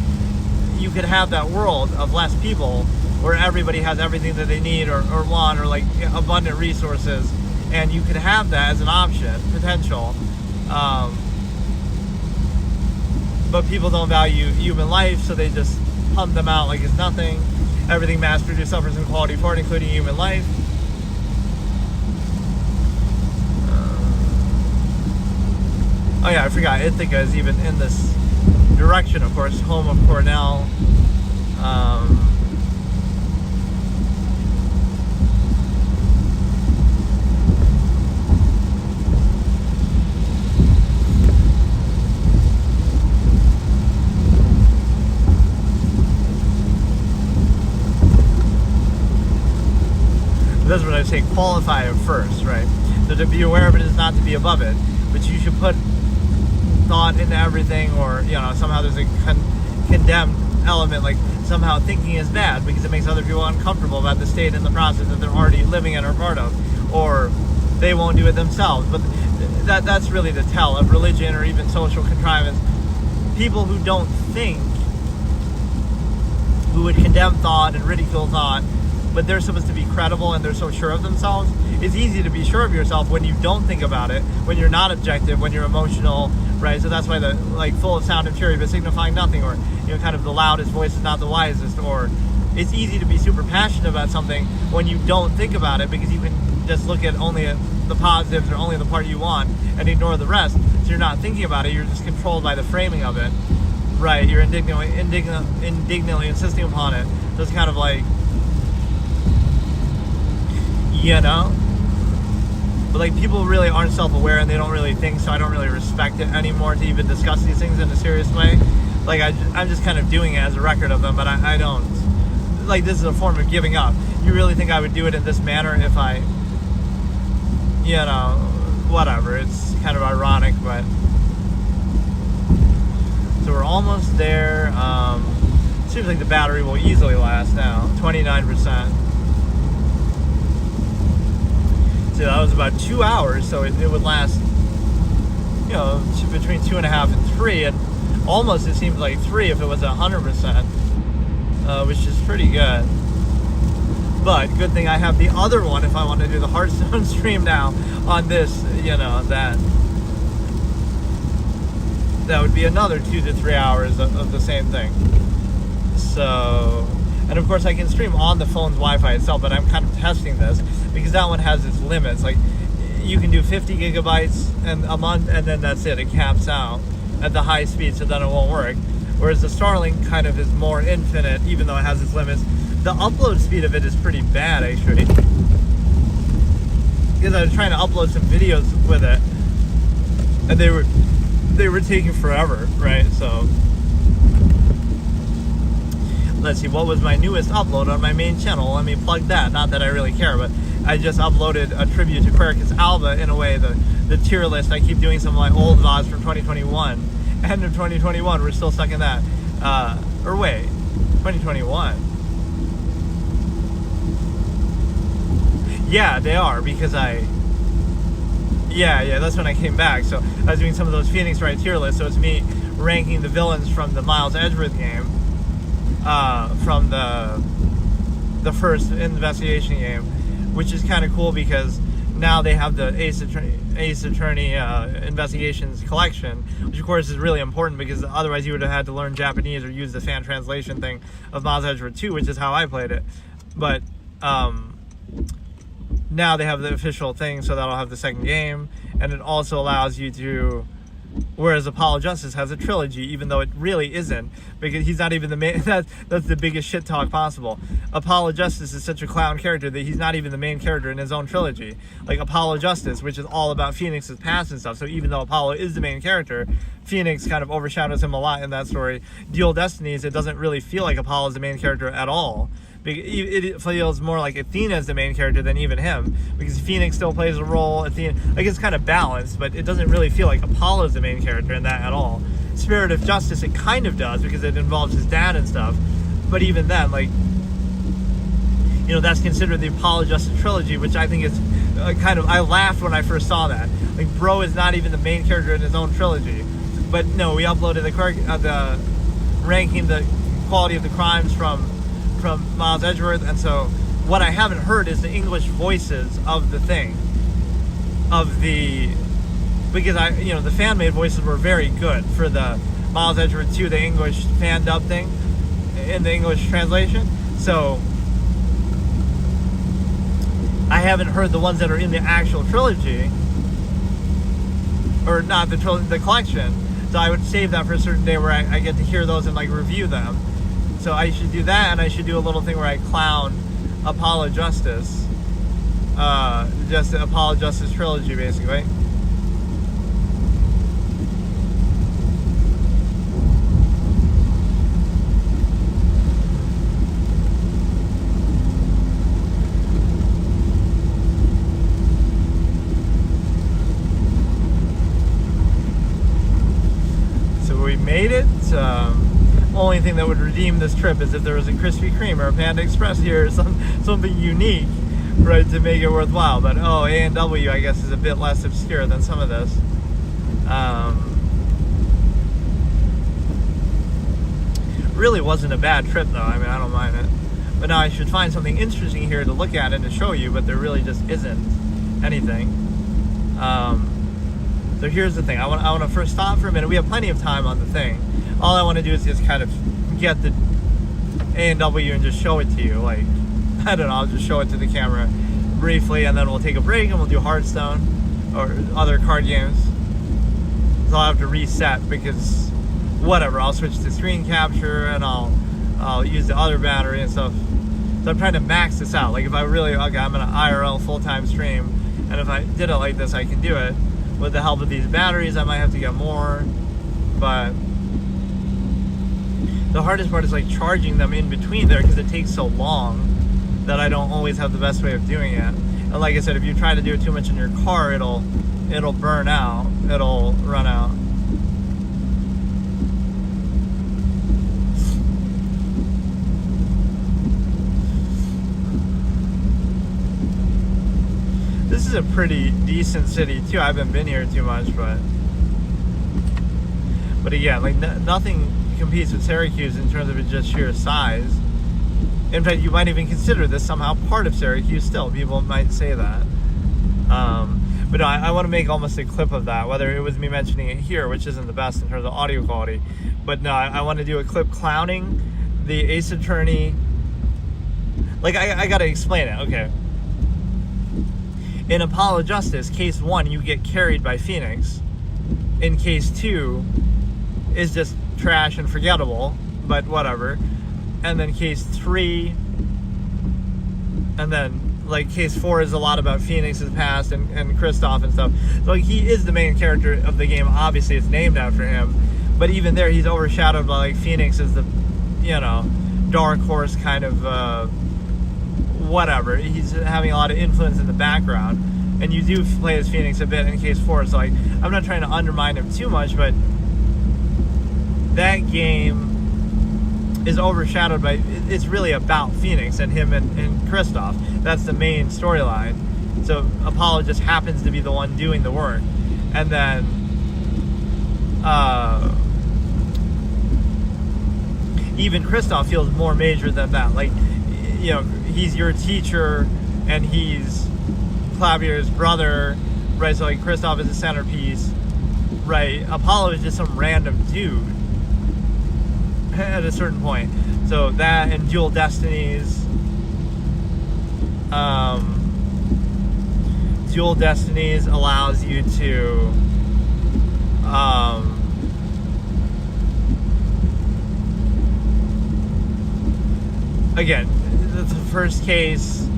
you could have that world of less people where everybody has everything that they need or want, or like abundant resources, and you could have that as an option, potential. but people don't value human life, so they just pump them out like it's nothing. Everything mass-produced suffers in quality for it, including human life. Oh yeah, I forgot. Ithaca is even in this direction, of course, home of Cornell. That's what I say, qualify it first, right? So to be aware of it is not to be above it, but you should put thought into everything, or somehow there's a condemned element, like somehow thinking is bad because it makes other people uncomfortable about the state and the process that they're already living in or part of, or they won't do it themselves. But that's really the tell of religion or even social contrivance. People who don't think, who would condemn thought and ridicule thought, but they're supposed to be credible and they're so sure of themselves. It's easy to be sure of yourself when you don't think about it, when you're not objective, when you're emotional, right? So that's why the full of sound and fury but signifying nothing, or kind of the loudest voice is not the wisest, or it's easy to be super passionate about something when you don't think about it, because you can just look at only the positives or only the part you want and ignore the rest. So you're not thinking about it, you're just controlled by the framing of it, right? You're indignantly insisting upon it. So it's kind of like, but people really aren't self-aware and they don't really think, so I don't really respect it anymore to even discuss these things in a serious way. I'm just kind of doing it as a record of them, but I don't, this is a form of giving up. You really think I would do it in this manner if I, whatever, it's kind of ironic, but. So we're almost there. Seems like the battery will easily last now, 29%. So that was about 2 hours, so it would last, between 2.5 and 3, and almost it seems like 3 if it was 100%, which is pretty good. But good thing I have the other one if I want to do the Hearthstone stream now on this, that would be another 2 to 3 hours of the same thing. So, and of course I can stream on the phone's Wi-Fi itself, but I'm kind of testing this because that one has its limits. Like, you can do 50 gigabytes and a month, and then that's it. It caps out at the high speed, so then it won't work. Whereas the Starlink kind of is more infinite, even though it has its limits. The upload speed of it is pretty bad, actually, because I was trying to upload some videos with it, and they were taking forever, right? So let's see, what was my newest upload on my main channel? Let me plug that. Not that I really care, but I just uploaded a tribute to Quercus Alba, in a way, the tier list. I keep doing some of my old VODs from 2021. End of 2021, we're still stuck in that. Or wait, 2021. Yeah, they are, because yeah, that's when I came back. So I was doing some of those Phoenix Wright tier lists, so it's me ranking the villains from the Miles Edgeworth game, from the first investigation game, which is kind of cool because now they have the Ace Attorney Investigations collection, which of course is really important because otherwise you would have had to learn Japanese or use the fan translation thing of Miles Edgeworth 2, which is how I played it. But now they have the official thing, so that'll have the second game, and it also allows you to, whereas Apollo Justice has a trilogy, even though it really isn't, because he's not even the main. That's the biggest shit talk possible. Apollo Justice is such a clown character that he's not even the main character in his own trilogy. Like Apollo Justice, which is all about Phoenix's past and stuff, so even though Apollo is the main character, Phoenix kind of overshadows him a lot in that story. Dual Destinies, it doesn't really feel like Apollo is the main character at all. It feels more like Athena is the main character than even him, because Phoenix still plays a role. Athena, it's kind of balanced, but it doesn't really feel like Apollo is the main character in that at all. Spirit of Justice, it kind of does, because it involves his dad and stuff, but even then, that's considered the Apollo Justice trilogy, which I think is I laughed when I first saw that. Bro is not even the main character in his own trilogy. But no, we uploaded the ranking the quality of the crimes from Miles Edgeworth, and so what I haven't heard is the English voices of the thing, because the fan-made voices were very good for Miles Edgeworth 2, the English fan dub thing, in the English translation. So I haven't heard the ones that are in the actual trilogy, or not the trilogy, the collection. So I would save that for a certain day where I get to hear those and like review them. So I should do that, and I should do a little thing where I clown Apollo Justice, just the Apollo Justice trilogy, basically. Made it. Only thing that would redeem this trip is if there was a Krispy Kreme or a Panda Express here, or something unique, right, to make it worthwhile. But A&W, I guess, is a bit less obscure than some of this. Really wasn't a bad trip, though. I mean, I don't mind it. But now I should find something interesting here to look at and to show you, but there really just isn't anything. So here's the thing. I want to first stop for a minute. We have plenty of time on the thing. All I want to do is just kind of get the A&W and just show it to you. Like, I don't know, I'll just show it to the camera briefly, and then we'll take a break and we'll do Hearthstone or other card games. So I'll have to reset because whatever. I'll switch to screen capture and I'll use the other battery and stuff. So I'm trying to max this out. Like if I really, okay, I'm in an IRL full-time stream, and if I did it like this, I can do it. With the help of these batteries, I might have to get more, but the hardest part is like charging them in between there because it takes so long that I don't always have the best way of doing it. And like I said, if you try to do it too much in your car, it'll burn out, it'll run out. This is a pretty decent city too. I haven't been here too much, but again, like nothing competes with Syracuse in terms of its just sheer size. In fact, you might even consider this somehow part of Syracuse still. People might say that. But no, I want to make almost a clip of that, whether it was me mentioning it here, which isn't the best in terms of audio quality. But no, I want to do a clip clowning the Ace Attorney. Like, I got to explain it, okay. In Apollo Justice, case 1, you get carried by Phoenix. In case 2, is just trash and forgettable, but whatever. And then case 3, and then like case 4 is a lot about Phoenix's past and Kristoff and stuff. So like, he is the main character of the game. Obviously, it's named after him, but even there, he's overshadowed by like Phoenix as the, you know, dark horse kind of. Whatever, he's having a lot of influence in the background, and you do play as Phoenix a bit in case 4, so like I'm not trying to undermine him too much, but that game is overshadowed by, it's really about Phoenix and him and Kristoff. That's the main storyline. So Apollo just happens to be the one doing the work, and then even Kristoff feels more major than that. Like, you know, he's your teacher, and he's Clavier's brother, right? So like Kristoff is the centerpiece, right? Apollo is just some random dude at a certain point. So that and Dual Destinies. Dual Destinies allows you to again, the first case,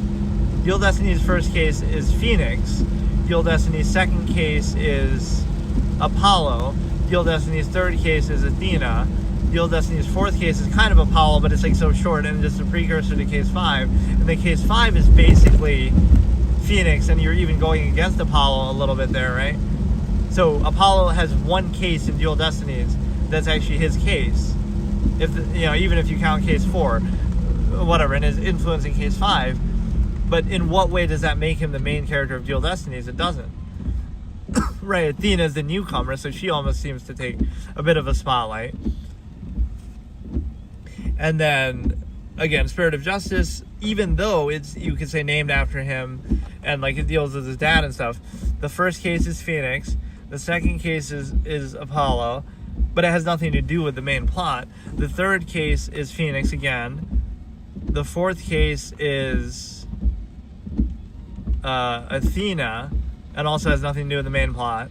Dual Destiny's first case is Phoenix. Dual Destiny's second case is Apollo. Dual Destiny's third case is Athena. Dual Destiny's fourth case is kind of Apollo, but it's like so short and just a precursor to case 5. And then case 5 is basically Phoenix, and you're even going against Apollo a little bit there, right? So Apollo has one case in Dual Destinies that's actually his case. If you know, even if you count case 4. Whatever, and his influence in case 5, but in what way does that make him the main character of Dual Destinies? It doesn't. Right, Athena is the newcomer, so she almost seems to take a bit of a spotlight. And then again, Spirit of Justice, even though it's, you could say, named after him and like it deals with his dad and stuff, the first case is Phoenix, the second case is Apollo, but it has nothing to do with the main plot. The third case is Phoenix again. The fourth case is Athena, and also has nothing to do with the main plot.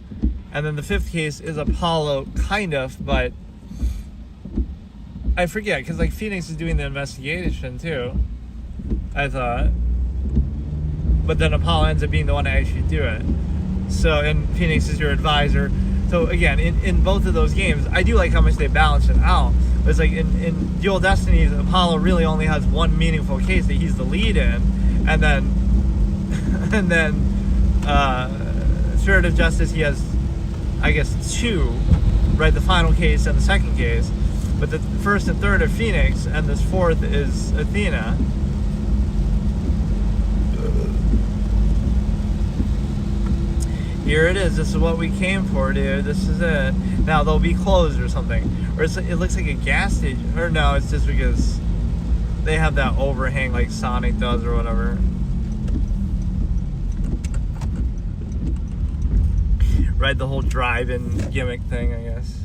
And then the fifth case is Apollo, kind of, but I forget, because like Phoenix is doing the investigation too, I thought. But then Apollo ends up being the one to actually do it. So, and Phoenix is your advisor. So again, in both of those games, I do like how much they balance it out. It's like in Dual Destinies, Apollo really only has one meaningful case that he's the lead in, and then Spirit of Justice, he has, I guess, two, right? The final case and the second case. But the first and third are Phoenix, and this fourth is Athena. Here it is. This is what we came for, dude. This is it. Now, they'll be closed or something. Or it looks like a gas station. Or no, it's just because they have that overhang like Sonic does or whatever. Right, the whole drive-in gimmick thing, I guess.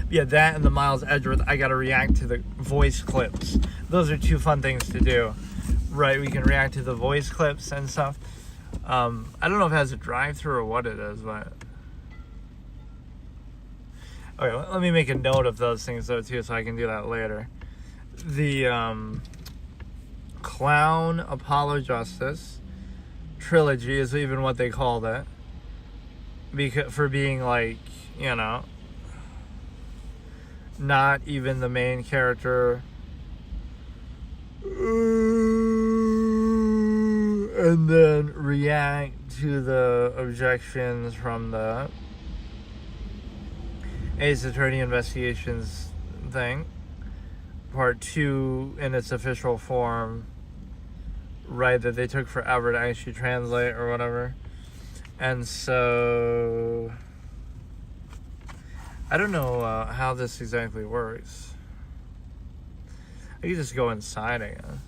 Yeah, that and the Miles Edgeworth, I gotta react to the voice clips. Those are two fun things to do. Right, we can react to the voice clips and stuff. I don't know if it has a drive-through or what it is, but... Okay, let me make a note of those things, though, too, so I can do that later. The, Clown Apollo Justice trilogy is even what they called it. For being, like, you know... not even the main character, and then react to the objections from the Ace Attorney Investigations thing, part 2 in its official form, right, that they took forever to actually translate or whatever. And so I don't know how this exactly works. I could just go inside, I guess.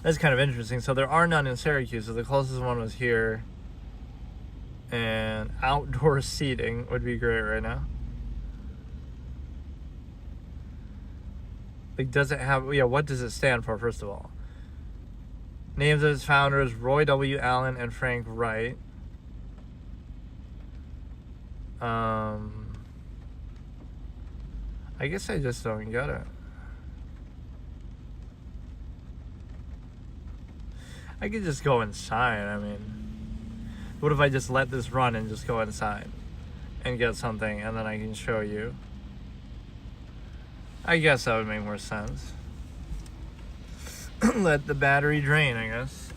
That's kind of interesting. So there are none in Syracuse, so the closest one was here. And outdoor seating would be great right now. Like, does it have... Yeah, what does it stand for, first of all? Names of its founders, Roy W. Allen and Frank Wright. I guess I just don't get it. I could just go inside. I mean, what if I just let this run and just go inside and get something, and then I can show you? I guess that would make more sense. Let the battery drain, I guess.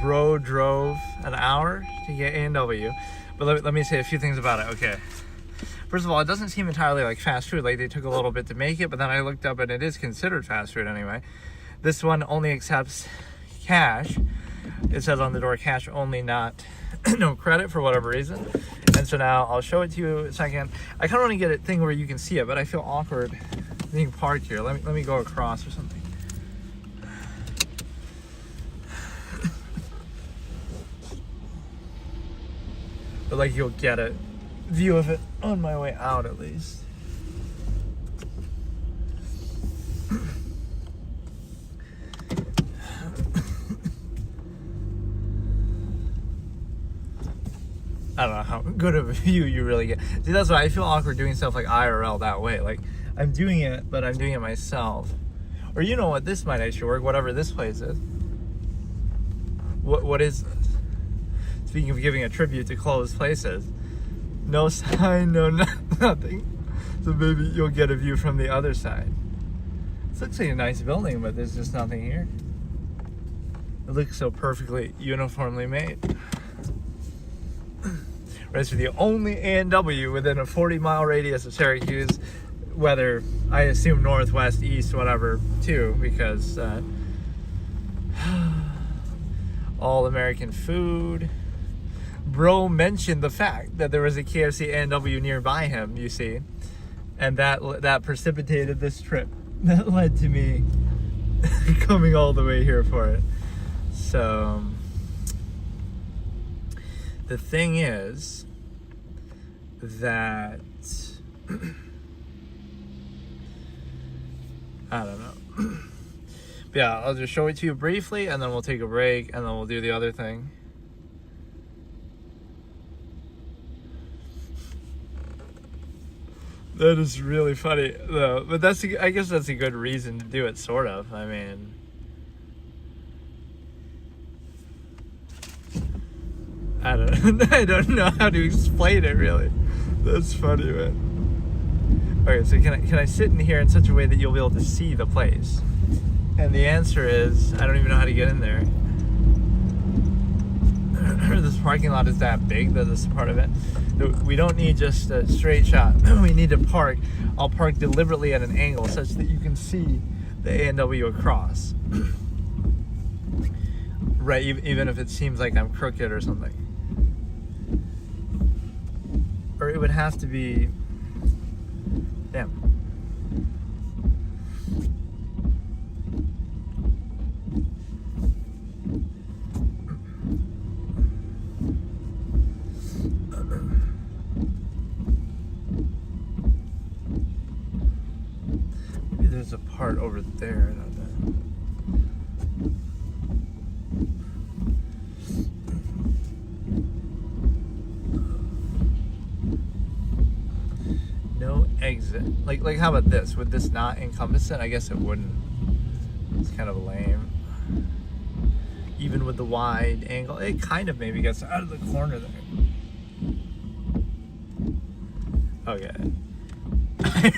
bro drove an hour to get A&W. But let me say a few things about it. Okay. First of all, it doesn't seem entirely like fast food. Like they took a little bit to make it, but then I looked up and it is considered fast food anyway. This one only accepts cash. It says on the door, cash only, not no credit for whatever reason. And so now I'll show it to you in a second. I kind of want to get a thing where you can see it, but I feel awkward being parked here. Let me go across or something. But like you'll get a view of it on my way out at least. I don't know how good of a view you really get. See, that's why I feel awkward doing stuff like IRL that way. Like, I'm doing it, but I'm doing it myself. Or you know what, this might actually work, whatever this place is. What is this? Speaking of giving a tribute to closed places. No sign, no nothing. So maybe you'll get a view from the other side. This looks like a nice building, but there's just nothing here. It looks so perfectly uniformly made. Right, so the only A&W within a 40-mile radius of Syracuse, whether I assume northwest, east, whatever, too, because all American food. Bro mentioned the fact that there was a KFC A&W nearby him, you see, and that precipitated this trip that led to me coming all the way here for it. So the thing is that I don't know. But yeah, I'll just show it to you briefly and then we'll take a break and then we'll do the other thing. That is really funny though, but I guess that's a good reason to do it, sort of. I mean, I don't know how to explain it really. That's funny, man. Okay, so can I sit in here in such a way that you'll be able to see the place? And the answer is, I don't even know how to get in there. This parking lot is that big that this is part of it. We don't need just a straight shot. We need to park. I'll park deliberately at an angle such that you can see the A&W across. Right, even if it seems like I'm crooked or something. Or it would have to be... Damn. Maybe there's a part over there. I don't know. Exit. Like how about this? Would this not encompass it? I guess it wouldn't. It's kind of lame. Even with the wide angle, it kind of maybe gets out of the corner there. Okay.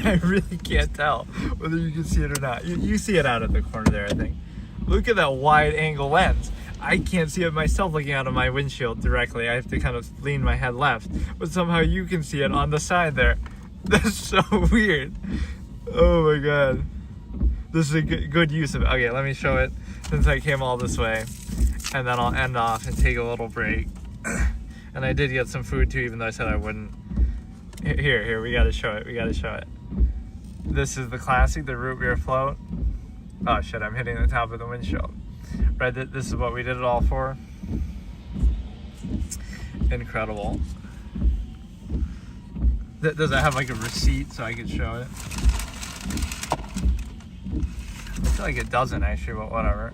I really can't tell whether you can see it or not. You see it out of the corner there, I think. Look at that wide angle lens. I can't see it myself looking out of my windshield directly. I have to kind of lean my head left. But somehow you can see it on the side there. That's so weird. Oh my god. This is a good use of it. Okay, let me show it since I came all this way. And then I'll end off and take a little break. And I did get some food too, even though I said I wouldn't. Here, we gotta show it. This is the classic, the root beer float. Oh shit, I'm hitting the top of the windshield. Right, this is what we did it all for. Incredible. Does it have like a receipt so I could show it? I feel like it doesn't actually, but whatever.